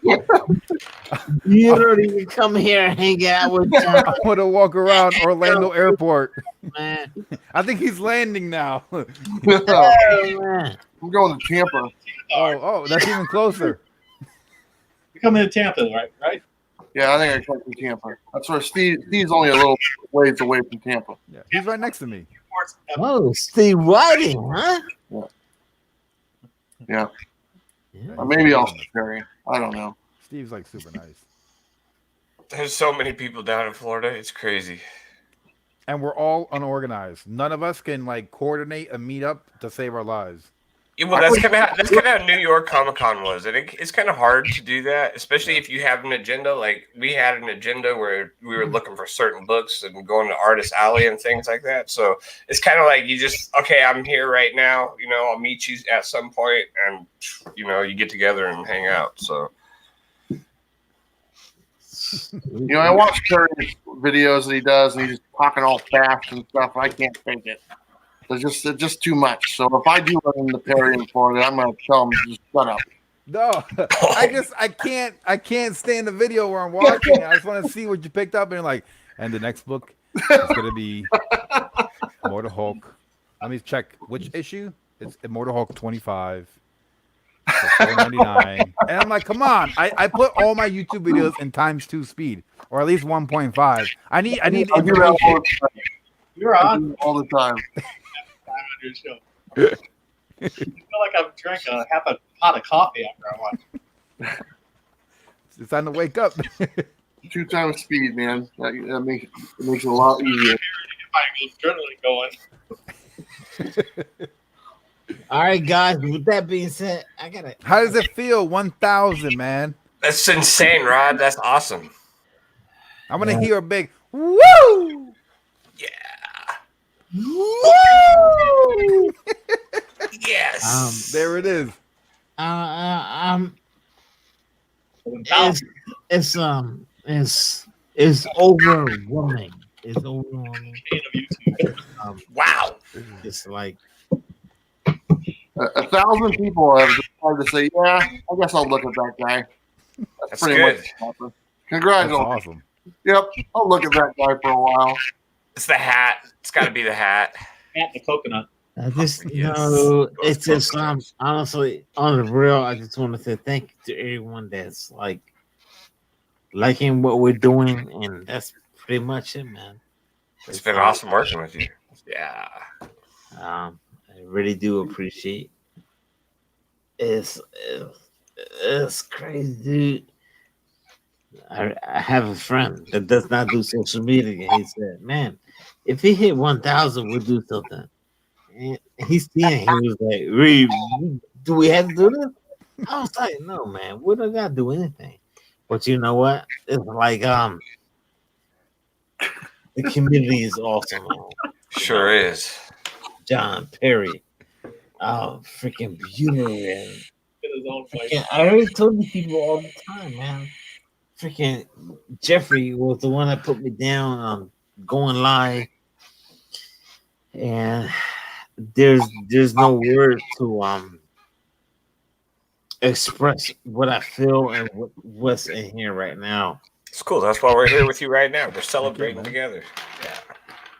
You don't even come here and hang out with John. I want to walk around Orlando Airport. Man. I think he's landing now. Oh, man. I'm going to Tampa. Oh, that's even closer. You come into Tampa, right? Yeah, I think I come from Tampa. That's where Steve's only a little ways away from Tampa. Yeah, he's right next to me. Oh, Steve Whiting, huh? Yeah. Or maybe I'll Perry. I don't know. Steve's like super nice. There's so many people down in Florida. It's crazy. And we're all unorganized. None of us can like coordinate a meetup to save our lives. Yeah, well, that's kind of how New York Comic Con was. I think it's kind of hard to do that, especially if you have an agenda. Like we had an agenda where we were looking for certain books and going to Artist Alley and things like that. So it's kind of like you just, okay, I'm here right now. You know, I'll meet you at some point, and you know, you get together and hang out. So. You know, I watch Perry's videos that he does, and he's just talking all fast and stuff. I can't take it. It's just too much. So if I do run into Perry in Florida, I'm going to tell him to just shut up. No, I can't stand the video where I'm watching. I just want to see what you picked up, and like, and the next book is going to be Immortal Hulk. Let me check which issue. It's Immortal Hulk 25. $4.99, and I'm like, come on! I put all my YouTube videos in ×2 speed, or at least 1.5. I need information. You're on all the time. On your show. I feel like I've drank half a pot of coffee after I watch. It's time to wake up. 2 times speed, man. That makes it a lot easier. Get my adrenaline going. All right, guys. With that being said, I gotta. How does it feel? 1,000, man. That's insane, Rod. That's awesome. I'm gonna hear a big woo. Yeah. Woo! Yes. There it is. It's overwhelming. It's overwhelming. Wow. It's like 1,000 people have decided to say, "Yeah, I guess I'll look at that guy." That's pretty good. much congratulations. That's awesome. Yep, I'll look at that guy for a while. It's the hat. It's got to be the hat. And the coconut. I just, it's just honestly, on the real, I just want to say thank you to everyone that's like liking what we're doing, and that's pretty much it, man. It's been awesome working with you. Yeah. I really do appreciate. It's crazy, dude. I have a friend that does not do social media. He said, "Man, if he hit 1,000, we'll do something." And he's seeing. He was like, "Reed, do we have to do this?" I was like, "No, man, we don't gotta do anything." But you know what? It's like the community is awesome. Sure is. John Perry, freaking beautiful. I already told you people all the time, man. Freaking Jeffrey was the one that put me down on going live, and there's no word to express what I feel and what's in here right now. It's cool. That's why we're here with you right now. We're celebrating together. Yeah.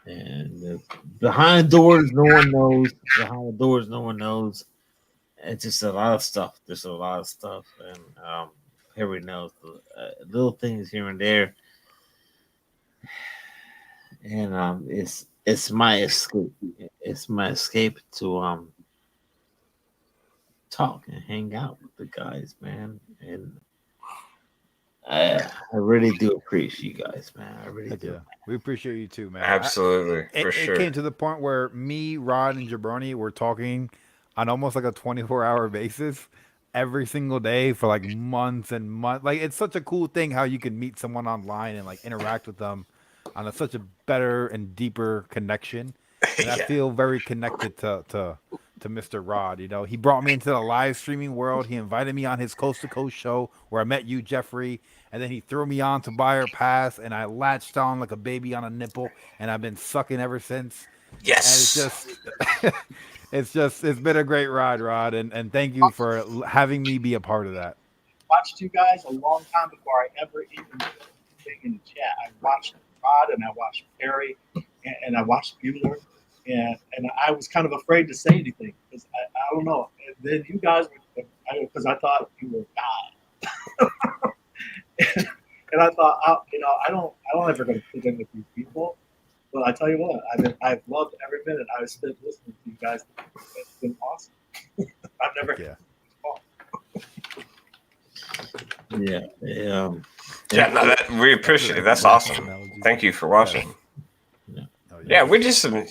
And behind doors, no one knows. Behind the doors, no one knows. It's just a lot of stuff. There's a lot of stuff, and Harry knows little things here and there. And it's my escape. It's my escape to talk and hang out with the guys, man. And I really do appreciate you guys, man. I really do. Yeah. We appreciate you too, man. Absolutely, for sure. It came to the point where me, Rod, and Jabroni were talking on almost like a 24-hour basis every single day for like months and months. Like, it's such a cool thing how you can meet someone online and like interact with them on such a better and deeper connection. And I feel very connected to Mr. Rod. You know, he brought me into the live streaming world. He invited me on his Coast to Coast show where I met you, Jeffrey, and then he threw me on to Buyer Pass, and I latched on like a baby on a nipple, and I've been sucking ever since. Yes. And It's been a great ride, Rod, and thank you for having me be a part of that. Watched you guys a long time before I ever even did anything in the chat. I watched Rod and I watched Perry and I watched Bueller, and I was kind of afraid to say anything because I don't know. And then you guys were, because I thought you were God. And I thought, I don't ever going to fit in with these people. But I tell you what, I've loved every minute I've spent listening to you guys. It's been awesome. I've never. Yeah. Yeah, no, we appreciate it. That's awesome. Thank you for watching. Yeah, we're just some,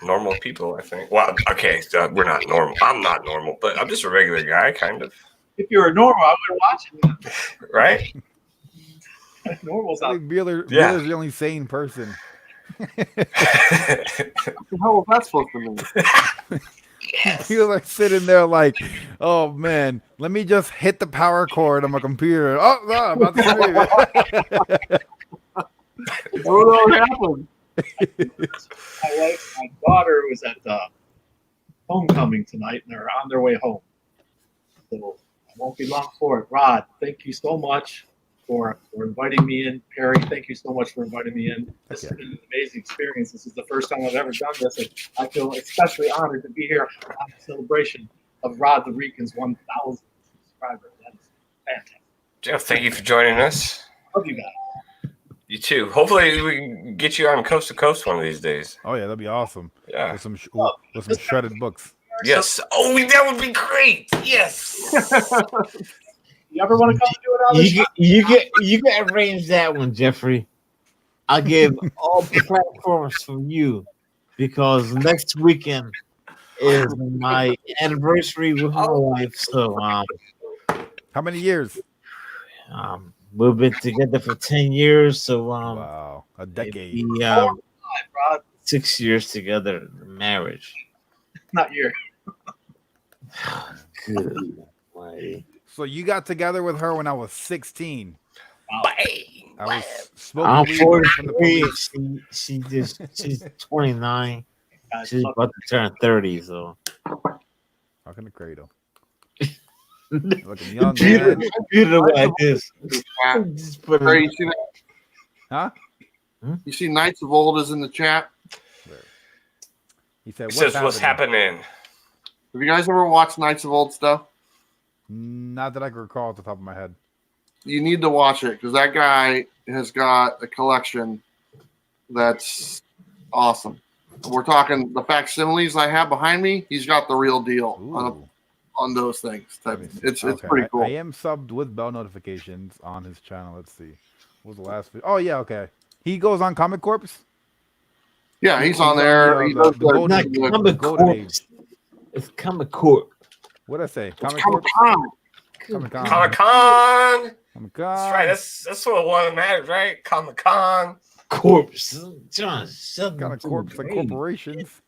normal people, I think. Well, okay, so we're not normal. I'm not normal, but I'm just a regular guy, kind of. If you were normal, I would watch it. Right? Normal's I not. think Bueller's the only sane person. What the hell was that supposed to mean? You're like sitting there like, oh man, let me just hit the power cord on my computer. Oh no, I'm about to sleep. What happened? My daughter was at homecoming tonight, and they're on their way home. So I won't be long for it. Rod, thank you so much for inviting me in. Perry, thank you so much for inviting me in. This has been an amazing experience. This is the first time I've ever done this, and I feel especially honored to be here on the celebration of Rod the Rican's 1,000th subscriber. That is fantastic. Jeff, thank you for joining us. Love you guys. You too. Hopefully we can get you on Coast to Coast one of these days. Oh yeah, that'd be awesome. Yeah. With some shredded books. Yes. Oh, that would be great. Yes. You ever want to come do it on the show? You can arrange that one, Jeffrey. I'll give all platforms from you because next weekend is my anniversary with my wife. So how many years? We've been together for 10 years. So wow, a decade. 6 years together in marriage. Not year. Good. Almighty. So you got together with her when I was 16. Bang. I was I'm smoking weed from the 43. police. She's 29. She's about to turn 30. So Talking to cradle. Looking young, Peter, man. Peter like this. Just put it. You see that? Huh? You see Knights of Old is in the chat. He said, It says what's happening. Have you guys ever watched Knights of Old stuff? Not that I can recall at the top of my head. You need to watch it because that guy has got a collection that's awesome. We're talking the facsimiles I have behind me. He's got the real deal on those things. It's pretty cool. I am subbed with bell notifications on his channel. Let's see. What was the last video? Oh yeah, okay. He goes on Comic Corps. Yeah, he's on there. He does Comic Corps. It's Comic Corp. What'd I say? Comic Corps? Con. Comic-Con. Comic-Con. Comic-Con. That's right. That's what matters, right? Comic-Con. Corpse. John, Kind of corpse like corporations.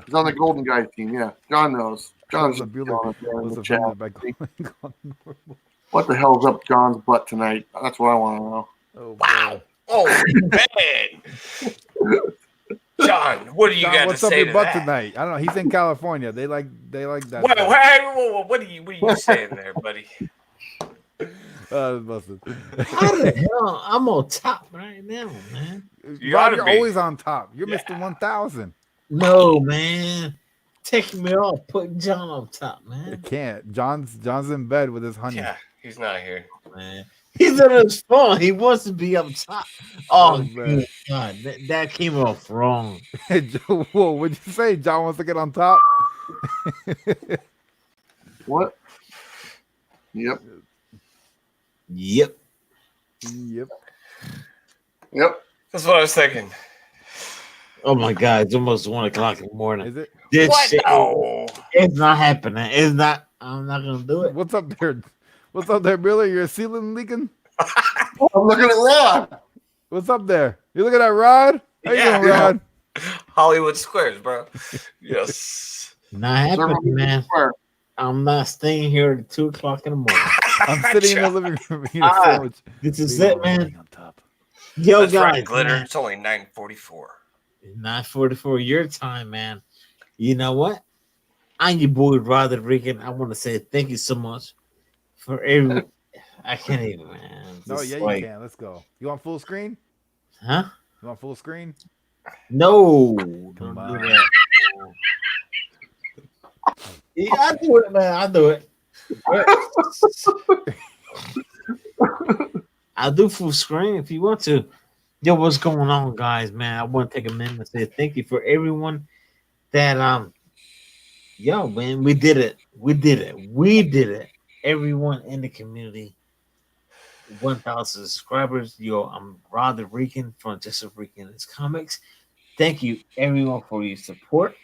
He's on the Golden Guy team. Yeah, John knows. John's was offended by going on normal. What the hell's up John's butt tonight? That's what I want to know. Oh, wow. Oh, man. John, what do you got to what's up say your to butt that? tonight? I don't know. He's in California. They like that. Whoa, what are you saying there, buddy? Busted. How the hell? I'm on top right now, man. You're always on top. You're Mr. 1000. No, man. Taking me off, putting John on top, man. It can't. John's in bed with his honey. Yeah, he's not here. Man. He's on his phone. He wants to be up top. Oh, man. God. That came off wrong. Whoa, what'd you say? John wants to get on top? What? Yep. Yep. That's what I was thinking. Oh, my God. It's almost 1 o'clock in the morning. Is it? This What? shit, No. it's not happening. It's not. I'm not going to do it. What's up there? What's up there, Billy? Your ceiling leaking? I'm looking at Rod. What's up there? You look at that Rod? How you doing, Rod? Hollywood Squares, bro. Yes. Not happening, man. I'm not staying here at 2 o'clock in the morning. I'm sitting in the living room eating a sandwich. This is it, man. Yo, That's guys. right, Glitter. Man. It's only 9:44. 9:44 your time, man. You know what? I'm your boy Roderick. I want to say thank you so much for every. I can't even, man. No, Just yeah, you can. Let's go. You want full screen? Huh? You want full screen? No, Come don't do on. that. Yeah, I do it, man. I do it. I'll do full screen if you want to. Yo, what's going on, guys? Man, I want to take a minute and say thank you for everyone that yo, man, we did it. We did it. We did it. Everyone in the community, 1,000 subscribers. Yo, I'm Rod the Rican from Just a Rican and His Comics. Thank you, everyone, for your support.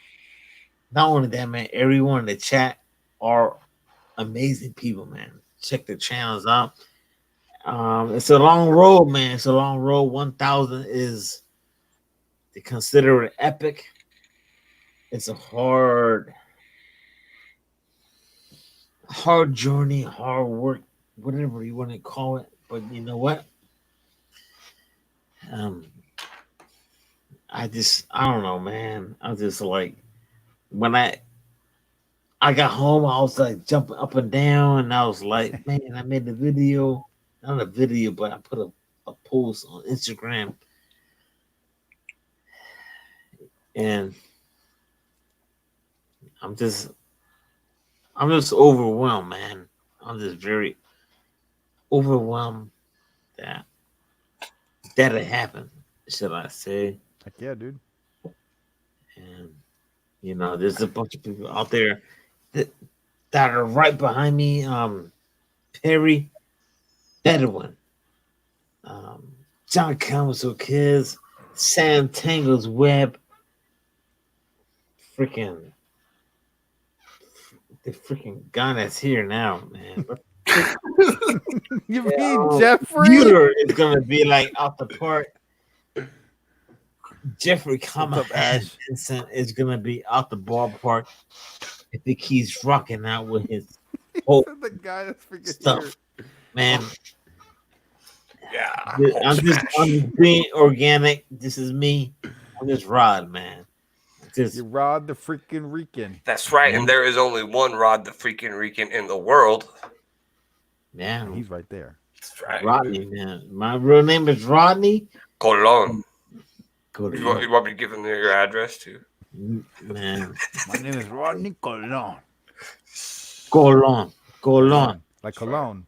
Not only that, man, everyone in the chat are amazing people, man. Check the channels out. It's a long road, man. It's a long road. 1,000 is to consider it epic. It's a hard journey, hard work, whatever you want to call it. But you know what? I don't know, man. I just like when I got home, I was like jumping up and down, and I was like, man, I made a video, not a video, but I put a post on Instagram, and I'm just overwhelmed, man. I'm just very overwhelmed that it happened, should I say? Heck yeah, dude. And you know, there's a bunch of people out there that are right behind me. Perry Bedouin, John Comical Kids, Sam Tangle's Web, the freaking guy that's here now, man. You mean Jeffrey? Peter is gonna be like out the park. Jeffrey Ash Vincent is gonna be out the ballpark if he keeps rocking out with his whole the guy that's freaking stuff, here. man. Yeah, I'm just being organic. This is me. I'm just Rod, man. You Rod the freaking Rican. That's right, and there is only one Rod the freaking Rican in the world. Yeah, he's right there. That's right, Rodney, man. My real name is Rodney Colon. You want me to give him your address too? Man, my name is Rodney Colon. Colon. Like cologne.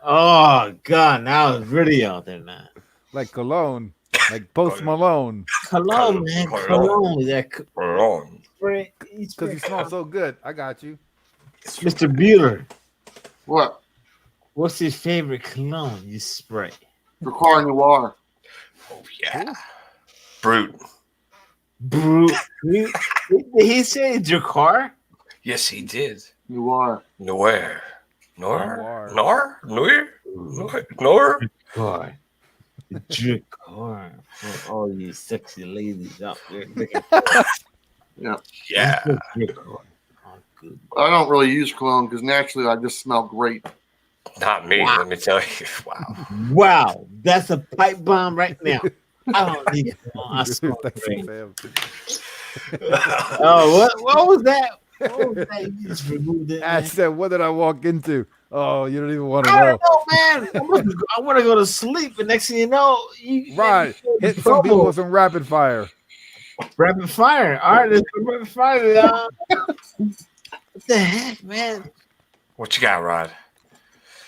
Oh God! Now it's really out there now. Like cologne. Like Post Malone. Cologne, man. Cologne. Cologne. Because you smell so good. I got you. Mr. Bueller. What? What's your favorite cologne you spray? Requiring the water. Oh yeah. Brute. Did he say Jakar? Yes, he did. You are. Nowhere. Nor. Jakar. For all you sexy ladies out there. Yeah. Yeah. I don't really use cologne because naturally I just smell great. Not me, let me tell you. Wow. Wow. That's a pipe bomb right now. I don't need cologne. I smell great. Oh, what was that? What was that? You just removed it. I said, what did I walk into? Oh, you don't even want to I know. don't know, man. I want to go to sleep, and next thing you know, right. Hit some people with some rapid fire. Rapid fire. All right, let's go rapid fire. What the heck, man? What you got, Rod?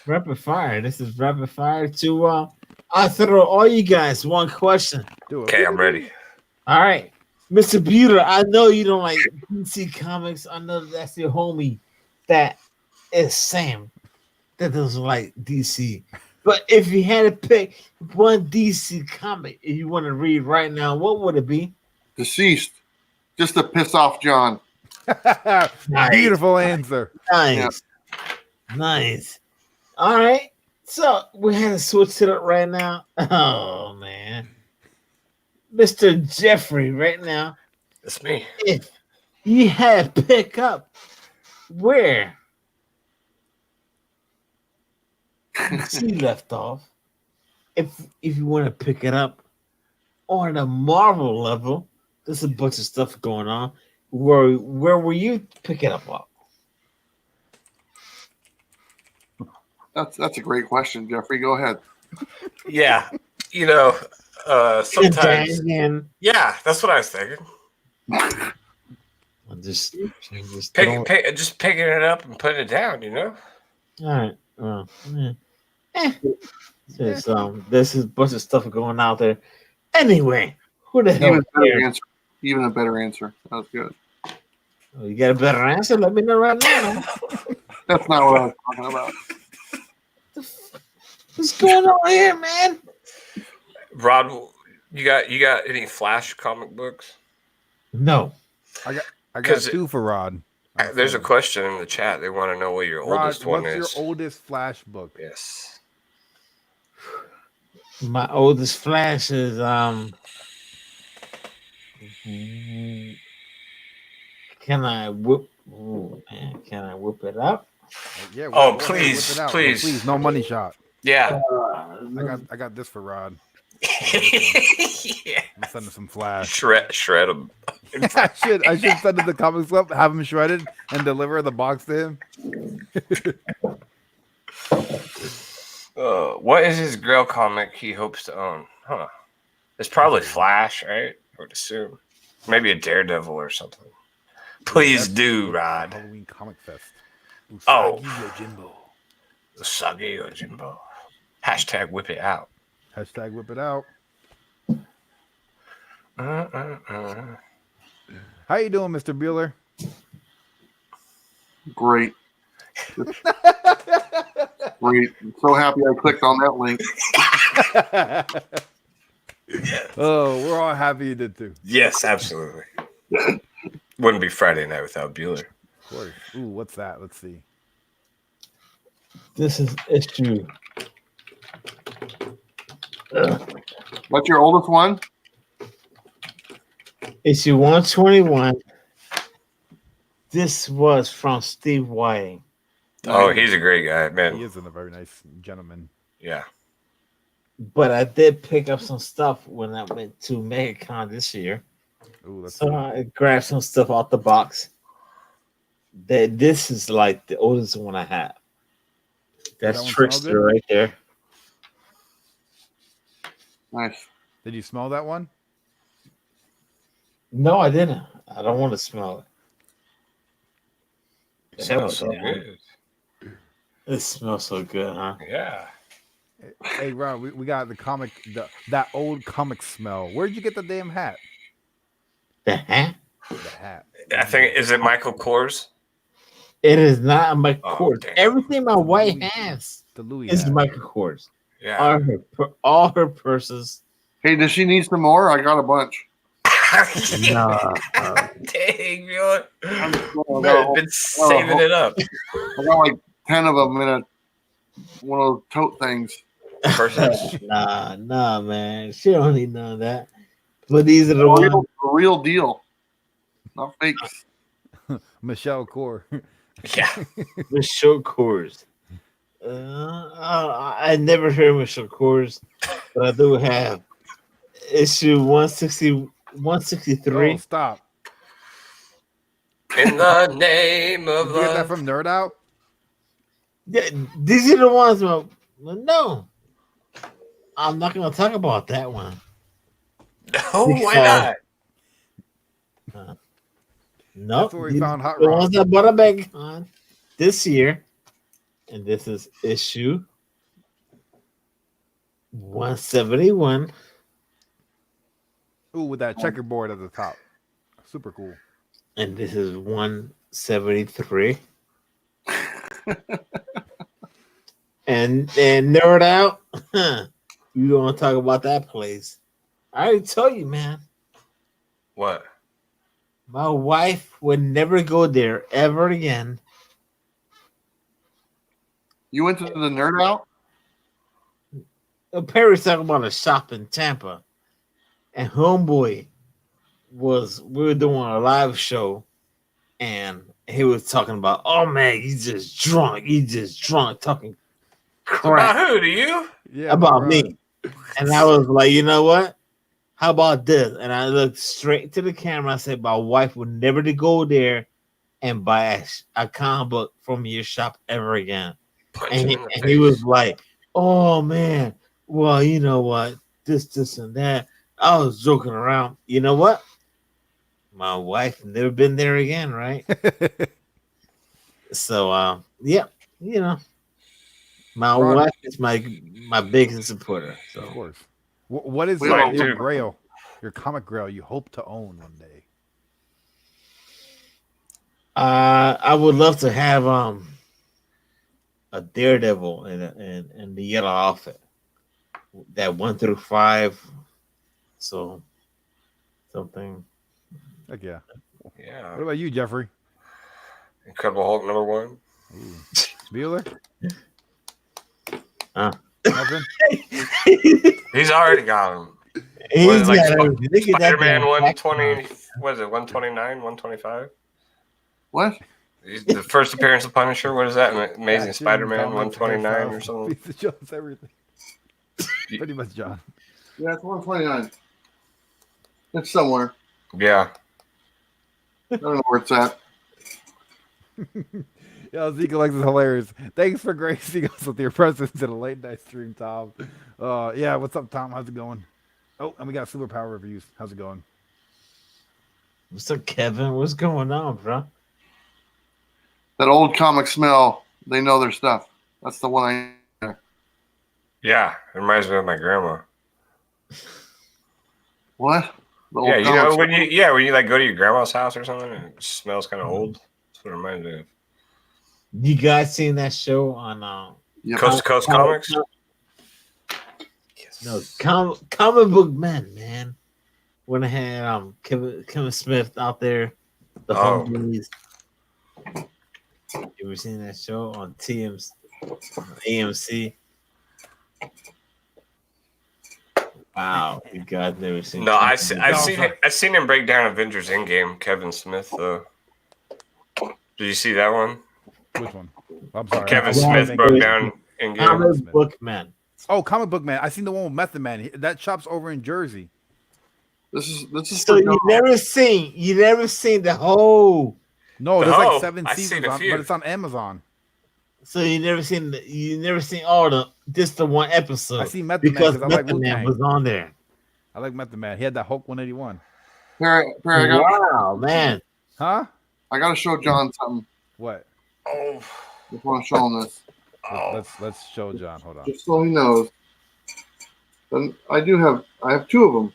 Rapid fire. This is rapid fire to I throw all you guys one question. Okay, I'm ready. All right. Mr. Bueller, I know you don't like DC Comics. I know that's your homie. That is Sam. That doesn't like DC. But if you had to pick one DC comic you want to read right now, what would it be? Deceased. Just to piss off John. Nice. Beautiful answer. Nice. Yeah. Nice. All right. So we had to switch it up right now. Oh, man. Mr. Jeffrey, right now. That's me. If you had to pick up where she left off, if you want to pick it up on the Marvel level, there's a bunch of stuff going on. Where were you picking up on? That's a great question, Jeffrey. Go ahead. Yeah, sometimes. Yeah, that's what I was thinking. Just picking it up and putting it down. All right. Well, yeah. There's a bunch of stuff going out there. Anyway, who the hell cares? Even a better answer. That was good. Oh, you got a better answer? Let me know right now. That's not what I was talking about. What's going on here, man? Rod, you got any Flash comic books? No. I got two for Rod. There's a question in the chat. They want to know what your oldest one is. What's your oldest Flash book? Yes. My oldest Flash is Can I whip? Oh, man, can I whip it up? Yeah. Please, please, no money shot. Yeah. I got this for Rod. Yeah. I'm sending some Flash. Shred them. I should send him the comics club, have him shredded, and deliver the box to him. What is his Grail comic he hopes to own? Huh. It's probably Flash, right? I would assume. Maybe a Daredevil or something. Please do, Rod. Halloween Comic Fest. Usagi Yojimbo. Usagi Yojimbo. Hashtag whip it out. Hashtag whip it out. How you doing, Mr. Bueller? Great. Great. I'm so happy I clicked on that link. Oh, we're all happy you did too. Yes, absolutely. Wouldn't be Friday night without Bueller. Of course. Ooh, what's that? Let's see. This is issue. What's your oldest one? Issue 121. This was from Steve Whiting. Oh, he's a great guy, man. He is a very nice gentleman. Yeah. But I did pick up some stuff when I went to MegaCon this year. Ooh, so I grabbed some stuff out the box. This is like the oldest one I have. That's Trickster right there. Nice. Did you smell that one? No, I didn't. I don't want to smell it. It smells so good. It smells so good, huh? Yeah. Hey, Ron, we got the comic, that old comic smell. Where'd you get the damn hat? The hat? The hat. I think, is it Michael Kors? It is not Michael Kors. Damn. Everything my wife has is hat. Michael Kors. Yeah. All her purses. Hey, does she need some more? I got a bunch. No. Dang, Bueller. I've been saving it up. I got like 10 of them in one of those tote things. Nah, man. She don't need none of that. But these are the ones. Real deal. Not fakes. Michelle Kors. Yeah. Michelle Kors. I never heard Michelle Kors, but I do have issue 163. Oh, stop. In the name of Did you get that from Nerd Out? Yeah, these are the ones. No, I'm not going to talk about that one. Oh, why not? No, that's where we found Hot the Rod. ones that bought a bag on this year, and this is issue 171. Ooh, with that checkerboard at the top. Super cool. And this is 173. and Nerd Out. You don't want to talk about that place. I already told you, man. What? My wife would never go there ever again. You went to the Nerd Out? Perry's talking about a shop in Tampa. And Homeboy we were doing a live show, and he was talking about, oh man, he's just drunk, talking crap. About who? Do you? Yeah, about me. And I was like, you know what? how about this? And I looked straight to the camera. I said, my wife would never to go there and buy a comic book from your shop ever again. And he was like, oh man, well, you know what? This, and that. I was joking around. You know what? My wife never been there again, right? So, yeah, you know, my wife is my biggest supporter. So. Of course. What is your grail, your comic grail you hope to own one day? I would love to have a Daredevil in the yellow outfit, that 1 through 5. So something. Heck yeah. Yeah. What about you, Jeffrey? Incredible Hulk #1. Bueller? Nothing? He's already got him. He's like got Spider-Man 120. What is it? 129, 125. What? The first appearance of Punisher. What is that? Amazing Spider-Man 129 or something. Pizza Jones, everything. Pretty much, John. Yeah, it's 129. It's somewhere. Yeah. I don't know where it's at. Yo, Zeke Alex is hilarious. Thanks for gracing us with your presence in a late night stream, Tom. Yeah, what's up, Tom? How's it going? Oh, and we got superpower reviews. How's it going? What's up, Kevin? What's going on, bro? That old comic smell. They know their stuff. That's the one I. Yeah, it reminds me of my grandma. What? Yeah, you know when you like go to your grandma's house or something and it smells kind of old. That's what it reminds me of. You guys seen that show on Coast to Coast Comics? No, comic book man. When I had Kevin Smith out there, the homies. You ever seen that show on AMC? Wow, you guys never seen? No, I've seen him break down Avengers Endgame. Kevin Smith. Did you see that one? Which one? I'm sorry. Kevin Smith broke down Endgame. Comic Book Man. Oh, Comic Book Man. I seen the one with Method Man. That shop's over in Jersey. This is so you never seen the whole. No, there's like 7 seasons, but it's on Amazon. So you never seen all the one episode. I see Method Man because I like Method Man was on there. I like Method Man. He had that Hulk 181. Wow, man. Huh? I gotta show John something. What? Oh, just want to show him this. Let's show John. Hold on. Just so he knows. Then I have 2 of them.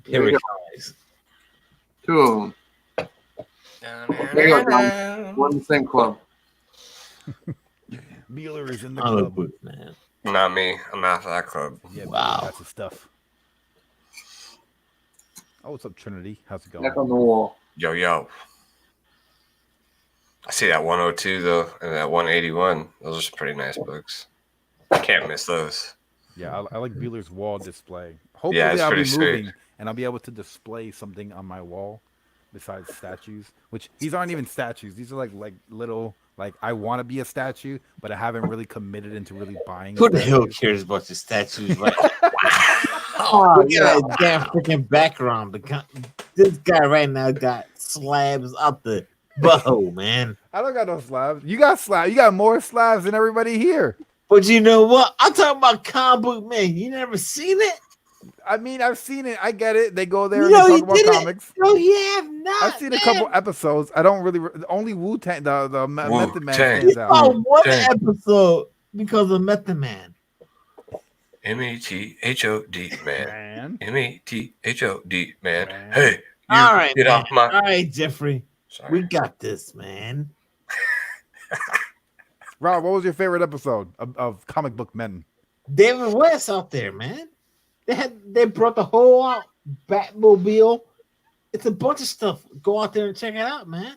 Here we go. 2 of them. We're in the same club. Mueller is in the club. Man. Not me. I'm out of that club. Yeah, wow. That's the stuff. Oh, what's up, Trinity? How's it going? Back on the wall. Yo. I see that 102 though, and that 181. Those are some pretty nice books. I can't miss those. Yeah, I like Bueller's wall display. Hopefully, yeah, it's I'll be pretty moving sweet. And I'll be able to display something on my wall besides statues. Which these aren't even statues. These are like little. Like, I want to be a statue, but I haven't really committed into really buying. Who the hell cares about the statues? Right? Oh, yeah, that damn freaking background. This guy right now got slabs up the butthole, man. I don't got no slabs. You got slabs. You got more slabs than everybody here. But you know what? I'm talking about comic book man. You never seen it? I mean, I've seen it. I get it. They go there and they talk about comics. No, you have not. I've seen a couple episodes. I don't really. Only Wu-Tang, the Method Man stands out. Oh, one episode because of Method Man. METHOD, man. METHOD, man. Hey, all right, get off my. All right, Jeffrey. Sorry. We got this, man. Rob, what was your favorite episode of Comic Book Men? David West out there, man. They brought the whole Batmobile. It's a bunch of stuff. Go out there and check it out, man.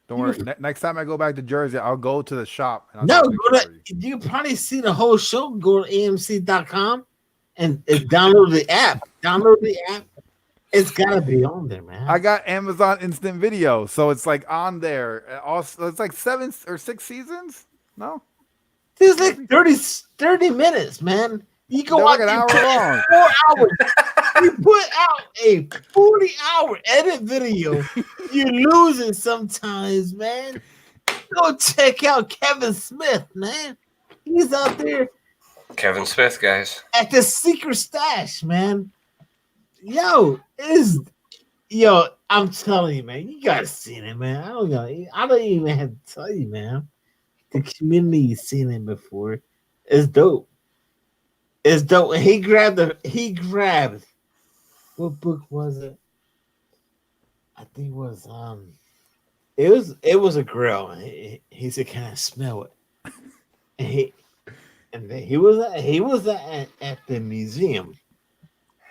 Don't worry. Next time I go back to Jersey, I'll go to the shop. And you can probably see the whole show. Go to AMC.com and download the app. Download the app. It's gotta be on there, man. I got Amazon Instant Video, so it's like on there. Also, it's like 7 or 6 seasons. No, there's like 30 minutes, man. You go They're out like an there, hour put in long. 4 hours. You put out a 40-hour edit video. You're losing sometimes, man. Go check out Kevin Smith, man. He's out there Kevin Smith, guys. at the secret stash, man. Yo, I'm telling you, man. You guys seen it, man. I don't even have to tell you, man. The community has seen it before. It's dope. It's dope. And he grabbed what book was it? I think it was a grill. He said, "Can I smell it?" And he was at the museum.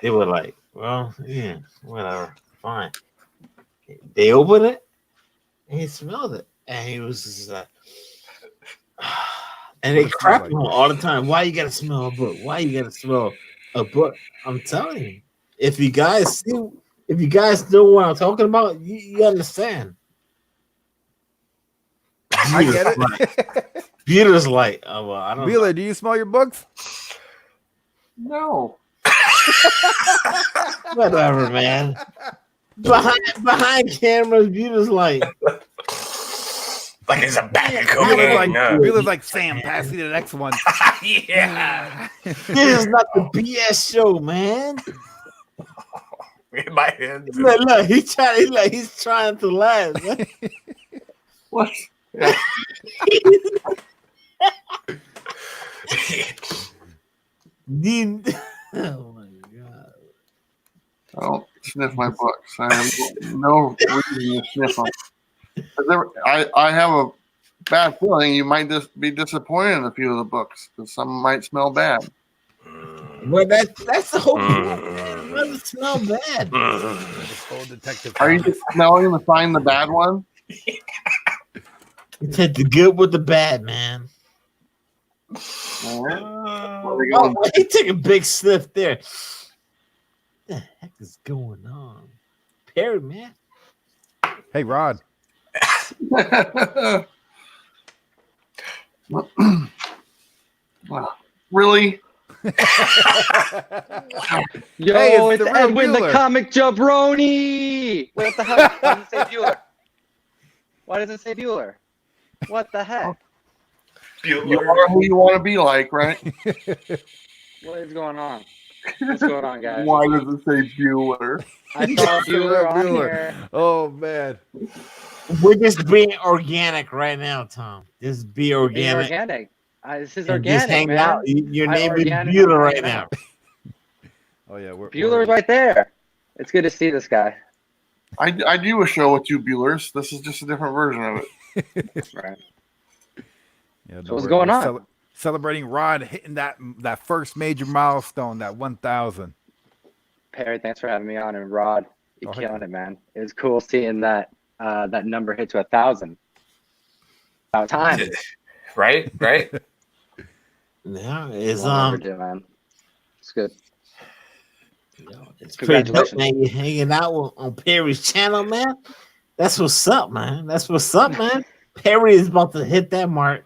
They were like, "Well, yeah, whatever, fine." They opened it and he smelled it, and he was just like, and they crap him all the time. Why you gotta smell a book? Why you gotta smell a book? I'm telling you, if you guys know what I'm talking about, you understand. I get it. Peter's like, oh well, I don't. Beeler, do you smell your books? No. Whatever, man. Behind cameras, Peter's like it's a bag of Beeler's cocaine. Beeler's like, Sam, pass me the next one. Yeah. This is not the BS show, man. In my hands. Look, he's trying to laugh. Man. What? Oh my god! I don't sniff my books. I have no reason to sniff them. I have a bad feeling you might just be disappointed in a few of the books because some might smell bad. Well, that's the whole point. It doesn't smell bad. Detective. Are you just smelling to find the bad one? You take the good with the bad, man. Oh, he took a big sniff there. What the heck is going on? Perry, man. Hey, Rod. Really? Yo, Hey, it's Edwin the comic jabroni. What the hell? Why does it say Bueller? Why does it say Bueller? What the heck? You are who you want to be like, right? What is going on? What's going on, guys? Why does it say Bueller? I saw Bueller on here. Oh man, we're just being organic right now, Tom. Just be organic. Being organic. This is and organic, just hang man. out. Your name is organic, Bueller right now. Oh yeah, Bueller's right there. It's good to see this guy. I do a show with two Buellers. This is just a different version of it. Right. Yeah, So what's going on? Celebrating Rod hitting that first major milestone, that 1,000. Perry, thanks for having me on, and Rod, you're killing it, man. It was cool seeing that that number hit to 1,000. About time. Right. Yeah, it's man. It's good. It's pretty dope, man. You're hanging out on Perry's channel, man. That's what's up, man. Perry is about to hit that mark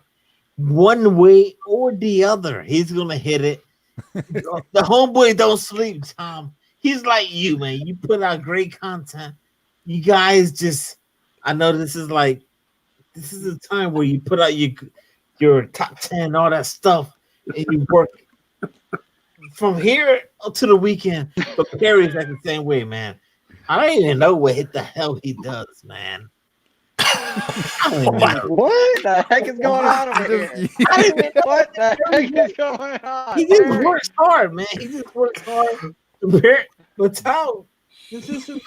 one way or the other. He's gonna hit it. The homeboy don't sleep, Tom. He's like you, man. You put out great content. You guys just, I know this is a time where you put out your top 10, all that stuff, and you work from here to the weekend. But Perry's like the same way, man. I don't even know what the hell he does, man. What the heck is going on over here? What the heck is going on? He just works hard, man. He just works hard. But Tom, this is his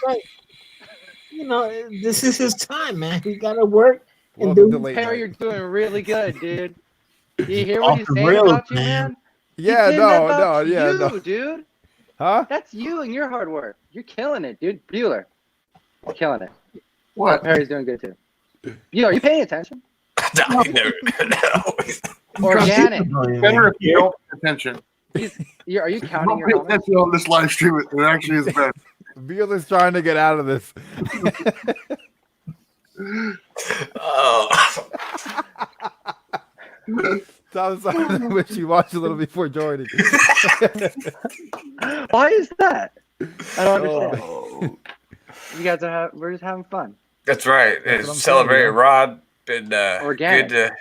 this is his time, man. He gotta work and do. Perry, you're doing really good, dude. Do you hear what he's saying about you, man? Yeah, no, dude. Huh? That's you and your hard work. You're killing it, dude. Bueller, you're killing it. What? Perry's doing good too. Are you paying attention? No. Organic. Better if you don't pay attention. Are you counting Don't your pay comments? attention on this live stream. It actually is bad. Beeler's trying to get out of this. Oh. Tom, Tom's I wish you watched a little before joining. Why is that? I don't Oh. understand. You guys we're just having fun. That's right. That's what I'm Celebrate saying, you know? Rod. Been Organic. good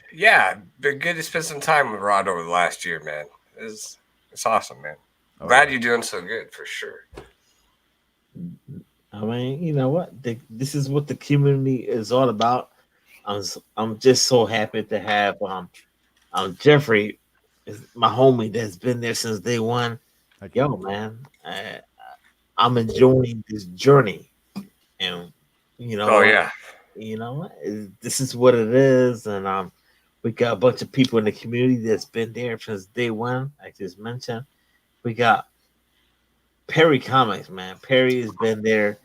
been good to spend some time with Rod over the last year, man. It's awesome, man. Glad you're doing so good for sure. I mean, you know what? This is what the community is all about. I'm just so happy to have Jeffrey, my homie that's been there since day one. Yo, man, I'm enjoying this journey, and you know, Oh yeah, you know, this is what it is, and we got a bunch of people in the community that's been there since day one. I just mentioned, we got Perry Comics, man. Perry has been there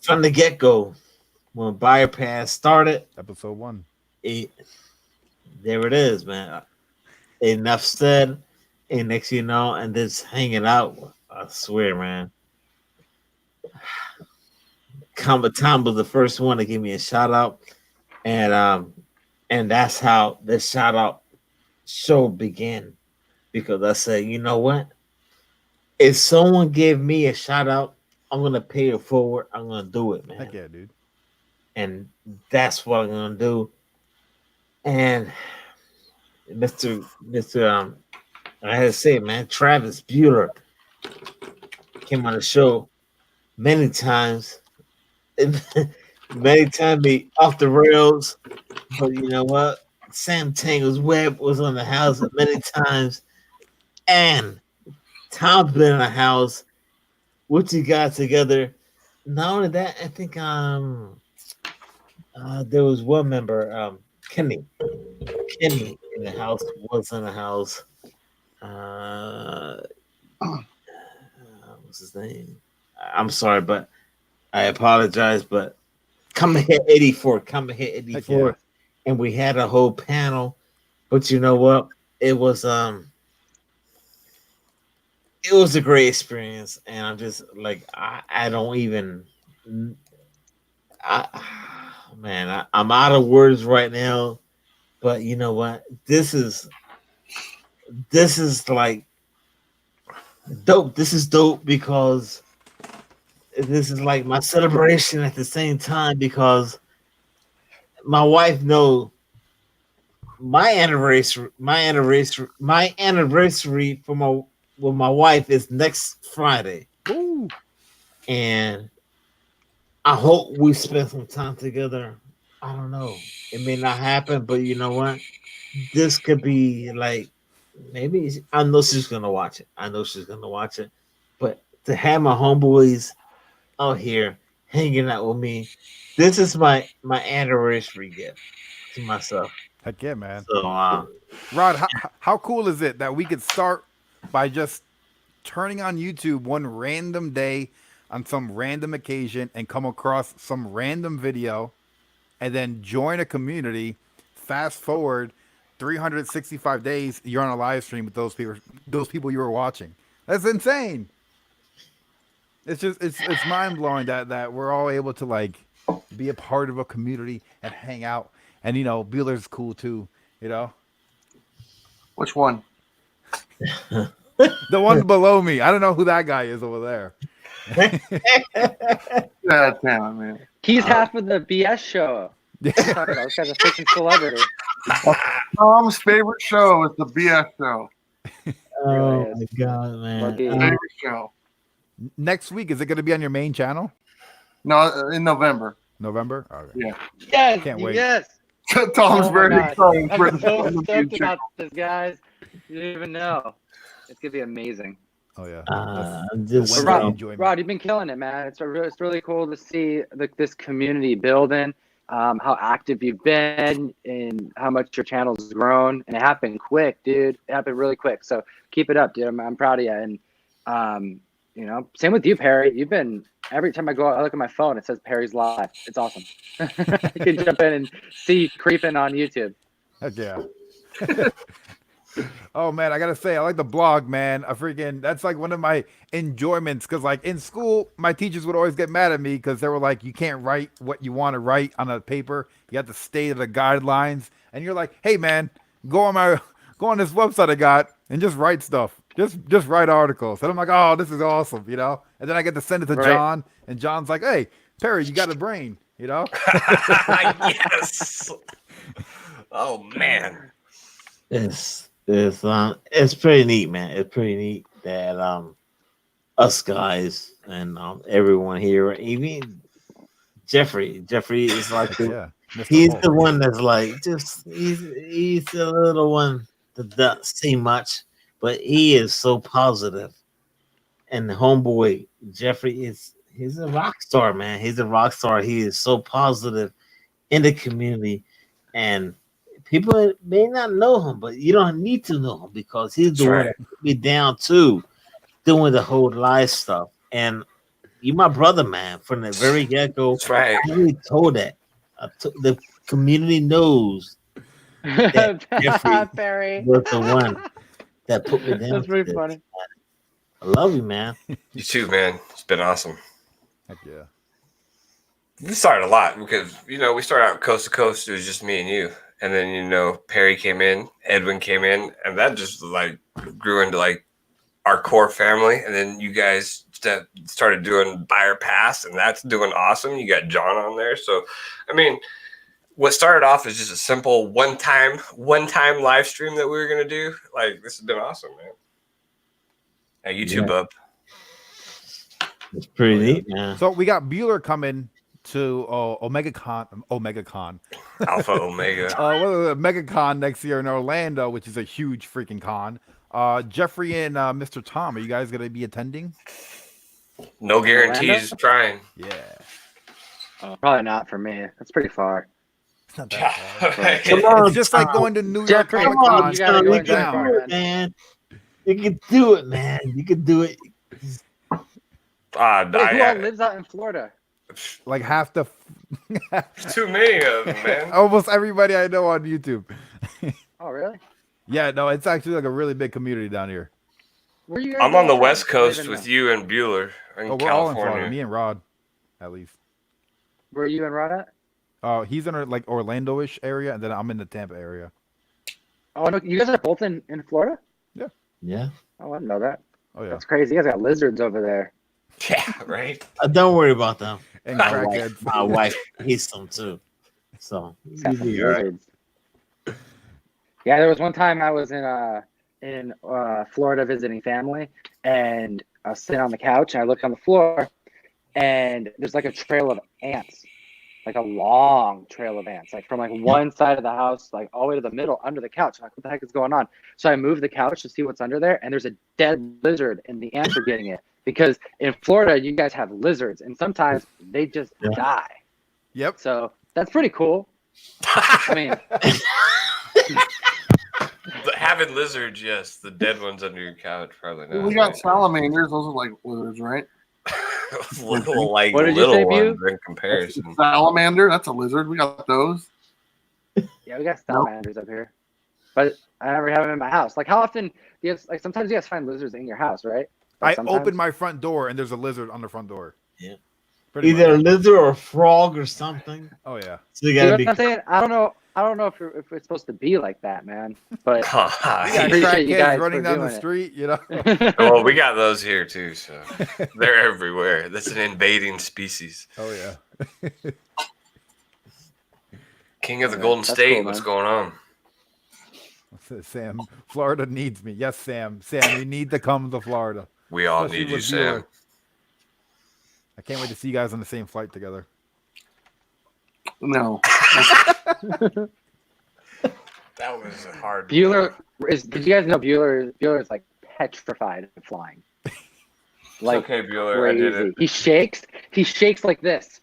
from the get go when Buyer Pass started. Episode 1. There it is, man. Enough said. And next you know, and just hanging out. I swear, man. Combat Tom was the first one to give me a shout out. And that's how the shout out show began. Because I said, you know what? If someone gave me a shout out, I'm gonna pay it forward. I'm gonna do it, man. Heck yeah, dude. And that's what I'm gonna do. And Mr. I had to say, man, Travis Bueller came on the show many times. Many times be off the rails. But you know what? Sam Tangle's web was on the house many times. And Tom's been in the house. What you got together? Not only that, I think there was one member, Kenny in the house was in the house. What's his name? I'm sorry, but I apologize. But come ahead, 84, Yeah. and we had a whole panel. But you know what? It was a great experience, and I'm just like I don't even. I'm out of words right now, but you know what? This is like dope. This is dope because this is like my celebration at the same time because my wife knows my anniversary for with my wife is next Friday. Ooh. And I hope we spend some time together. I don't know. It may not happen, but you know what? This could be like maybe I know she's gonna watch it. But to have my homeboys out here hanging out with me, this is my anniversary gift to myself. Heck yeah, man. So Rod, how cool is it that we could start by just turning on YouTube one random day on some random occasion and come across some random video and then join a community, fast forward 365 days, you're on a live stream with those people you were watching. That's insane. It's just it's mind blowing that we're all able to like be a part of a community and hang out. And you know, Bueller's cool too, you know. Which one? The one below me. I don't know who that guy is over there. Yeah, damn, man. He's half of the BS show. What are you talking about? This guy's a freaking celebrity. Tom's favorite show is the BS show. oh Really my god, man. Lucky. Favorite show. Next week, is it going to be on your main channel? No, in November. November? Okay. Yeah. Yes. Can't wait. Yes. Tom's Oh my very God. excited for I'm the so show. stoked about this, guys. You don't even know. It's gonna be amazing. Oh yeah. I'm just Wednesday Rod, enjoyment. Rod, you've been killing it, man. It's really cool to see this community building. How active you've been and how much your channel's grown, and it happened quick, dude. It happened really quick. So keep it up, dude. I'm proud of you. And you know, same with you, Perry. You've been every time I go out, I look at my phone, it says Perry's live. It's awesome. I can jump in and see you creeping on YouTube. Heck yeah. Oh man, I gotta say, I like the blog, man. That's like one of my enjoyments because, like, in school, my teachers would always get mad at me because they were like, "You can't write what you want to write on a paper. You have to stay to the guidelines." And you're like, "Hey, man, go on this website I got and just write stuff. Just write articles. And I'm like, oh, this is awesome, you know? And then I get to send it to John, and John's like, hey, Perry, you got a brain, you know? Yes. Oh man. It's pretty neat, man. It's pretty neat that us guys and everyone here, even Jeffrey is like he's the one that's like he's the little one that doesn't see much, but he is so positive. And the homeboy Jeffrey he's a rock star, man. He's a rock star. He is so positive in the community, and people may not know him, but you don't need to know him because he's the one that put me down too, doing the whole live stuff. And you, my brother, man, from the very get go. That's right. I really told that. The community knows that Jeffrey Perry was the one that put me down. That's pretty funny. I love you, man. You too, man. It's been awesome. Heck yeah. We started a lot because, we started out coast to coast. It was just me and you. And then, Perry came in, Edwin came in, and that just grew into our core family. And then you guys started doing buyer pass, and that's doing awesome. You got John on there. So, what started off as just a simple one-time live stream that we were going to do. This has been awesome, man. Hey, you too, bub. It's pretty neat, man. So we got Bueller coming to OmegaCon. Alpha Omega. MegaCon next year in Orlando, which is a huge freaking con. Jeffrey and Mr. Tom, are you guys going to be attending? No guarantees. Trying. Yeah. Probably not for me. That's pretty far. It's not that far. Come on, it's just like going to New York Jeffrey, Comic come on, Con. you gotta go you can do it, man. You can do it, man. You can do it. Wait, who all lives out in Florida? Like half the too many of them, man. Almost everybody I know on YouTube. Oh, really? Yeah, no, it's actually like a really big community down here. Where you guys I'm on the at? West I Coast don't with even you and Bueller in We're all in Florida. California. Me and Rod, at least. know. Where are you and Rod at? He's in Orlando-ish area, and then I'm in the Tampa area. Oh, no, you guys are both in Florida? Yeah. Oh, I didn't know that. Oh yeah. That's crazy. You guys got lizards over there. Yeah, right. Don't worry about them. And My crackheads. wife hates them too. So It's got some you'll be all right. lizards. Yeah, there was one time I was in Florida visiting family, and I was sitting on the couch, and I looked on the floor, and there's a trail of ants, a long trail of ants, from one side of the house, all the way to the middle under the couch. I'm like, what the heck is going on? So I moved the couch to see what's under there, and there's a dead lizard, and the ants are getting it. Because in Florida, you guys have lizards, and sometimes they just die. Yep. So that's pretty cool. I mean, Having lizards, yes. The dead ones under your couch, probably not. We got salamanders. Those are like lizards, right? little What did you say, ones Bu? in comparison. Salamander, that's a lizard. We got those. yeah, we got salamanders up here, but I never have them in my house. How often do you guys, sometimes you guys find lizards in your house, right? I Sometimes? opened my front door, and there's a lizard on the front door. Yeah. Pretty Either a much. lizard or a frog or something. Oh yeah. So you You know gotta what be. I'm saying? I don't know if it's supposed to be like that, man. But We I got appreciate you crackheads guys running for down the doing it. street, you know. Well, we got those here too, so they're everywhere. That's an invading species. Oh yeah. King of the Yeah, Golden that's State, cool, what's man. going on? Sam, Florida needs me. Yes, Sam. Sam, you need to come to Florida. We all Especially need you, with Sam. Bueller. I can't wait to see you guys on the same flight together. No. That was a hard. Bueller did you guys know Bueller is petrified of flying? It's okay, Bueller. I did Crazy. it. He shakes like this.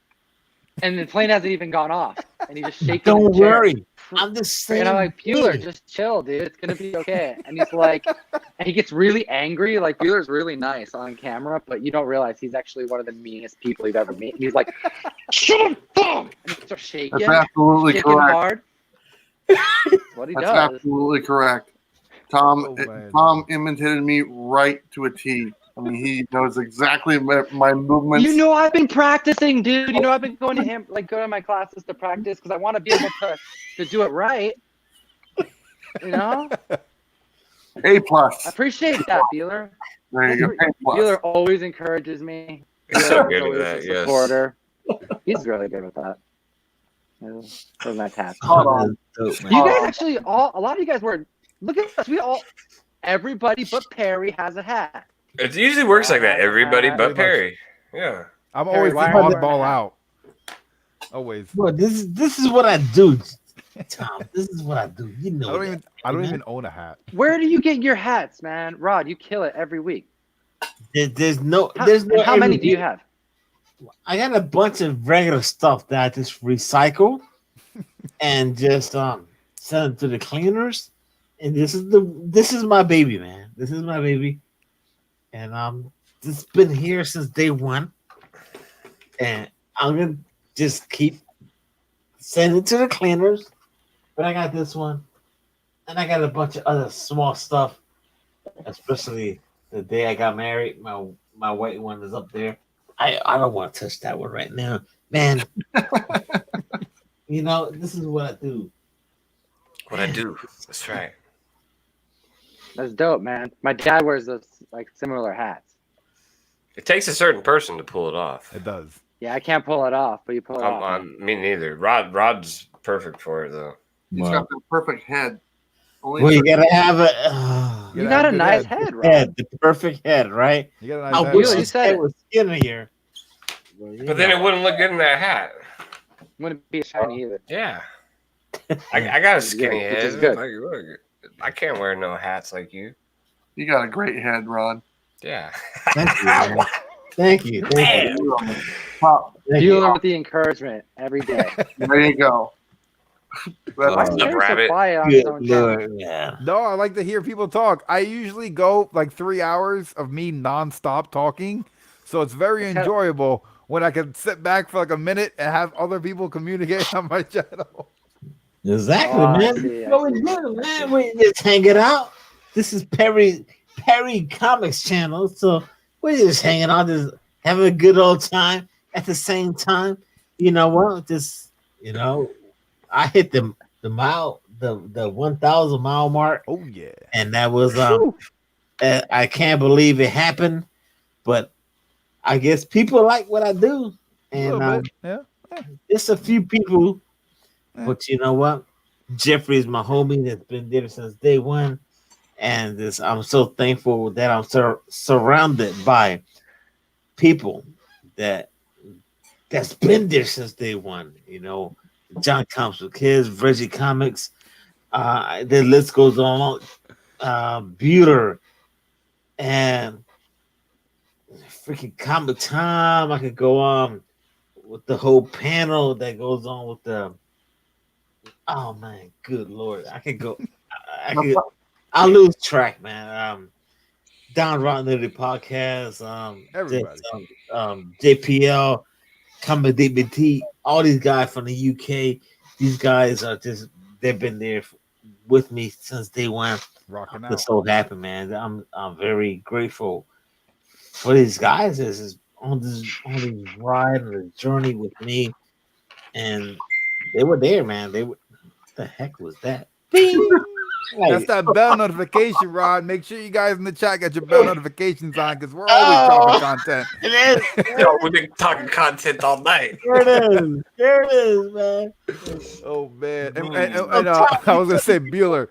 And the plane hasn't even gone off. And he just shakes. Don't worry. I'm the same. And I'm like, Bueller, way. just chill, dude. It's gonna be okay. And he's like, and he gets really angry. Bueller's really nice on camera, but you don't realize he's actually one of the meanest people you've ever met. And he's like, shut up! And he starts shaking. That's absolutely shaking correct. hard. That's what he That's does. absolutely correct. Tom Oh, man. Tom imitated me right to a T. I mean, he knows exactly my movements. You know, I've been practicing, dude. You know, I've been going to him, going to my classes to practice because I want to be able to do it right. You know, A+. I appreciate that, Beeler. There you go. A+. Beeler always encourages me. He's so Beeler good at always that, a yes. supporter. He's really good with that. Those are nice hats. Hold on. You guys actually a lot of you guys were. Look at us. Everybody but Perry has a hat. It usually works like that. Everybody but Perry. Yeah. I'm Perry, always the why are you oddball wearing a hat? out. Always. Bro, this is what I do, Tom. This is what I do. You know. I don't even own a hat. Where do you get your hats, man? Rod, you kill it every week. There's no. How many do you have? I got a bunch of regular stuff that I just recycle and just send it to the cleaners. And this is my baby, man. This is my baby. And it's been here since day one. And I'm gonna just keep sending it to the cleaners. But I got this one. And I got a bunch of other small stuff. Especially the day I got married. My white one is up there. I don't want to touch that one right now. Man. You know, this is what I do. What I do. That's right. That's dope, man. My dad wears those like similar hats. It takes a certain person to pull it off. It does. Yeah, I can't pull it off, but you pull it off. Me neither. Rod's perfect for it though. He's got the perfect head. Well, you gotta have a. You got a nice head, Rod. The perfect head, right? You got a nice I head. wish You his said head it. was skinnier. But then it wouldn't look good in that hat. Wouldn't be shiny either. Yeah. I got a skinny Which head. is good. Like, look, I can't wear no hats like you. You got a great head, Rod. Yeah. Thank you. Man. Thank you. Thank you. Top. Dealing with the encouragement every day. There you go. Why is Up, Perry so rabbit. quiet on his own Good channel? Lord, yeah. No, I like to hear people talk. I usually go like 3 hours of me nonstop talking. So it's very enjoyable when I can sit back for like a minute and have other people communicate on my channel. Exactly, Oh, I man. see, I What we do, man? We just hanging out. This is Perry Comics channel, so we're just hanging out, just having a good old time. At the same time, you know what? Just I hit the 1,000 mile mark. Oh yeah, and that was I can't believe it happened, but I guess people like what I do, and yeah. just a few people. But you know what? Jeffrey is my homie that's been there since day one, and I'm so thankful that I'm surrounded by people that's been there since day one. You know, John Comics with Kids, Reggie Comics. The list goes on. Buter and freaking Comic Time. I could go on with the whole panel that goes on with the. Oh man, good lord! I could go. I lose track, man. Don Rotten podcast. Everybody. JPL, Camaraderie, all these guys from the UK. These guys are they've been there with me since day one. Rocking I'm just out. so happy, man. I'm very grateful for these guys is on this ride and the journey with me, and they were there, man. What the heck was that? Bing! That's that bell notification, Rod. Make sure you guys in the chat get your bell notifications on because we're always dropping content. It is. Yo, we've been talking content all night. There it is, man. Oh man! And, I was gonna say, Bueller,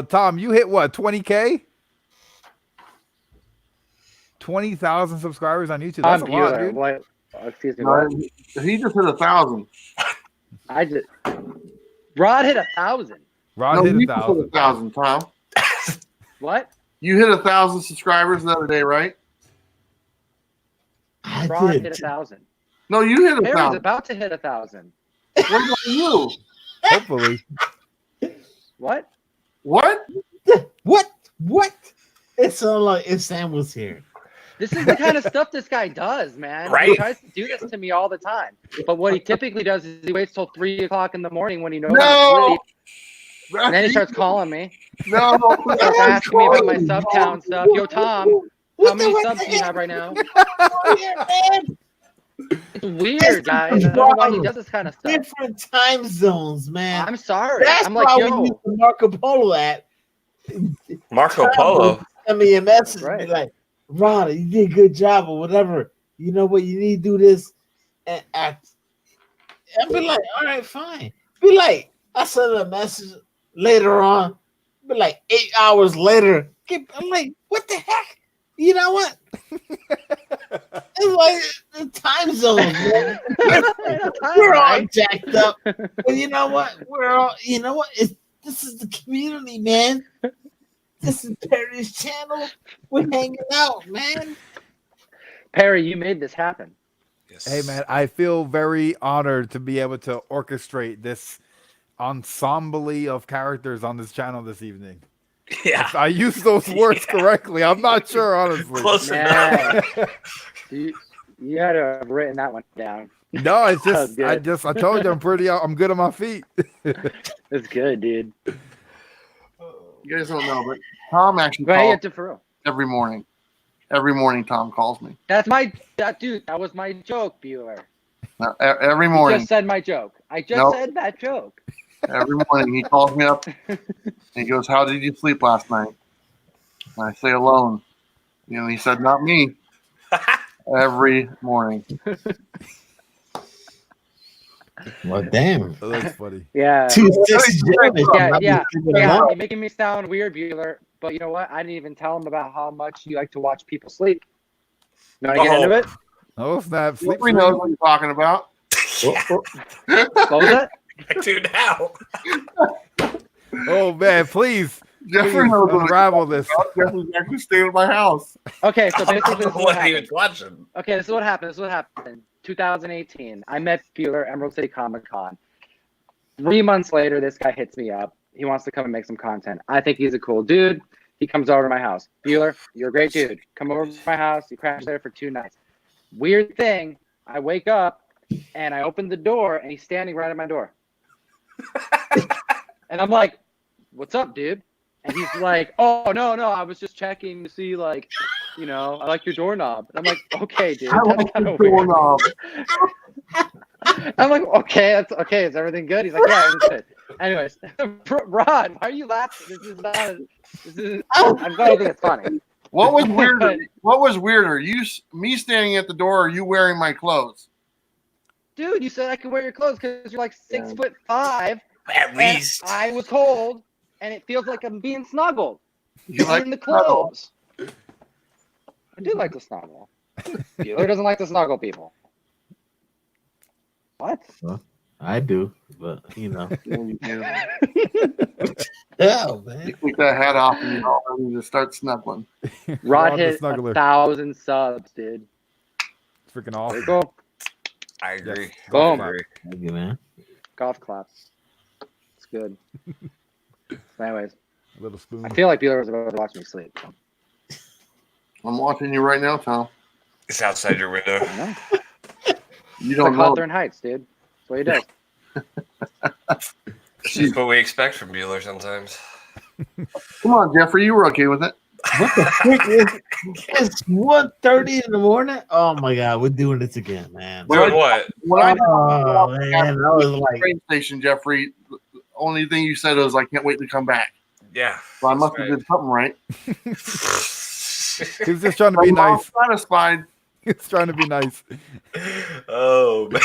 Tom, you hit what? 20K? 20,000 subscribers on YouTube. That's a lot, dude. What? Excuse me. What? He just hit 1,000. Rod hit 1,000. Rod hit you 1,000. hit 1,000, Tom. What? You hit 1,000 subscribers the other day, right? Rod hit 1,000. No, you hit Perry's 1,000. about to hit 1,000. What about you? Hopefully. What? What? What? It's all like if Sam was here. This is the kind of stuff this guy does, man. Right? He tries to do this to me all the time. But what he typically does is he waits till 3 o'clock in the morning when he knows I'm No! asleep. And then he starts calling me. No. Starts asking me about my sub count and stuff. Yo, Tom, how many subs do you have right now? It's weird, guys. I don't know why he does this kind of stuff. Different time zones, man. I'm sorry. That's I'm why like, we use yo. the Marco Polo app. Marco Polo. Send me a message Right. and be like, Rod, you did a good job or whatever. You know what? You need to do this and act. And be like, all right, fine. Be like, I send a message later on. Be like 8 hours later. I'm like, what the heck? You know what? It's like the time zones, man. We're all jacked up. But you know what? We're all, you know what? This is the community, man. This is Perry's channel. We're hanging out, man. Perry, you made this happen. Yes. Hey, man, I feel very honored to be able to orchestrate this ensemble of characters on this channel this evening. Yeah. If I use those words correctly. I'm not sure, honestly. Close enough. You had to have written that one down. No, it's just I told you I'm good on my feet. It's good, dude. You guys don't know, but Tom actually calls every morning. Every morning, Tom calls me. That was my joke, Bueller. Every morning. You just said my joke. I just said that joke. Every morning he calls me up and he goes, "How did you sleep last night?" And I say, "Alone." You know, he said, "Not me." Every morning. Well, damn. Oh, that's funny. Yeah. Yeah. You're making me sound weird, Bueller. But you know what? I didn't even tell him about how much you like to watch people sleep. You want to get into it? Oh, snap. We know what you're talking about. What was that? I do now. Oh, man, please. Jeffrey knows unravel this. Jeffrey's actually staying at my house. Okay, so basically, this is what he was happened. watching. Okay, this is what happened. 2018, I met Bueller at Emerald City Comic Con. 3 months later, this guy hits me up. He wants to come and make some content. I think he's a cool dude. He comes over to my house. Bueller, you're a great dude. Come over to my house. You crash there for 2 nights. Weird thing, I wake up and I open the door and he's standing right at my door. And I'm like, "What's up, dude?" And he's like, "Oh, no, I was just checking to see, like, you know, I like your doorknob." And I'm like, "Okay, dude, that's kind of weird." I'm like, "Okay, that's okay. Is everything good?" He's like, "Yeah, everything's good." Anyways, Rod, why are you laughing? I'm glad you think it's funny. What was weirder? What was weirder? Me standing at the door, or you wearing my clothes? Dude, you said I could wear your clothes because you're like 6'5". At least. I was cold, and it feels like I'm being snuggled. You like in the clothes. I do like to snuggle. Bueller doesn't like to snuggle people. What? Well, I do, but you know. Hell, man. You take that hat off and you're all ready to start snuggling. Rod hit 1,000 subs, dude. It's freaking awesome. Cool. I agree. Yes. Boom. Thank you, man. Golf claps. It's good. Anyways, a little spoon. I feel like Bueller was about to watch me sleep. I'm watching you right now, Tom. It's outside your window. I know. You It's don't like know. Hawthorne Heights, dude. That's what he does. It's just what we expect from Bueller sometimes. Come on, Jeffrey, you were okay with it. What the frick is it's 1:30 in the morning? Oh my god, we're doing this again, man. Doing what? When I man, I was like train station, Jeffrey, the only thing you said was, "I can't wait to come back." Yeah. So I must have did something right. He's just trying to be nice. Satisfied. He's trying to be nice. Oh, man.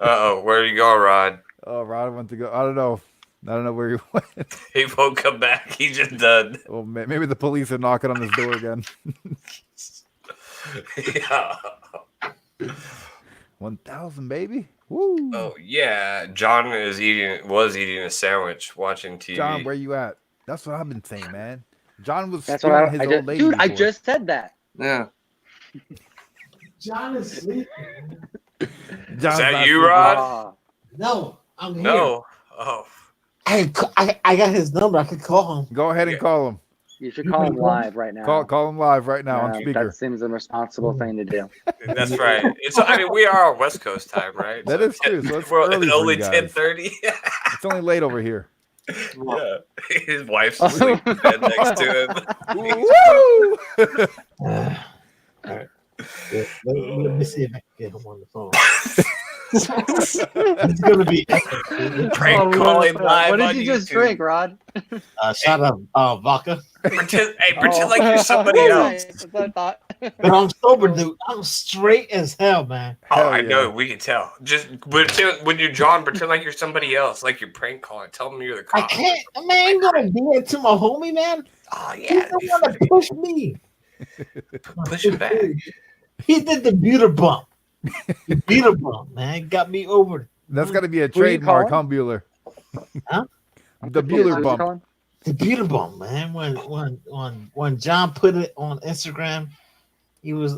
Uh-oh. Where are you going, Rod? Oh, Rod went to go. I don't know where he went. He won't come back. He just done. Oh, maybe the police are knocking on his door again. Yeah. 1,000, baby. Woo. Oh, yeah. John was eating a sandwich watching TV. John, where you at? That's what I've been saying, man. John was That's what I his just, old lady dude. before. I just said that. Yeah. John is sleeping. Is that you, Rod? No, I'm here. No. Oh. I got his number. I could call him. Go ahead and call him. You should call him live right now. Call him live right now on speaker. That seems a responsible thing to do. That's right. I mean, we are on West Coast time, right? That is true. So it's we're early for only you guys. 10:30. It's only late over here. Yeah. His wife's asleep in bed next to him. Woo! Let me see if I can get him on the phone. It's gonna be epic. Prank calling live What did on you just YouTube. drink, Rod? Shut up, vodka. Pretend like you're somebody else. Nice, that's what I thought. But I'm sober, dude. I'm straight as hell, man. Oh, Hell I yeah. know. We can tell. Just pretend, when you're John, pretend like you're somebody else, like you're prank calling. Tell them you're the I cop. can't. Man, I ain't gonna do it to my homie, man. Oh He yeah, don't want to push me. push him back. He did the beauty bump. The beauty bump, man, got me over. That's got to be a Who are you trademark, calling? huh, Bueller? Huh? The Bueller Who's bump. calling? The beauty bump, man. When John put it on Instagram, he's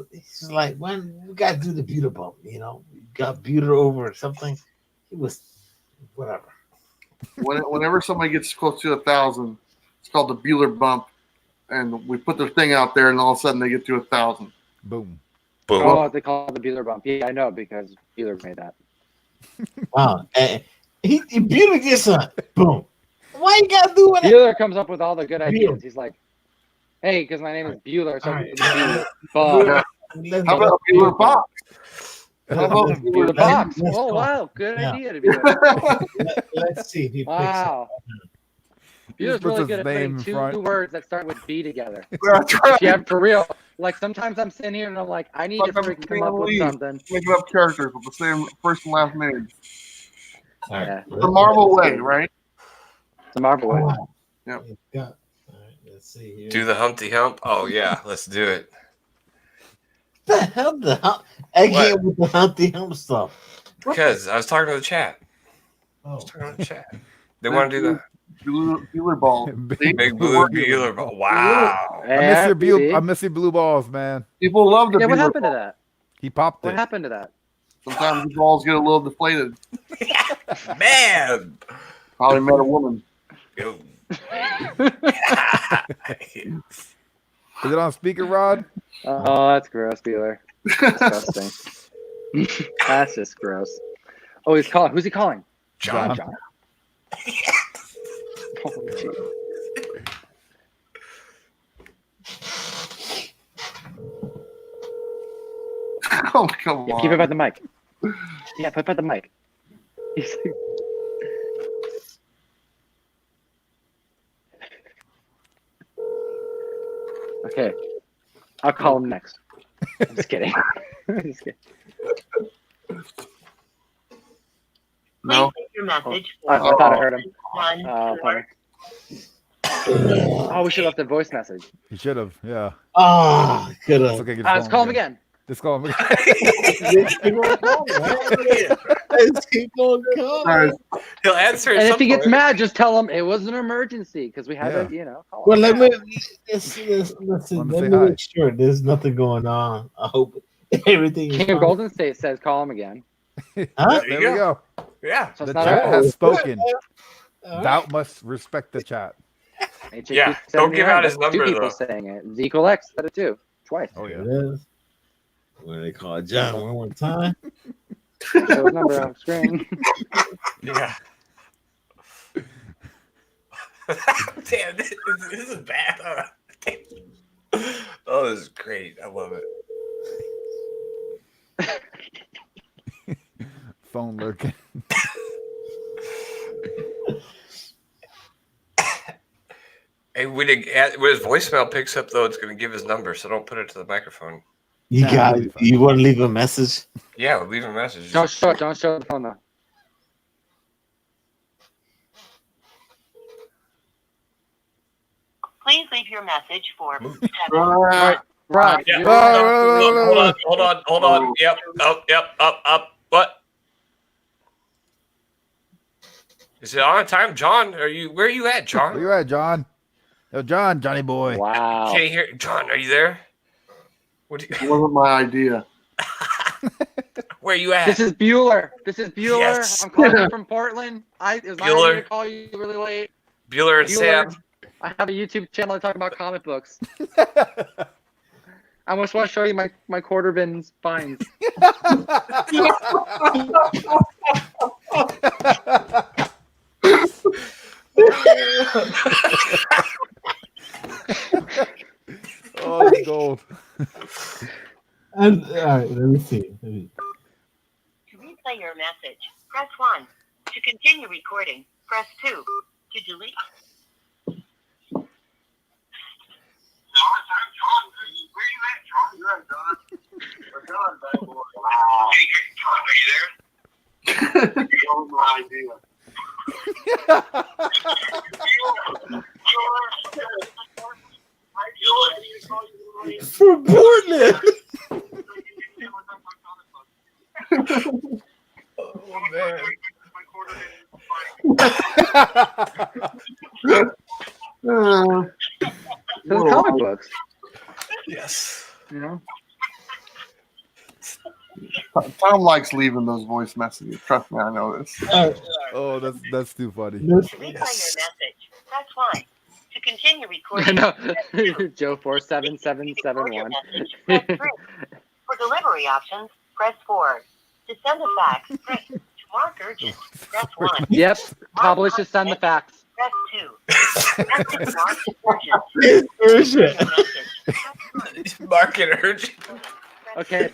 like, when we gotta do the beauty bump, you know, we got beauty over or something. He was whatever. Whenever somebody gets close to 1,000, it's called the Bueller bump, and we put their thing out there, and all of a sudden they get to 1,000. Boom. Boom. Oh, they call it the Bueller bump. Yeah, I know because Bueller made that. Wow, and he beauty gets a boom. Why you gotta do it? Bueller comes up with all the good ideas. Bueller. He's like, "Hey, because my name is Bueller, so All right. it's Bump." How about a Bueller box? How about a Bueller Bueller box. Let's Oh go. wow, good Yeah. idea to be there. Let's see if he picks up. Wow. Bueller's puts really his good at name putting in two front. words that start with B together. That's right. Yeah, for real. Like sometimes I'm sitting here and I'm like, I need to Sometimes freaking come up with something. Making up characters with the same first and last names. All right. Yeah, The Marvel way, right? it's a Marvel way. Yep. All right, let's see here. Do the Humpty Hump. Oh yeah, let's do it. the hell the hump? Again with the Humpty Hump stuff. Because I was talking to the chat. Oh. Talking to the chat. They want to do the Bueller ball. See? big blue Bueller. Wow. I Yeah, miss your blue balls, man. People love the yeah, what Bueller happened to ball. that? He popped What it. happened to that? Sometimes the balls get a little deflated. Man. Probably met a woman. Yo. Is it on speaker, Rod? Oh, that's gross, Bueller. Disgusting. That's just gross. Oh, he's calling. Who's he calling? John. Holy jeez. Oh, come Yeah, on. keep it by the mic. Yeah, put it by the mic. He's like, okay, I'll call him next. I'm just kidding. I'm just kidding. No. Your message I thought I heard him. One, Punter. Oh, we should have left a voice message. You should have, yeah. Oh, could It's have. okay, Let's call him again. Just call him again. Let's keep on calling, man. Let's keep on calling. He'll answer at And if some he gets point. mad, just tell him it was an emergency because we had Yeah. to, you know. Call Well, him. let me listen. Let Let him me say hi. make sure there's nothing going on. I hope everything is King of fine. Golden State says call him again. Huh? There we go. Yeah. So The it's not chat our has spoken. All right. Thou must respect the chat. HAQ Yeah, don't give 79, out his that's number, Two people though. saying it. Zekel X said it too. Twice. Oh, There yeah. it is. When they call John one more time. Show his number on screen. Yeah. Damn, this is bad. Oh, this is great. I love it. Phone lurking. Hey, when his voicemail picks up, though, it's going to give his number, so don't put it to the microphone. You Nah, got it'll be it. fine. You want to leave a message? Yeah, leave a message. Don't show the phone though. Please leave your message for Right. Yeah. you're- Hold on. Yep. Up. What? Is it on time, John? Where are you at, Where John? you at, John? Yo, John, Johnny boy. Wow. Can't hear. John, are you there? What? It wasn't my idea. Where are you at? This is Bueller. Yes. I'm calling you from Portland. It was my Bueller. idea to call you really late. Bueller and Bueller. Sam. I have a YouTube channel to talk about comic books. I just want to show you my quarter bin finds. Oh, it's gold. I'm me see. To replay your message, press 1. To continue recording, press 2. To delete. For Portland. Oh man. Those comic books. Yes. You know. Tom likes leaving those voice messages. Trust me, I know this. Oh, that's too funny. To replay your message, press 1. To continue I recording, know. press 2. Joe 47771. Press 3. For delivery options, press 4. To send a fax, press to mark urgent, press 1. Yep. Publishers send the fax. Press 2. Message marked urgent. Urgent. Mark it urgent. Okay.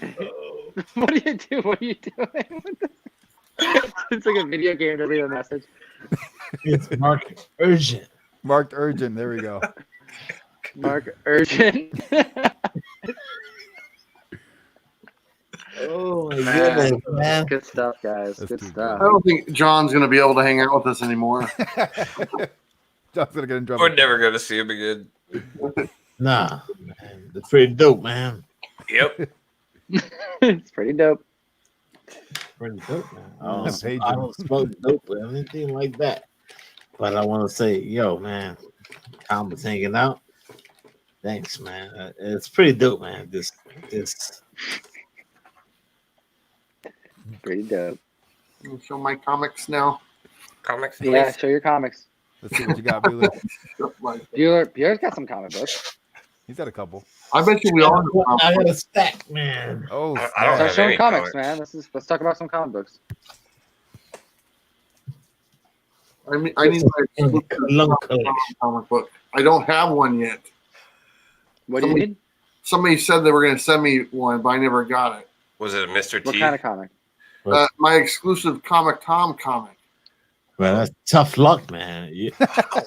What do you do? What are you doing? It's like a video game to leave a message. It's marked urgent. Marked urgent. There we go. Mark urgent. Oh my goodness, man. Good stuff, guys. That's Good too stuff. I don't think John's gonna be able to hang out with us anymore. John's gonna get in trouble. We're never gonna see him again. Nah, man. It's pretty dope, man. Yep. It's pretty dope. Pretty dope, man. Paging. I don't smoke dope or anything like that. But I want to say, yo, man, Tom was hanging out. Thanks, man. It's pretty dope, man. This. Pretty dope. I'll show my comics now. Comics. Yeah, please. show your comics. Let's see what you got, Bueller. Bueller's got some comic books. He's got a couple. I bet you we all have I got comics. a stack, man. Oh, I don't Start have showing any comics, comics. man. Let's talk about some comic books. I need my comic book. I don't have one yet. What do you need? Somebody said they were going to send me one, but I never got it. Was it a Mr. What T? kind of comic? My exclusive Comic Tom comic. Well, that's tough luck, man. You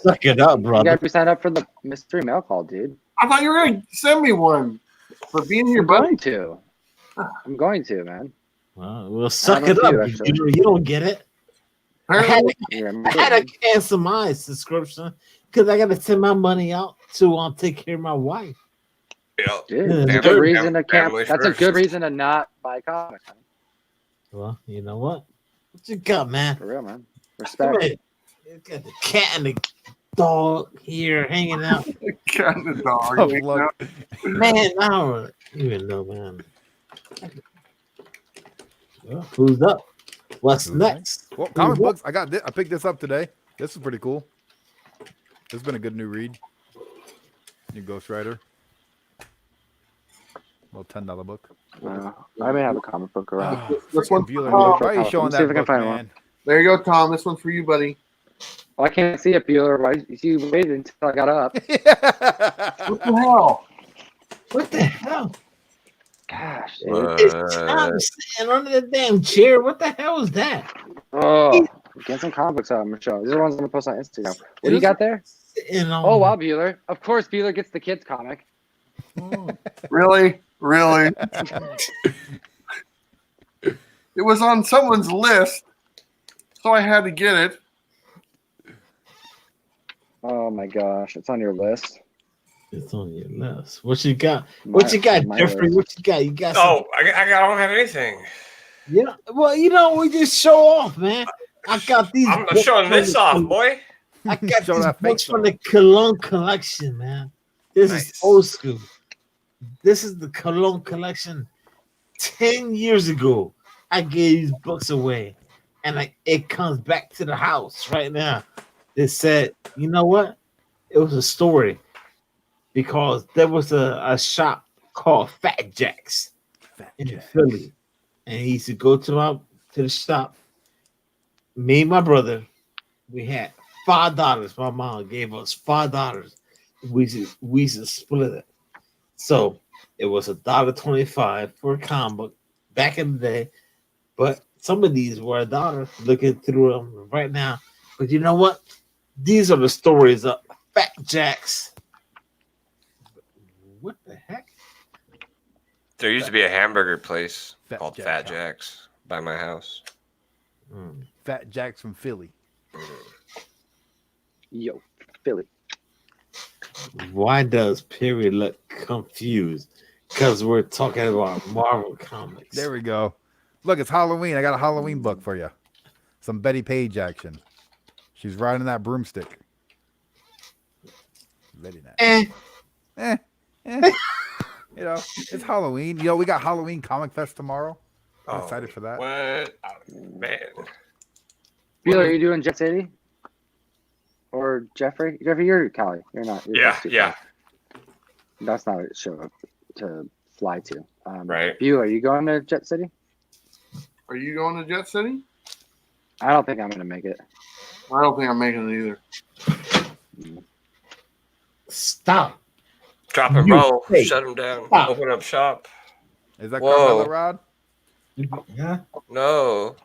suck it up, You brother. got to sign up for the mystery mail call, dude. I thought you were going to send me one for being your I'm buddy. going to. I'm going to, man. Well, suck I it don't up. do, actually. You don't get it. I Apparently, had to cancel my subscription because I got to send my money out to take care of my wife. Yeah. Dude, Yeah, that's a family- good reason to camp. family That's a first. good reason to not buy comics. Man. Well, you know what? What you got, man? For real, man. Come Respect. here. You got the cat and the dog here hanging out. cat and the dog. Tough luck. Man, I don't even know, man. Well, who's up? What's Who's next? Well, comic books. I got this. I picked this up today. This is pretty cool. This has been a good new read. New Ghost Rider. Little $10 book. I may have a comic book around. This one. Bueller, Oh, why are you showing Let me see if that I can book, find one. man? there you go, Tom. This one's for you, buddy. Oh, I can't see it, Bueller. Why you waited until I got up? What the hell? What the hell? Gosh, dude. It's Tom sitting under the damn chair. What the hell is that? Oh, get some comic books out, I'm gonna show. These are the ones I'm gonna post on Instagram. What do you got there? Sitting on Oh wow, Bueller. Of course, Bueller gets the kids comic. Really? Really? It was on someone's list, so I had to get it. Oh my gosh, it's on your list. It's on your list. What you got? What you got, My Jeffrey? list. What you got? You got Oh, I don't have anything. Yeah. Well, you know, we just show off, man. I got these. I'm books showing from this the- off, boy. I got Show these that books face from the Cologne collection, man. This is Nice. old school. This is the Cologne collection. 10 years ago, I gave these books away, and it comes back to the house right now. It said, you know what? It was a story because there was a shop called Fat Jack's in Philly, and he used to go to the shop. Me and my brother, we had $5. My mom gave us $5. We used to split it. So it was $1.25 for a comic book. back in the day. But some of these were a daughter looking through them right now. But you know what? These are the stories of Fat Jacks. What the heck? There used to be a hamburger place Fat called Jack Fat Shop. Jack's by my house. Fat Jacks from Philly. Yo, Philly. Why does Perry look confused? Because we're talking about Marvel comics. There we go. Look, it's Halloween. I got a Halloween book for you. Some Betty Page action. She's riding that broomstick. Very nice. You know, it's Halloween. You know, we got Halloween Comic Fest tomorrow. I'm excited for that. What? Oh, man. Bill, are you doing Jet City? Or Jeffrey? Jeffrey, you're Cali. You're not. Yeah. That's not a show to fly to. Right. Bill, are you going to Jet City? Are you going to Jet City? I don't think I'm going to make it. I don't think I'm making it either. Stop. Drop and roll. Shut them down. Stop. Open up shop. Is that Whoa. Carmelo Rod? Yeah. No.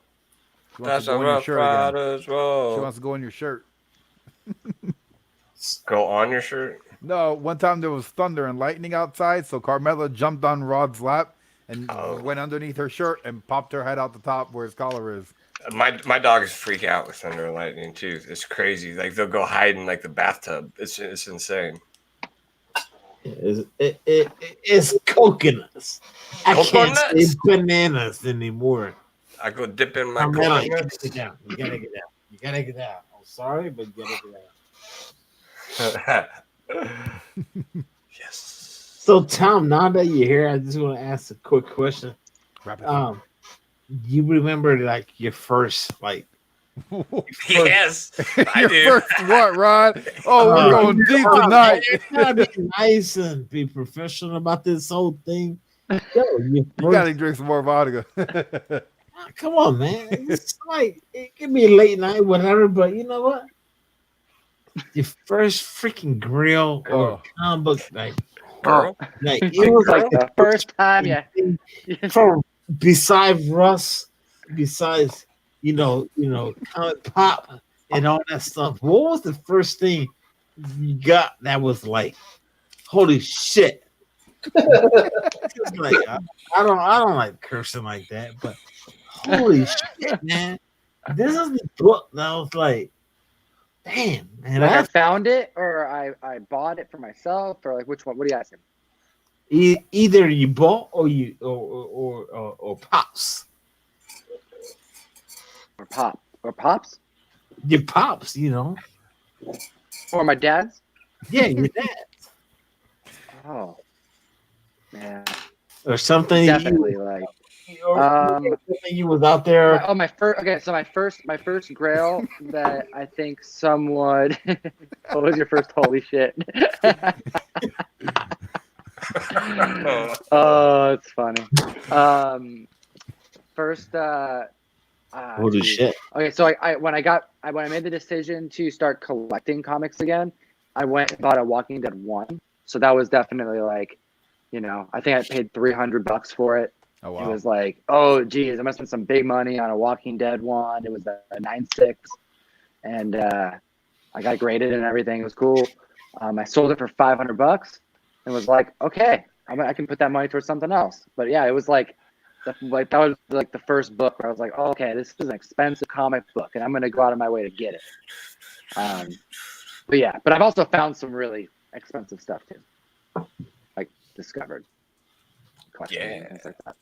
She wants That's to a go in your rough shirt again. riders roll. She wants to go in your shirt. Go on your shirt? No, one time there was thunder and lightning outside, so Carmella jumped on Rod's lap and went underneath her shirt and popped her head out the top where his collar is. My dogs freak out with thunder and lightning too. It's crazy. Like they'll go hide in like the bathtub. It's insane. It's coconuts. I can't say bananas anymore. I go dip in my Carmella, you coconuts. gotta get down. You gotta get down. You gotta get down. I'm sorry, but you gotta get down. Yes. So Tom, now that you're here, I just want to ask a quick question. You remember like your first like Yes, I Your do. first what, Rod? Oh, we're going deep tonight. You gotta be nice and be professional about this whole thing. Yo, You gotta drink some more vodka. come on, man. It's like it can be late night, whatever, but you know what? Your first freaking grill or comic book, like it was like the first time, yeah. From besides Russ, besides you know, comic pop and all that stuff. What was the first thing you got that was like, holy shit? It's like, I don't like cursing like that, but holy shit, man! This is the book that I was like, damn, man. Like I found it, or I bought it for myself, or like which one? What are you asking? Either you bought or you or pops. Or pops? Your pops, you know. Or my dad's? Yeah, your dad. Oh. Man. Or something. Definitely like something you was out there. Oh, my first. Okay, so my first Grail that I think someone. What was your first? Holy shit! Oh, it's funny. First. Holy shit! Okay, so when I made the decision to start collecting comics again, I went and bought a Walking Dead 1. So that was definitely like, you know, I think I paid $300 for it. Oh wow! It was like, oh geez, I must spend some big money on a Walking Dead 1. It was a 9.6, and I got graded and everything. It was cool. I sold it for $500 and was like, okay, I can put that money towards something else. But yeah, it was like that was like the first book where I was like, oh, okay, this is an expensive comic book, and I'm gonna go out of my way to get it. But yeah, but I've also found some really expensive stuff too, like discovered collections and things like that.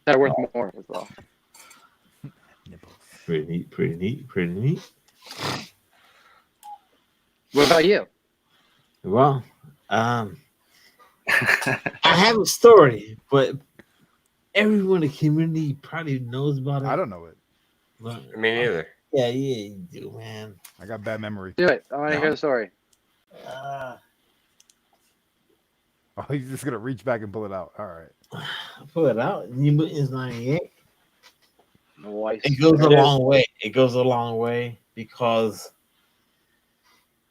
That are worth more as well. Pretty neat. What about you? Well, I have a story, but everyone in the community probably knows about it. I don't know it. But, Me neither. Yeah, you do, man. I got bad memory. Do it. I want to hear the story. Oh, he's just gonna reach back and pull it out. All right. Pull it out. New Mutants 98. Nice. It goes a long way. It goes a long way because,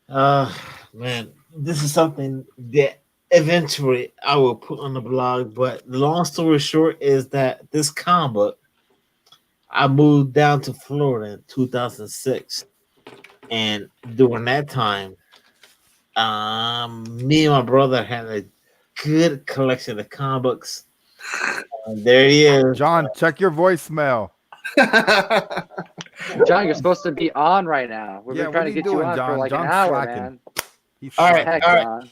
man, this is something that eventually I will put on the blog. But the long story short is that this comic book, I moved down to Florida in 2006, and during that time, me and my brother had a good collection of comic books. There he is. John, check your voicemail. John, you're supposed to be on right now. We've Yeah, been trying to what are you get you doing, on for John? like an John's hour, slacking. man. He's All right, Heck, all right, John.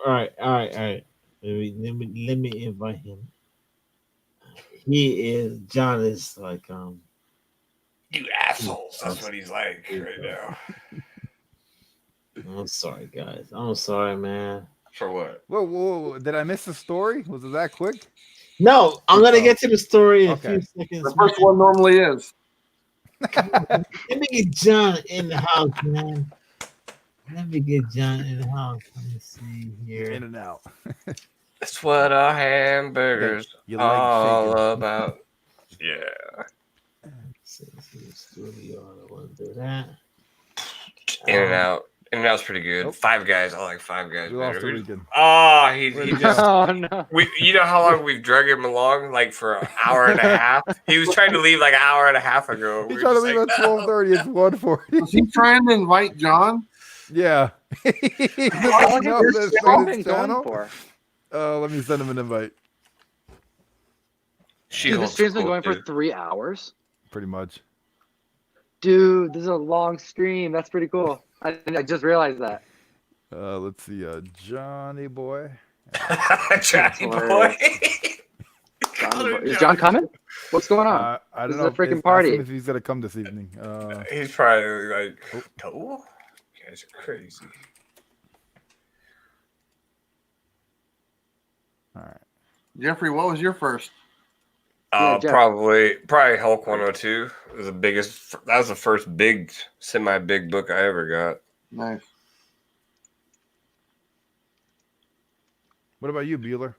all right. Let me invite him. He is John is like You assholes. That's what he's like right now. I'm sorry, guys. I'm sorry, man. For what? Whoa. Did I miss the story? Was it that quick? No, I'm gonna get to the story in a few seconds. The first one normally is. Let me get John in the house, man. Let me get John in the house. Let me see here. In and out. That's what a hamburger's You like all shaking. about. Yeah. Studio. I want to do that. In and out. In and out's pretty good. Five Guys. I like Five Guys. We lost better. the weekend. Oh, he just. Oh no. You know how long we've drug him along? Like for an hour and a half. He was trying to leave like an hour and a half ago. He We tried were to just leave like, at 12:30. It's 1:40. Was he trying to invite John? Yeah. How long has this show been going for? Let me send him an invite. Dude, this stream's been going for 3 hours. Pretty much. Dude, this is a long stream. That's pretty cool. I just realized that. Let's see. Johnny boy. Johnny boy. Is John coming? What's going on? I don't This know. is a freaking Ask party. him if he's gonna come this evening. He's probably like, oh, you guys are crazy. All right. Jeffrey, what was your first? Jeff. Probably Hulk 102 was the biggest. That was the first big, semi-big book I ever got. Nice. What about you, Bueller?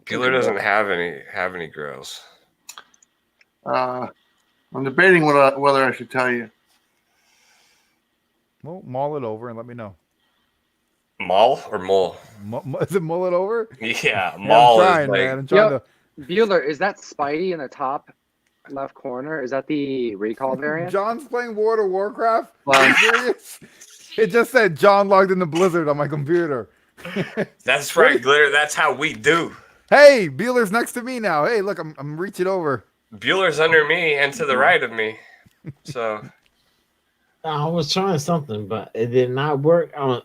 Bueller doesn't have any girls. I'm debating whether I should tell you. Well, mull it over and let me know. Maul or mole? Is it mull it over? Yeah, I'm Maul trying, is like. man. I'm trying to. Bueller, is that Spidey in the top left corner? Is that the recall variant? John's playing World of Warcraft. Are you serious? It just said John logged into Blizzard on my computer. That's right, Glitter. That's how we do. Hey, Bueller's next to me now. Hey, look, I'm reaching over. Bueller's under me and to the right of me. So I was trying something, but it did not work. I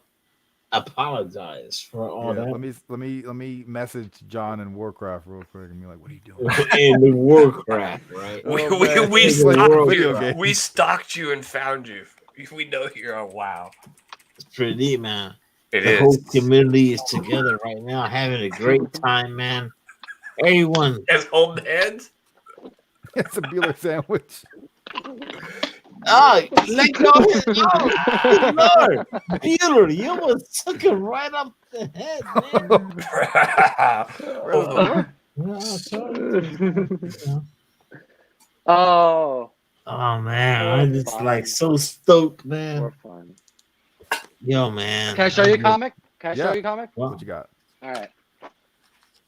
apologize for all that. Let me message John in Warcraft real quick and be like, "What are you doing?" In the Warcraft, right? we stalked you and found you. We know you're on WoW. It's pretty neat, man. The whole community is together right now, having a great time, man. Everyone is holding hands. It's a Bueller sandwich. Oh, let go! Lord, Bueller, you was took it right up the head, man. Oh man, I'm just like so stoked, man. More fun. Yo, man. Can I show you a comic? Can I show you a comic? What you got? All right.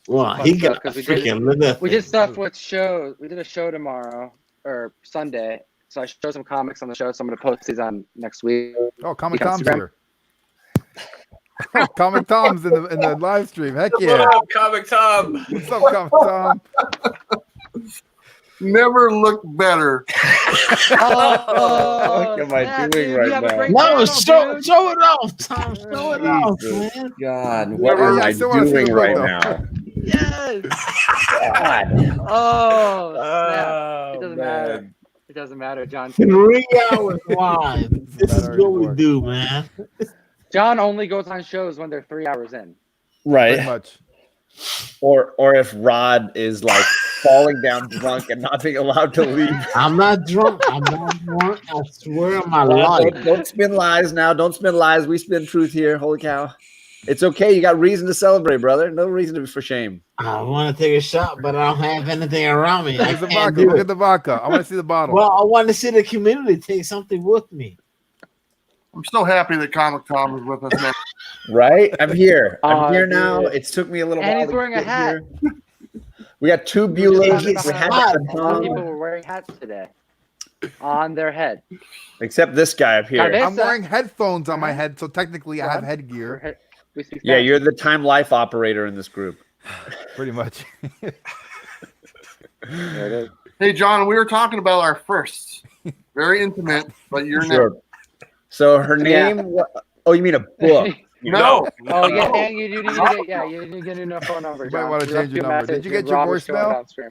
Well, he got freaking we did stuff with shows. We did a show tomorrow or Sunday. So I showed some comics on the show. So I'm going to post these on next week. Oh, Comic Tom's here. Comic Tom's in the live stream. Heck yeah. What up, Comic Tom? What's up, Comic Tom? Never looked better. What am I doing right now? No, show it off, Tom. Show it off, man. God, what am I doing right now? Yes. God. Oh, snap. It doesn't matter. It doesn't matter, John. 3 hours live. This is what we do, man. John only goes on shows when they're 3 hours in. Right. Pretty much. Or if Rod is like falling down drunk and not being allowed to leave. I'm not drunk. I swear on my life. Don't spin lies now. Don't spin lies. We spin truth here. Holy cow. It's okay. You got reason to celebrate, brother. No reason to be for shame. I want to take a shot, but I don't have anything around me. Look at the vodka. I want to see the bottle. Well, I want to see the community take something with me. I'm so happy that Comic Tom is with us now. Right? I'm here. I'm here now. Dude. It took me a little And while. he's to wearing a get hat. here. We got 2 We were just Buellers. talking We about had how the a lot of people were wearing hats today on their head. Except this guy up here. Cabeza. I'm wearing headphones on my head, so technically I have Rod, headgear. we speak Yeah, Spanish. you're the time life operator in this group. Pretty much. There it is. Hey, John, we were talking about our firsts. Very intimate, but you're Sure. next. So her name. Oh, you mean a book? No. Oh yeah, you need to get you need to get a new phone number. You might John. want to We left change your you a number. message Did you get and your Rob was showing voicemail? downstream.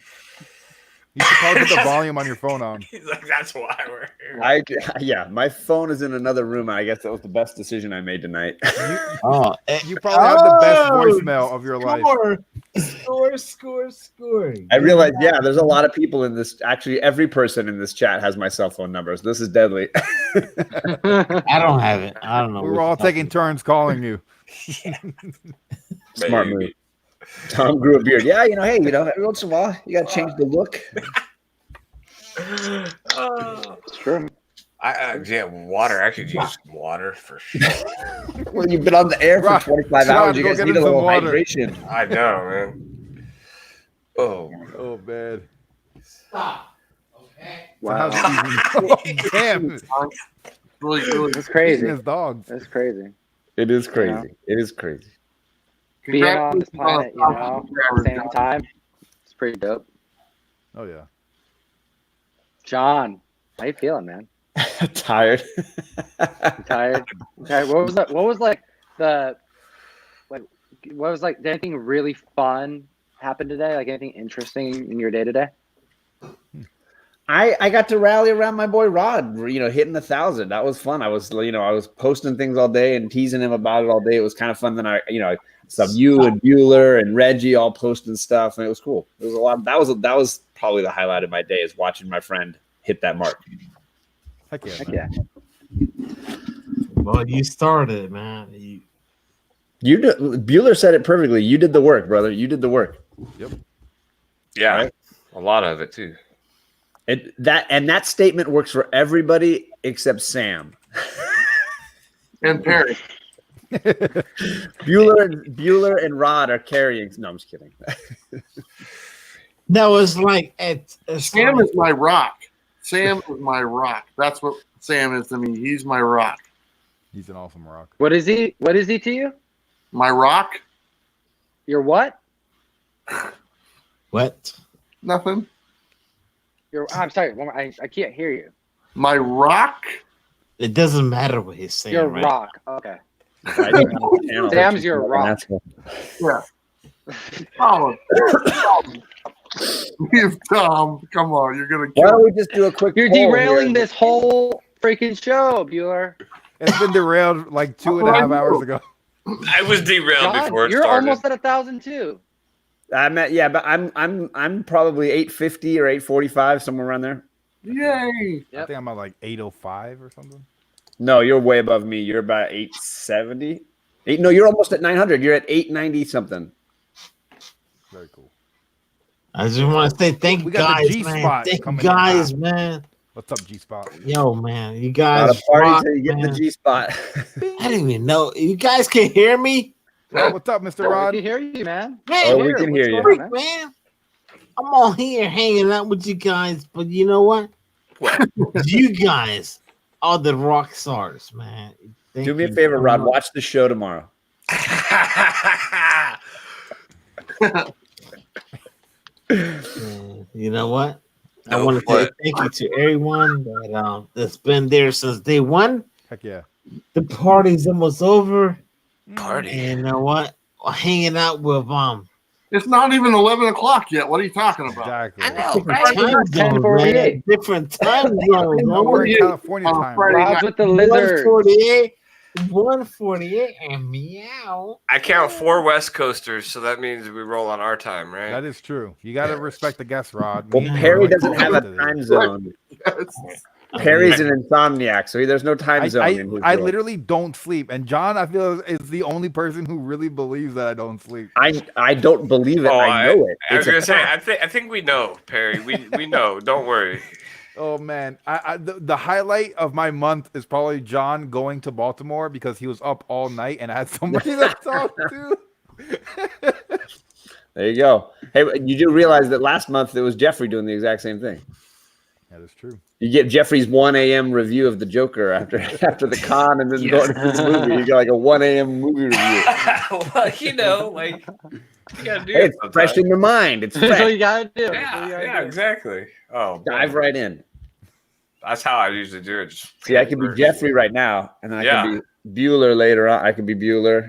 You should probably put the volume on your phone on. He's like, that's why we're here. Yeah, my phone is in another room. I guess that was the best decision I made tonight. You probably have the best voicemail of your life. Score. I realized, yeah, there's a lot of people in this. Actually, every person in this chat has my cell phone number. So this is deadly. I don't have it. I don't know. We were all taking turns calling you. Smart move. Tom grew a beard. Yeah, hey, every once in a while, you got to change the look. It's true. Water. I could use some water for sure. Well, you've been on the air for 25 hours. You guys need a little hydration. I know, man. Oh, man. Stop. Okay. Wow. Damn. Really. That's crazy. His dogs. That's crazy. It is crazy. Yeah. It is crazy. Being on this planet, at the same time, it's pretty dope. Oh yeah. John, how you feeling, man? Tired. Tired. What was that? What was did anything really fun happen today? Like anything interesting in your day today? I got to rally around my boy Rod, hitting 1,000. That was fun. I was posting things all day and teasing him about it all day. It was kind of fun. Then I saw you and Bueller and Reggie all posting stuff, and it was cool. It was a lot. That was probably the highlight of my day, is watching my friend hit that mark. Heck yeah. Heck yeah. Well, you started, man. Bueller said it perfectly. You did the work, brother. You did the work. Yep. Yeah, right? A lot of it too. That statement works for everybody except Sam And Perry. Bueller and Rod are carrying. No, I'm just kidding. That was like Sam is my rock. Sam is my rock. That's what Sam is to me. He's my rock. He's an awesome rock. What is he? What is he to you? My rock? Your what? What? Nothing. I'm sorry. I can't hear you. My rock? It doesn't matter what he's saying. Your right? rock. Okay. Sam's your rock. Yeah. Oh, Tom, come on. You're going to Why don't we just do a quick You're poll derailing here? this whole freaking show, Bueller. It's been derailed like 2.5 hours ago. I was derailed John, before it you're started. almost at 1,000 too. But I'm probably 850 or 845, somewhere around there. Yay. I think I'm at like 805 or something. No, you're way above me. You're about 870. No, you're almost at 900. You're at 890 something. Very cool. I just want to say thank We you got the guys, G-spot man. Thank you coming in guys, hot. man. What's up, G-Spot? Yo, man, you Not guys. a party rock, till you get man. the G spot. I didn't even know. You guys can hear me? What's up, Mr. We Rod? can hear you, man. Man, we can hear you. freak, man. I'm on here hanging out with you guys, but you know what? You guys are the rock stars, man. Thank Do me a you favor, so Rod. much. Watch the show tomorrow. You know what? I No, want to say what? thank you to everyone that's been there since day one. Heck yeah. The party's almost over. Party. And you know what? Hanging out with It's not even 11 o'clock yet. What are you talking about? Exactly. I know, right? Time zone, 10:48. man. Different time zones. No, we're in California On time. Friday Rob's night. with the lizard. 148 and meow. I count 4 West Coasters, so that means we roll on our time, right? That is true. You got to respect the guest, Rod. Well, Me and you Perry are like doesn't have a close to time this. zone. Perry's an insomniac, so there's no time zone. in his I world. literally don't sleep. And John, I feel, is the only person who really believes that I don't sleep. I don't believe it. Oh, I know it. I was It's a gonna say, fact. I think we know, Perry. We know. Don't worry. Oh man, the highlight of my month is probably John going to Baltimore because he was up all night and I had somebody to talk to. There you go. Hey, you do realize that last month it was Jeffrey doing the exact same thing. That is true. You get Jeffrey's 1 a.m. review of the Joker after the con, and then going to see the movie. You got like a 1 a.m. movie review. Well, you know, like you gotta do Hey, it. it's fresh in your mind. It's That's what fresh. you gotta do. Yeah, exactly. Oh, Dive right in. That's how I usually do it. Just See, I can be Jeffrey right now, and then I can be Bueller later on. I can be Bueller.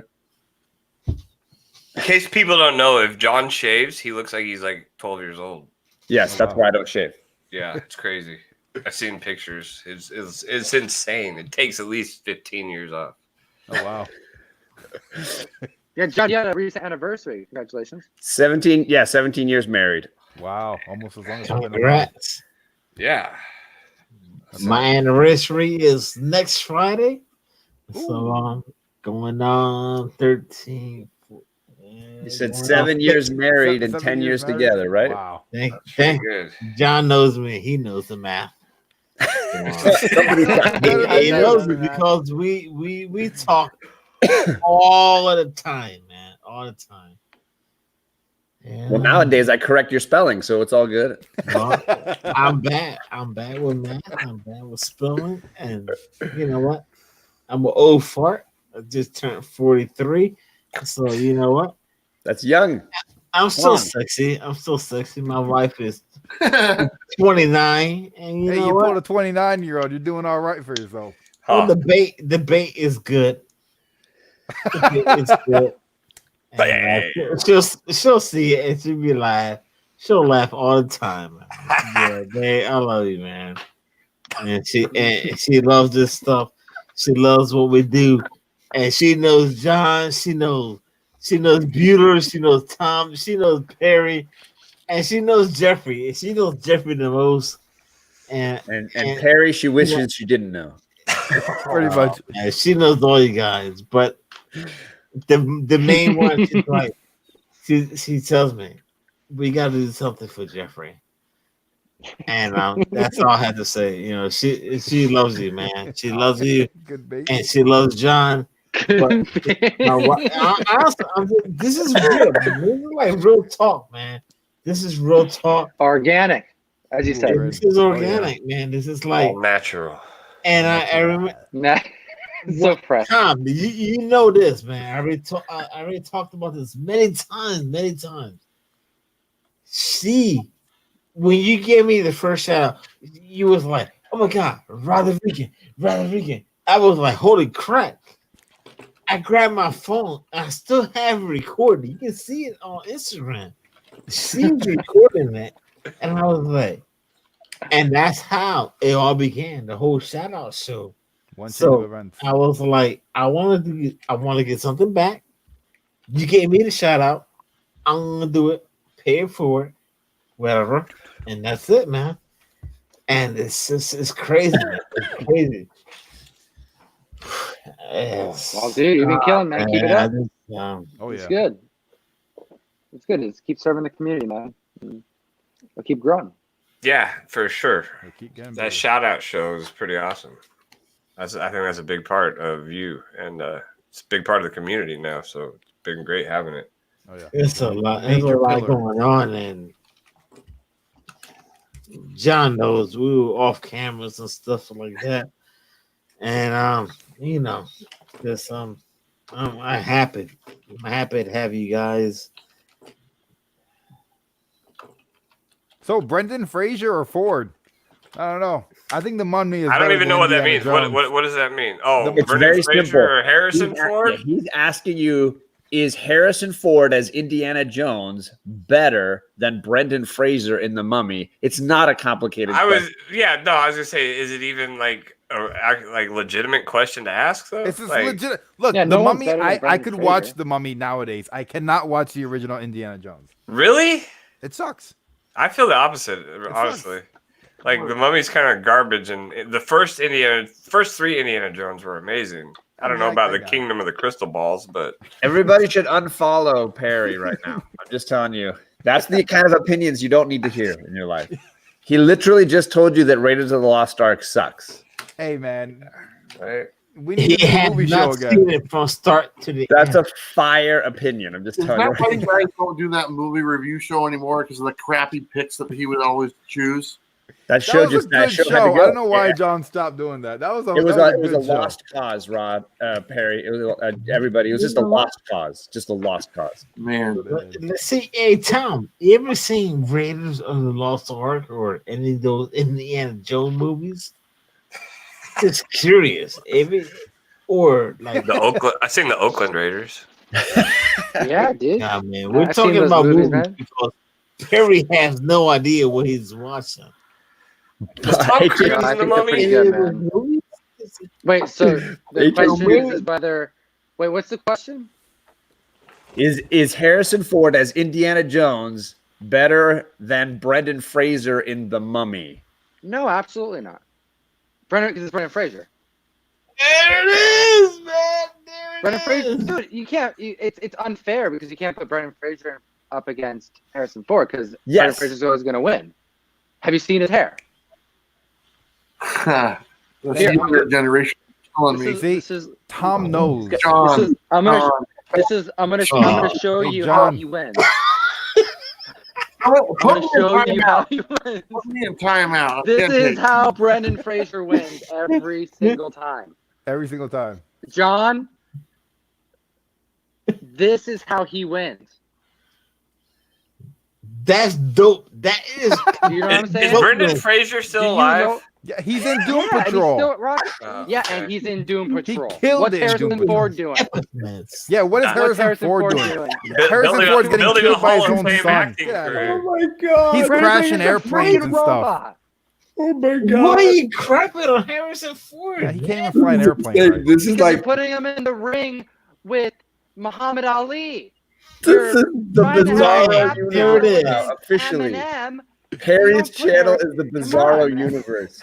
In case people don't know, if John shaves, he looks like he's like 12 years old. Yes, that's why I don't shave. Yeah, it's crazy. I've seen pictures. It's insane. It takes at least 15 years off. Oh wow. Yeah, John, you had a recent anniversary. Congratulations. 17 years married. Wow, almost as long as Congrats. Yeah. My anniversary is next Friday. So going on 13. You said 7 years married and 10 years together, right? Wow. Thank Good. John knows me. He knows the math. Somebody he knows me because we talk all of the time, man. All the time. Yeah. Well, nowadays I correct your spelling, so it's all good. Well, I'm bad. I'm bad with math. I'm bad with spelling. And you know what? I'm an old fart. I just turned 43. So you know what? That's young. I'm still sexy. I'm still sexy. My wife is 29. And you know you what? pulled a 29-year-old. You're doing all right for yourself. Well, the bait is good. The bait is good. And, she'll see it and she'll be like, she'll laugh all the time. Yeah, babe, I love you, man. And she loves this stuff. She loves what we do, and she knows John. She knows Bueller. She knows Tom. She knows Perry, and she knows Jeffrey. And she knows Jeffrey the most. And Perry, she wishes she didn't know. Pretty much. And she knows all you guys, but the main one, she's like, she tells me, we got to do something for Jeffrey. And that's all I had to say. You know, she loves you, man. She loves you, and she loves John. But honestly, this is real. Man. This is like real talk, man. This is real talk. Organic, as you said. This is organic, man. This is like all natural. And I remember. So fresh. Tom, you know this, man. I already talked about this many times. When you gave me the first shout out, you was like, oh my God, Rather Rican. I was like, holy crap. I grabbed my phone. I still have it recorded. You can see it on Instagram. She's recording it. And I was like, and that's how it all began, the whole shout out show. I was like, I want to get something back. You gave me the shout out. I'm gonna do it, pay it forward, whatever. And that's it, man. And it's crazy, man. It's crazy. Yes. Well, dude, you've been killing, man. Keep it up. It's good. It's good. It's keep serving the community, man. We'll keep growing. Yeah, for sure. That shout out show is pretty awesome. I think that's a big part of you, and it's a big part of the community now. So it's been great having it. Oh yeah, it's a lot. There's a lot going on, and John knows we were off cameras and stuff like that. And you know, just I'm happy. I'm happy to have you guys. So Brendan Fraser or Ford? I don't know. I think the Mummy is. I don't even know what that means. What does that mean? Oh, it's Brendan Fraser simple. Or Harrison Ford? He's asking you, is Harrison Ford as Indiana Jones better than Brendan Fraser in The Mummy? It's not a complicated question. I was gonna say, is it even like a legitimate question to ask though? It's like, legit. Look, The Mummy. I could watch The Mummy nowadays. I cannot watch the original Indiana Jones. Really? It sucks. I feel the opposite, honestly. Like The Mummy's kind of garbage, and the first three Indiana Jones were amazing. I don't know about the Kingdom of the Crystal Balls, but everybody should unfollow Perry right now. I'm just telling you, that's the kind of opinions you don't need to hear in your life. He literally just told you that Raiders of the Lost Ark sucks. Hey, man. Right. We need to do a movie show again. Seen it from start to the That's end. a fire opinion. I'm just Is telling that why you. you guys don't do that movie review show anymore? Because of the crappy picks that he would always choose? That That show was a just that good show show. had to I go. don't know why Yeah. John stopped doing that. That was a It was that a good show. lost cause, Rod Perry. It was everybody. It was just a lost cause. Just a lost cause. Man. Let's see, hey Tom, you ever seen Raiders of the Lost Ark or any of those Indiana Jones movies? Just curious, or like The Oakland. I seen the Oakland Raiders. Yeah, dude. Nah, man, we're I've seen talking those about movies, movies man. because Perry has no idea what he's watching. Was Tom Cruise No, I in the think they're pretty Mummy? good, man. Wait, so the question is whether. Wait, what's the question? Is Harrison Ford as Indiana Jones better than Brendan Fraser in The Mummy? No, absolutely not. Because it's Brendan Fraser. There it is, man. Brendan Fraser, dude, you can't. It's unfair because you can't put Brendan Fraser up against Harrison Ford because Brendan Yes. Fraser's always going to win. Have you seen his hair? The Here, younger generation is killing me. This is Tom knows. John, I'm gonna John. show Hey, you John. how he wins. Put I'm gonna me in show you how timeout. he wins. Put me in timeout. I This can't is take it. how Brendan Fraser wins every single time. Every single time. John, this is how he wins. That's dope. That is. Do you know what I'm Is saying? Brendan Fraser Do still you alive? know- Yeah, he's in Doom Yeah, and he's Patrol. still at Rock. Oh, Yeah, okay. and he's in Doom Patrol. killed What's it in Harrison Doom Ford doing? Yeah, what is What's Harrison Ford doing? Harrison Building Ford's a- getting building a killed by his Hall of own Fame son. acting Yeah, career. my god. He's Brendan crashing Fraser's a airplanes freaking and stuff. robot. Oh my god. Why are you crapping on Harrison Ford? Yeah, he can't even fly an airplane. Right. This is Because like you're putting him in the ring with Muhammad Ali. this is the trying to have Bizarro Actor There it is. universe. and now, officially. Eminem. Perry's Don't put channel her- is the Come Bizarro on, man. universe.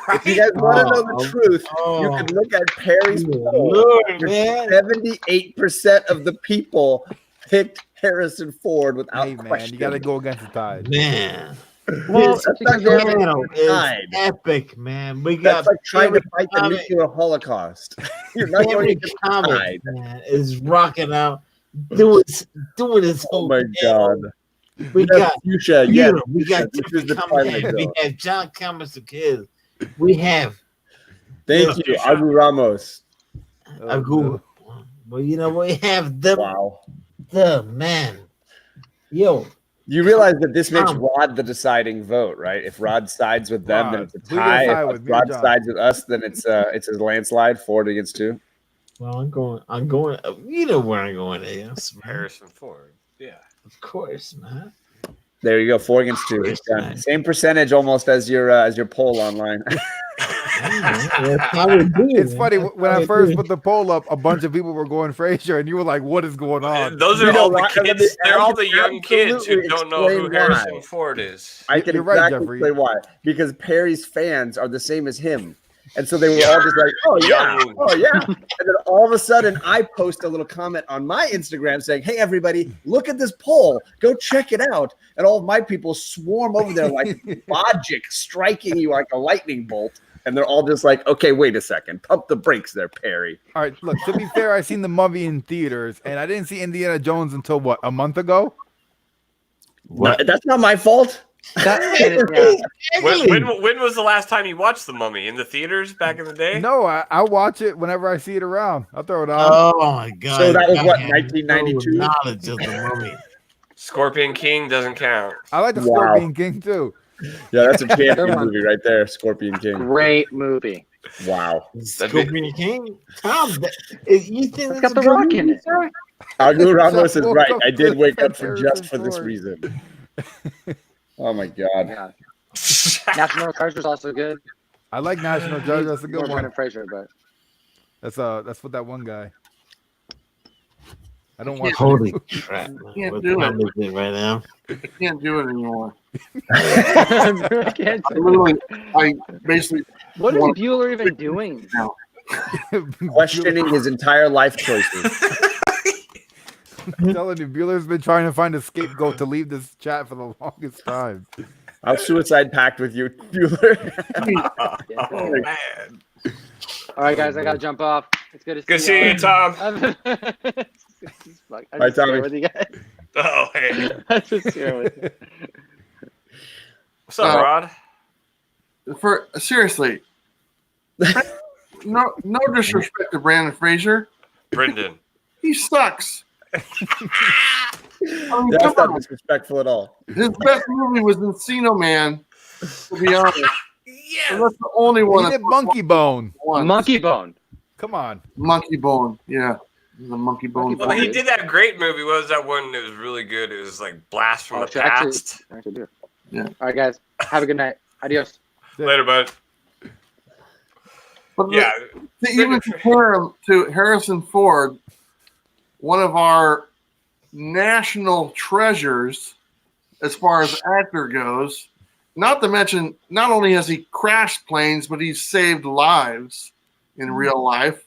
If you guys want to know the truth, you can look at Perry's poll. Lord, man. 78% of the people picked Harrison Ford without Hey, man, question. you got to go against the tide. Man. Well, This that's not because going channel against the is tide. epic, man. We got That's like trying to fight the Perry nuclear holocaust. You're not going Perry against the comic, tide. man, is rocking out, doing his Oh whole my deal. god. We Yes, got Fuchsia, you yes, know, we got Fuchsia, this Tiffany is the Cunningham, Twilight we Zone. have John Camus the Kid, we have Thank you, Abu Ramos. a Google. Well, you know we have the Wow. man. Yo, You realize that this makes Tom. Rod the deciding vote, right? If Rod sides with them, then Rod. it's a Who you gonna tie. side If with, me or Rod John? sides with us, then it's a landslide, 4-2. well, I'm going. You know where I'm going, yes, man. Harrison Ford. Yeah. Of course, man. There you go, 4-2. Yes, Done. man. Same percentage almost as your poll online. That's how we do it, It's man. funny That's when how I we first do put the poll up, a bunch of people were going Frazier, and you were like, "What is going on?" Those are You know all the what? Let me- kids. They're I all can the young kids who absolutely don't know who explain Harrison why. Ford is. I can You're right, exactly Jeffrey. explain why. Because Perry's fans are the same as him. And so they were all just like, oh, yeah, Young. oh, yeah. And then all of a sudden, I post a little comment on my Instagram saying, hey, everybody, look at this poll. Go check it out. And all of my people swarm over there like logic striking you like a lightning bolt. And they're all just like, okay, wait a second. Pump the brakes there, Perry. All right, look, to be fair, I seen the Mummy in theaters, and I didn't see Indiana Jones until what, a month ago? No, that's not my fault. Yeah. When was the last time you watched The Mummy? In the theaters back in the day? No, I watch it whenever I see it around. I'll throw it on. Oh my god! So that was I what, had 1992? no knowledge of the Mummy. Scorpion King doesn't count. I like the Wow. Scorpion King too. Yeah, that's a champion Come on. movie right there, Scorpion King. Great movie. Wow. Scorpion King. Tom, you think It's that's got a The good Rock movie, in it. sir? Agu Ramos is Woke right. up I did to wake up for Harrison just for this Ford. reason. Oh my god. Yeah. National Treasure's also good. I like National Treasure. That's a More good one. Brendan Fraser, but That's what that one guy. I don't watch. Holy any- crap! Man. Can't What do time it. is it right now? I can't do it anymore. I can't I do literally, it. I basically What is want Bueller even doing? now. Questioning his entire life choices. I'm telling you, Bueller's been trying to find a scapegoat to leave this chat for the longest time. I'll suicide pact with you, Bueller. Oh man. All right, guys, I gotta jump off. It's good to see Good seeing you, Tom. I'm Bye, just here Tommy. with you guys. Oh, hey. I'm just here with you. What's up, Rod? Seriously, no disrespect to Brandon Fraser. Brendan. He sucks. That's not disrespectful at all. His best movie was Encino Man, to be honest. Yeah. And that's the only one. He did Monkey Bone. Monkey Bone. Come on. Monkey Bone. Yeah. The Monkey Bone. Well, he did that great movie. What was that one that was really good? It was like Blast from the should Past. actually do it. Yeah. All right, guys. Have a good night. Adios. Later, bud. But Yeah. to even compare him to Harrison Ford, one of our national treasures as far as actor goes, not to mention, not only has he crashed planes, but he's saved lives in real life.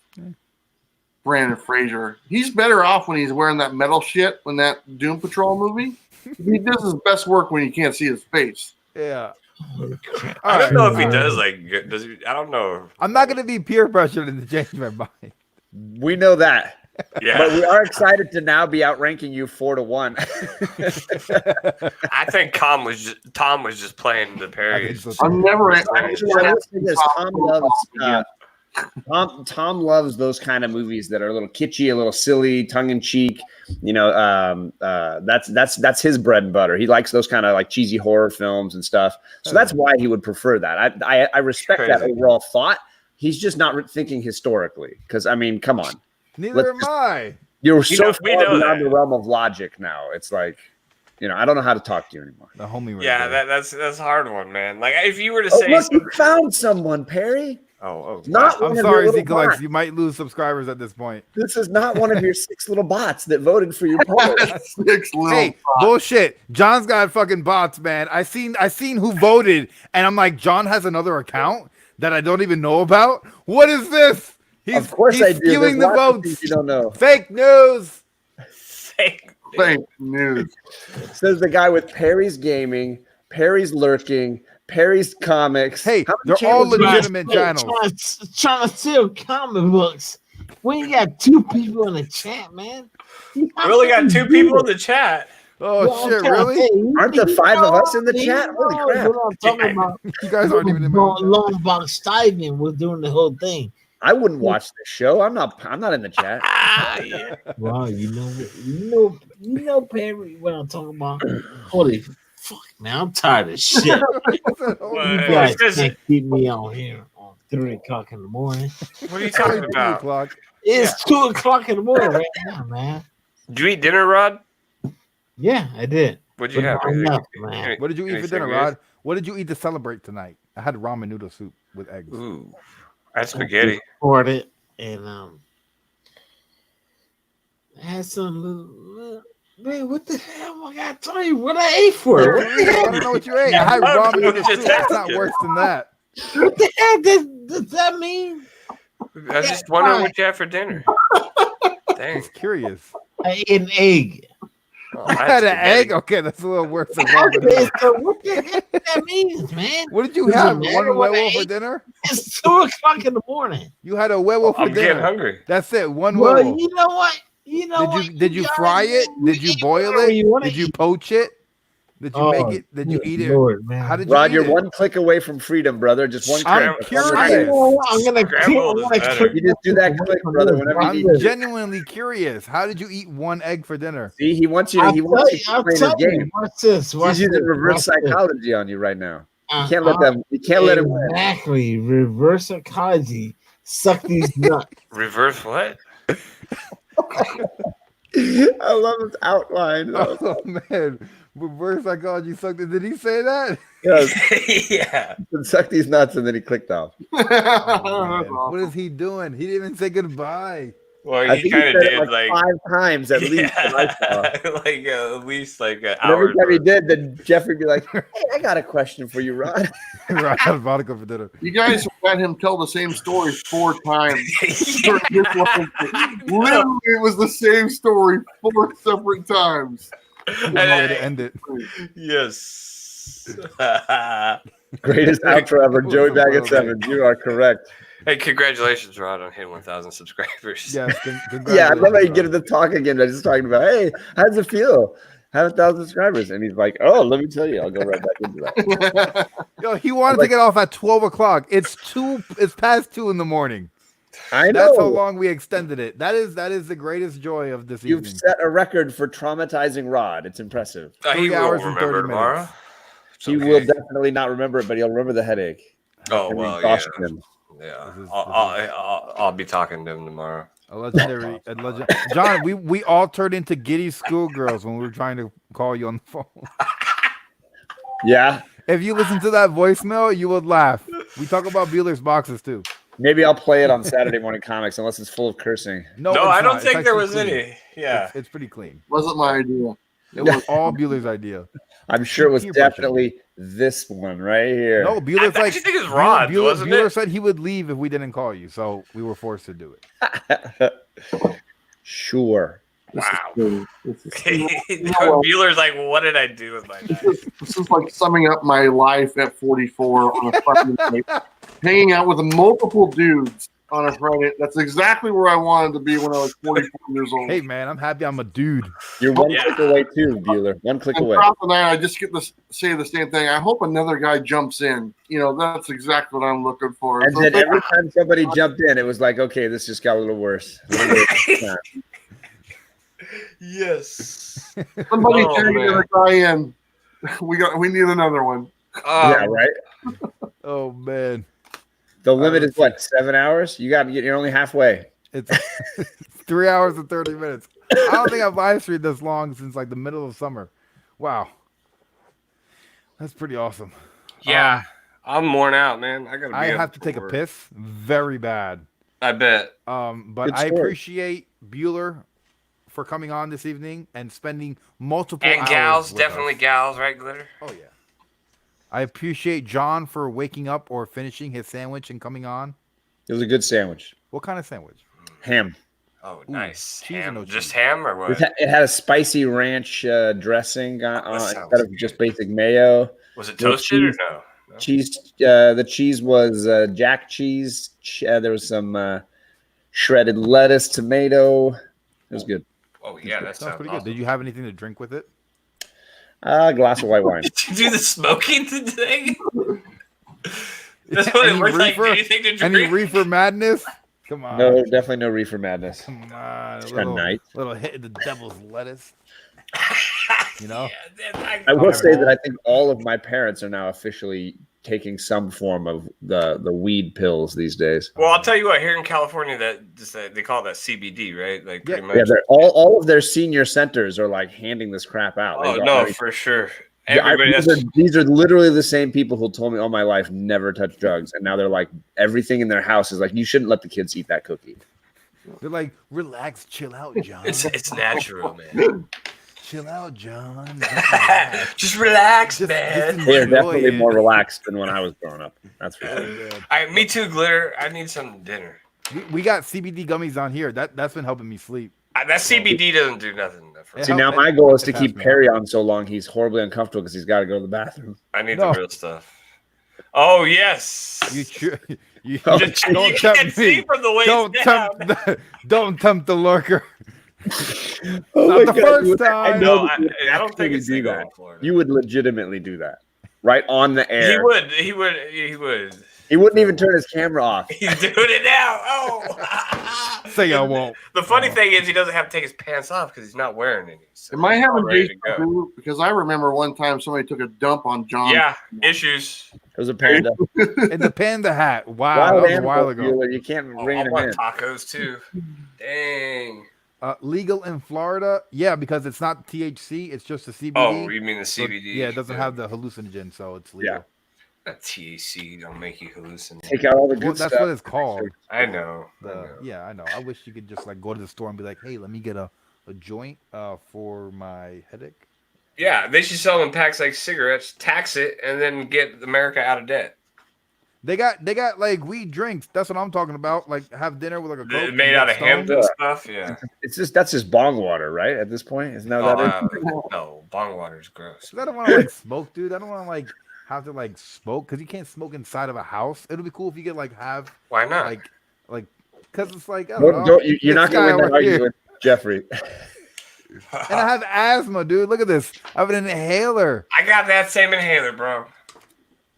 Brandon Fraser. He's better off when he's wearing that metal shit when that Doom Patrol movie. He does his best work when you can't see his face. Yeah. I don't know if he does does he? I don't know. I'm not gonna be peer pressured into changing my mind. We know that. Yeah. But we are excited to now be outranking you 4-1. I think Tom was just playing the parries. I'm never. Tom loves those kind of movies that are a little kitschy, a little silly, tongue in cheek. You know, that's his bread and butter. He likes those kind of like cheesy horror films and stuff. So that's why he would prefer that. I respect that overall thought. He's just not thinking historically. Because I mean, come on. Neither am I. You're so we far know beyond that. the realm of logic now. It's like, you know, I don't know how to talk to you anymore. The homie right Yeah, there. that's a hard one, man. Like if you were to Oh, say, look, you found someone, Perry. Not one I'm of sorry, your little Ezekiel. bots. You might lose subscribers at this point. This is not one of your 6 little bots that voted for your poll. 6 little. Hey, bullshit. John's got fucking bots, man. I seen who voted, and I'm like, John has another account that I don't even know about. What is this? Of course I do. skewing There's the lots of votes. things you don't know. Fake news. fake news. Says the guy with Perry's Gaming, Perry's Lurking, Perry's Comics. Hey, How many they're all channels do you have? legitimate channels. Trying to sell comic books. We ain't got 2 people in the chat, man. we only got 2 people in the chat. Oh shit! Really? Aren't there 5 of us in the chat? Holy crap! What I'm talking about. You guys aren't even in my Long Box Steven was doing the whole thing. I wouldn't watch the show. I'm not in the chat. Yeah. Wow, you know, Perry, what I'm talking about. Holy fuck, man, I'm tired of shit. You guys can't keep me on here on 3 o'clock in the morning. What are you talking about? It's 2 o'clock in the morning right now, man. Did you eat dinner, Rod? Yeah, I did. What'd you have? Enough, man. What did you eat for dinner, Rod? What did you eat to celebrate tonight? I had ramen noodle soup with eggs. Ooh, that's spaghetti. Poured it and I had some little man. What the hell? I gotta tell you what I ate for. What the I hell? don't know what you ate. I had ramen noodle soup. It's not worse than that. What the hell does that mean? I was just wondering what you had for dinner. Dang. Just curious. I ate an egg. Oh, I had an egg. Okay, that's a little worse than ramen Okay, noodle. so what the hell that means, man? What did you Does it have? matter One what I huevo for ate? dinner? It's 2 o'clock in the morning. You had a huevo for I'm dinner. getting hungry. That's it. One Well, huevo. you know what? You know Did you fry it? Did you boil it? Did you poach it? Did you make it? Did you eat it? Lord, man. How did you Rod, eat you're it? 1 click away from freedom, brother. Just one I'm click. curious. I'm gonna Scrambled is better. You just do that click, brother. Whenever you I'm need. genuinely curious. How did you eat 1 egg for dinner? See, he wants you. I'll He wants you I'll to play tell his you. game. Watch this. Watch He's using this. reverse Watch this. psychology on you right now. You can't let them. You can't let him win. Exactly. Reverse psychology. Suck these nuts. Reverse what? I love his outline. Oh man, reverse psychology sucked it. Did he say that? Yes. Yeah. Suck these nuts, and then he clicked off. Oh, man. What is he doing? He didn't even say goodbye. Well, I he think kind of said it did, like like 5 times at least. that I saw. like at least like an And hour. every time he did, then Jeffrey would be like, "Hey, I got a question for you, Rod." Rod had vodka for dinner. You guys let him tell the same story 4 times. Literally, it was the same story 4 separate times. There's no way to end it. Yes. Greatest outro ever. Joey Baggett 7. You are correct. Hey, congratulations, Rod, on hitting 1,000 subscribers. Yes, Yeah, I love how you get him to talk again. I was just talking about, hey, how does it feel? Have 1,000 subscribers. And he's like, oh, let me tell you. I'll go right back into that. Yo, he wanted to get off at 12 o'clock. It's past 2 in the morning. I know. That's how long we extended it. That is the greatest joy of this You've evening. set a record for traumatizing Rod. It's impressive. 3 hours and 30 tomorrow. minutes. He will definitely not remember it, but he'll remember the headache. Oh, and well, exhaustion. Yeah. I'll be talking to him tomorrow. A legendary. John, we all turned into giddy schoolgirls when we were trying to call you on the phone. Yeah. If you listen to that voicemail, you would laugh. We talk about Bueller's boxes too. Maybe I'll play it on Saturday Morning Comics unless it's full of cursing. No, I don't not. think It's there actually was clean. any. Yeah. It's pretty clean. Wasn't my idea. It was all Bueller's idea. I'm sure it was Peer pressure. definitely this one right here. No, Bueller's I like actually think it's Rod, wasn't Bueller it? said he would leave if we didn't call you, so we were forced to do it. Sure. Wow. This is cool. Bueller's like, what did I do with my life? This is like summing up my life at 44 on a fucking night, hanging out with multiple dudes on a Friday. That's exactly where I wanted to be when I was 44 years old. Hey man, I'm happy I'm a dude. You're one click away too, Bueller. One click And away. throughout the night, I just get to say the same thing. I hope another guy jumps in. You know, that's exactly what I'm looking for. And then every time somebody jumped in, it was like, okay, this just got a little worse. Yes. Somebody Oh, tag man. another guy in. We need another one. Yeah, right. Oh man. The limit is what? 7 hours? You're only halfway. It's 3 hours and 30 minutes. I don't think I've live streamed this long since like the middle of summer. Wow. That's pretty awesome. Yeah. I'm worn out, man. I have to take a piss very bad. I bet. But Good I story. appreciate Bueller for coming on this evening and spending multiple And hours gals, with definitely us. gals, right, Glitter? Oh yeah. I appreciate John for waking up or finishing his sandwich and coming on. It was a good sandwich. What kind of sandwich? Ham. Oh, Ooh, nice. cheese or Ham. no Just cheese? ham or what? It had a spicy ranch dressing sounds instead of just basic mayo. Was it Little toasted or cheese. no? Cheese. The cheese was jack cheese. There was some shredded lettuce, tomato. It was good. Oh, yeah, that Sounds sounds pretty awesome. good. Did you have anything to drink with it? A glass of white wine. Did you do the smoking today? That's what it looked like. Anything to Any drink? reefer madness? Come on. No, definitely no reefer madness. Come on. Tonight. Little hit of the devil's lettuce. You know? I will say that I think all of my parents are now officially taking some form of the weed pills these days. Well, I'll tell you what. Here in California, they call that CBD, right? Like pretty much. Yeah, all of their senior centers are like handing this crap out. Oh They go, no, I mean, for sure. yeah, Everybody has. these are literally the same people who told me all my life never touch drugs, and now they're like everything in their house is like you shouldn't let the kids eat that cookie. They're like, relax, chill out, John. It's natural, man. Chill out, John. Just relax, man. They're definitely more relaxed than when I was growing up. That's for sure. Me too, Glitter. I need some dinner. We got CBD gummies on here. That's been helping me sleep. That CBD doesn't do nothing. See, now my goal is to keep Perry on so long he's horribly uncomfortable because he's got to go to the bathroom. I need the real stuff. Oh yes. You Oh, just you don't can't tempt see me. from the waist Don't down. don't tempt the lurker. Oh Not my the God, first you would- time. No, that you would I don't think actually it's do legal that. in Florida. You would legitimately do that right on the air. He would. He wouldn't even turn his camera off. He's doing it now. Oh. Say I won't. The funny thing is, he doesn't have to take his pants off because he's not wearing any. So Am I he's having all ready deja to go. vu? Because I remember one time somebody took a dump on John. Yeah, issues. It was a panda. In the panda hat. Wow, Wild that was a animal, while ago. Bueller. You can't Oh, rein I him want in. tacos too. Dang. Legal in Florida, yeah, because it's not THC, it's just the CBD. Oh, you mean the So, CBD? yeah, it doesn't have the hallucinogen, so it's legal. Yeah. That THC don't make you hallucinate. Take out all the good Well, that's stuff. what it's called. I know. Yeah, I know. I wish you could just like go to the store and be like, hey, let me get a joint for my headache. Yeah, they should sell them in packs like cigarettes, tax it, and then get America out of debt. They got like weed drinks. That's what I'm talking about. Like have dinner with like a Coke Made out of hemp and stuff. Yeah. That's just bong water, right? At this point, isn't that that is? No, bong water is gross. I don't want to like smoke, dude. I don't want to like have to like smoke because you can't smoke inside of a house. It'll be cool if you could like have. Why not? Like because it's like I don't know. You're not going to argue with Jeffrey. And I have asthma, dude. Look at this. I have an inhaler. I got that same inhaler, bro.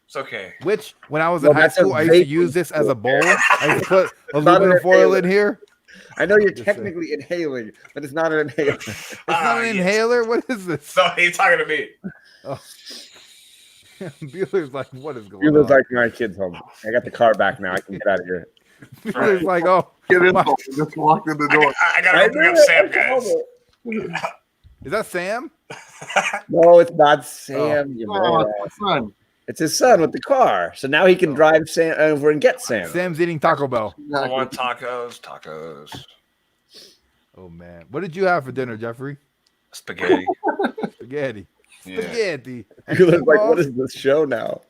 It's okay. Which, when I was in high school, I used to use this as a bowl. I used to put aluminum foil in here. I know you're technically inhaling, but it's not an inhaler. It's not an inhaler? What is this? No, he's talking to me. Oh. Bueller's like, what is going on? Bueller's like, my kid's home. I got the car back now. I can get out of here. Bueller's like, oh. Get in. Just walked in the door. I got to bring up Sam, guys. Is that Sam? No, it's not Sam. Oh, it's my son. It's his son with the car. So now he can drive Sam over and get Sam. Sam's eating Taco Bell. I want tacos. Oh, man. What did you have for dinner, Jeffrey? Spaghetti. Spaghetti. Yeah. Spaghetti. You look like, what is this show now?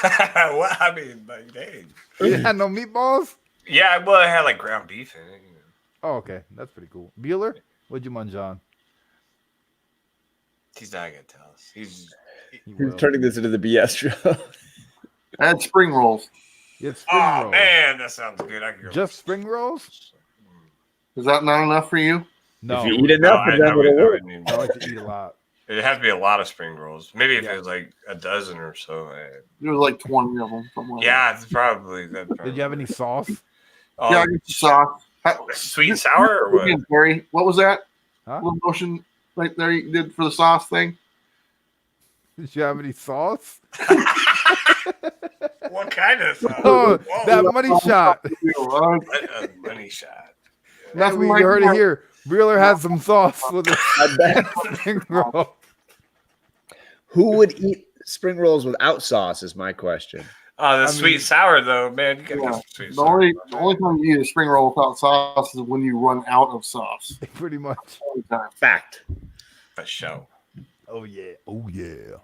Well, I mean, like, dang. You didn't have no meatballs? Yeah, well, I had like ground beef in it. You know. Oh, okay. That's pretty cool. Bueller, what'd you munch on? He's not going to tell us. He's turning this into the BS show. I had spring rolls. It's spring rolls. Man, that sounds good. I can Just spring rolls? Is that not enough for you? No. If you eat enough, then it'll work. I like to eat a lot. It has to be a lot of spring rolls. Maybe if it was like a dozen or so. There was like 20 of them. Something like Yeah, it's probably that. Did you have any sauce? Oh, yeah, I get the sauce. Sweet and sour or what? Barry, what was that? Huh? Little motion right there you did for the sauce thing? Did you have any sauce? What kind of sauce? Oh, Whoa. that money shot. A money shot. That's what you heard it here. Wheeler had some sauce with it. Spring roll. Who would eat spring rolls without sauce is my question. The sweet and sour though, man. You gotta get sweet and The sour. only time you eat a spring roll without sauce is when you run out of sauce. Pretty much. Fact. For sure. Oh yeah. Oh yeah.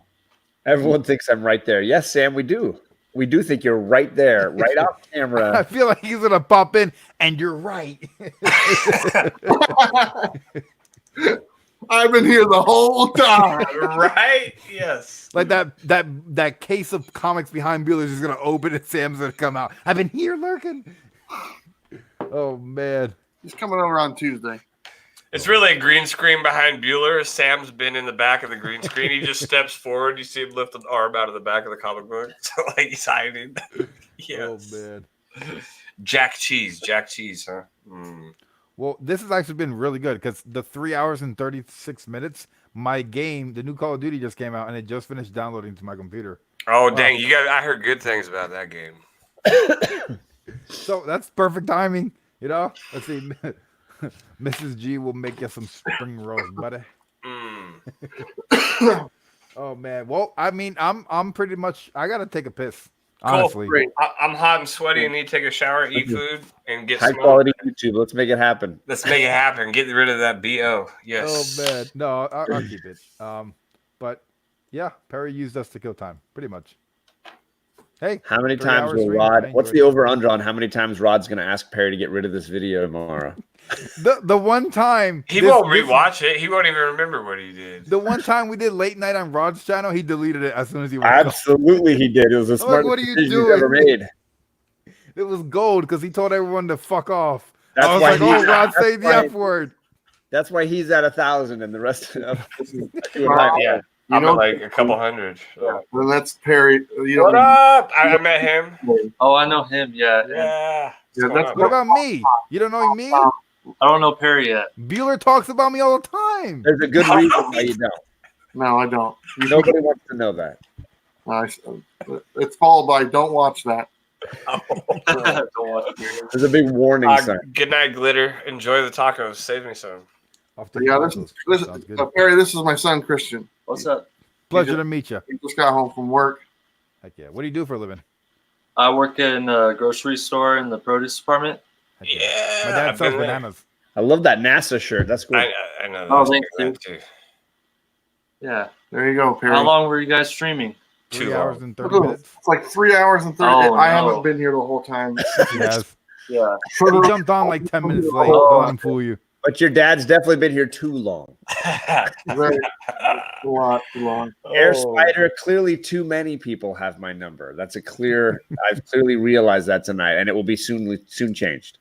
Everyone thinks I'm right there. Yes, Sam, we do. We do think you're right there, right off I camera. feel like he's gonna pop in, and you're right. I've been here the whole time. Right? Yes. Like that case of comics behind Bueller's is gonna open and Sam's gonna come out. I've been here lurking. Oh man. He's coming over on Tuesday. It's really a green screen behind Bueller. Sam's been in the back of the green screen. He just steps forward. You see him lift an arm out of the back of the comic book. So like he's hiding. Yes. Oh man. Jack cheese, huh? Mm. Well, this has actually been really good because the 3 hours and 36 minutes, my game, the new Call of Duty just came out and it just finished downloading to my computer. Oh dang, I heard good things about that game. So that's perfect timing, you know? Let's see. Mrs. G will make you some spring rolls, buddy. Oh man. Well, I mean, I'm pretty much I gotta take a piss. Honestly. Cool. I'm hot and sweaty and need to take a shower, eat food, and get High quality YouTube. Let's make it happen. Let's make it happen. Get rid of that BO. Yes. Oh man. No, I'll keep it. But yeah, Perry used us to kill time, pretty much. Hey, how many times will Rod? What's the over under on how many times Rod's going to ask Perry to get rid of this video tomorrow? The one time he won't rewatch it. He won't even remember what he did. The one time we did late night on Rod's channel, he deleted it as soon as he went. Absolutely, he did. It was the smartest what are you decision doing? he's ever made. It was gold because he told everyone to fuck off. That's I was why like, "Oh, Rod, say the F word." That's why he's at 1,000 and the rest of yeah. I'm at like a couple hundred. So. Yeah, and that's Perry. What up? I met him. Oh, I know him. Yeah. Yeah. That's what about me? You don't know me? I don't know Perry yet. Bueller talks about me all the time. There's a good reason why you don't. No, I don't. Nobody wants to know that. It's followed by "Don't watch that." There's a big warning sign. Good night, Glitter. Enjoy the tacos. Save me some. Yeah, Perry, this is my son, Christian. What's up? Pleasure to meet you. He just got home from work. Heck yeah. What do you do for a living? I work in a grocery store in the produce department. Yeah. My dad sells bananas. I love that NASA shirt. That's cool. I know. Oh, thank you. Yeah. There you go, Perry. How long were you guys streaming? 3 hours and 30 Look, minutes. It's like 3 hours and 30. Oh, I no. haven't been here the whole time. Yes. Yeah. He jumped on like 10 minutes late. Oh. Don't let him fool you. But your dad's definitely been here too long. Very, too long. Air Oh. Spider, clearly too many people have my number. That's a clear, I've clearly realized that tonight, and it will be soon changed.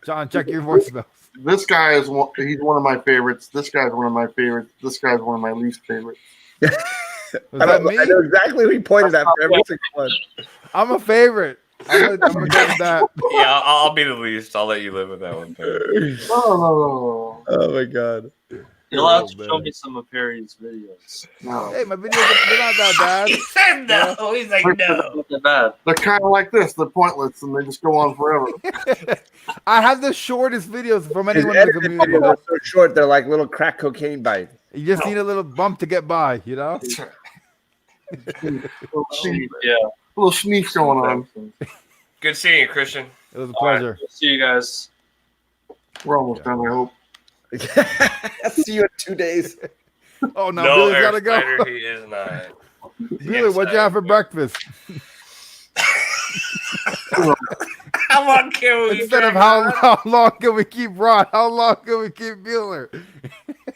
John, check your voicemail. This guy is he's one of my favorites. This guy's one of my favorites. This guy's one of my least favorites. Was that me? I know exactly who he pointed at for every single one. I'm a favorite. I'm gonna go with that. Yeah, I'll be the least. I'll let you live with that one. Oh, Oh my god. You'll have to show me some of Perry's videos. no. Hey, my videos they're not that bad. He said no. He's like, no. Not that bad. They're kind of like this. They're pointless, and they just go on forever. I have the shortest videos from His anyone in the edited community. videos are so short, they're like little crack cocaine bites. You just need a little bump to get by, you know? Yeah. A little sneak going on. Good seeing you, Christian. It was a pleasure. See you guys. We're almost done, I hope. See you in 2 days. Oh no, No, Billy's Air gotta go. Spider, he is not. Billy, what'd you have for breakfast? How long can we Instead of drag on? how long can we keep Rod? How long can we keep Bueller?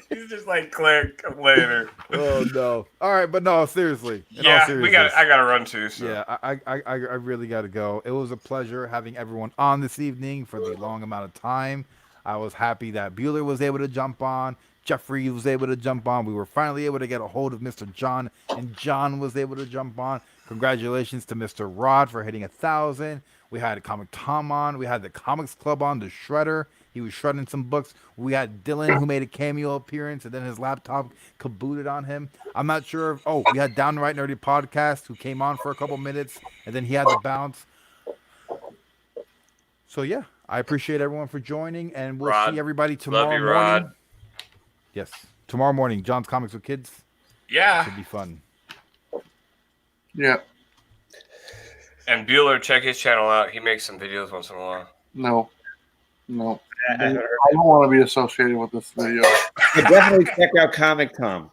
He's just like, click later. Oh no! All right, but no, seriously. In all Yeah, I seriousness. gotta run too. So. Yeah, I really got to go. It was a pleasure having everyone on this evening for the long amount of time. I was happy that Bueller was able to jump on. Jeffrey was able to jump on. We were finally able to get a hold of Mr. John, and John was able to jump on. Congratulations to Mr. Rod for hitting 1,000. We had Comic Tom on. We had the Comics Club on, the Shredder. He was shredding some books. We had Dylan, who made a cameo appearance, and then his laptop kabooted on him. I'm not sure if... Oh, we had Downright Nerdy Podcast, who came on for a couple minutes, and then he had to bounce. So, yeah, I appreciate everyone for joining, and we'll Rod, see everybody tomorrow love you, morning. Rod. Yes, tomorrow morning, John's Comics with Kids. Yeah. Should be fun. Yeah. And Bueller, check his channel out. He makes some videos once in a while. No. I don't want to be associated with this video. Definitely check out Comic Tom.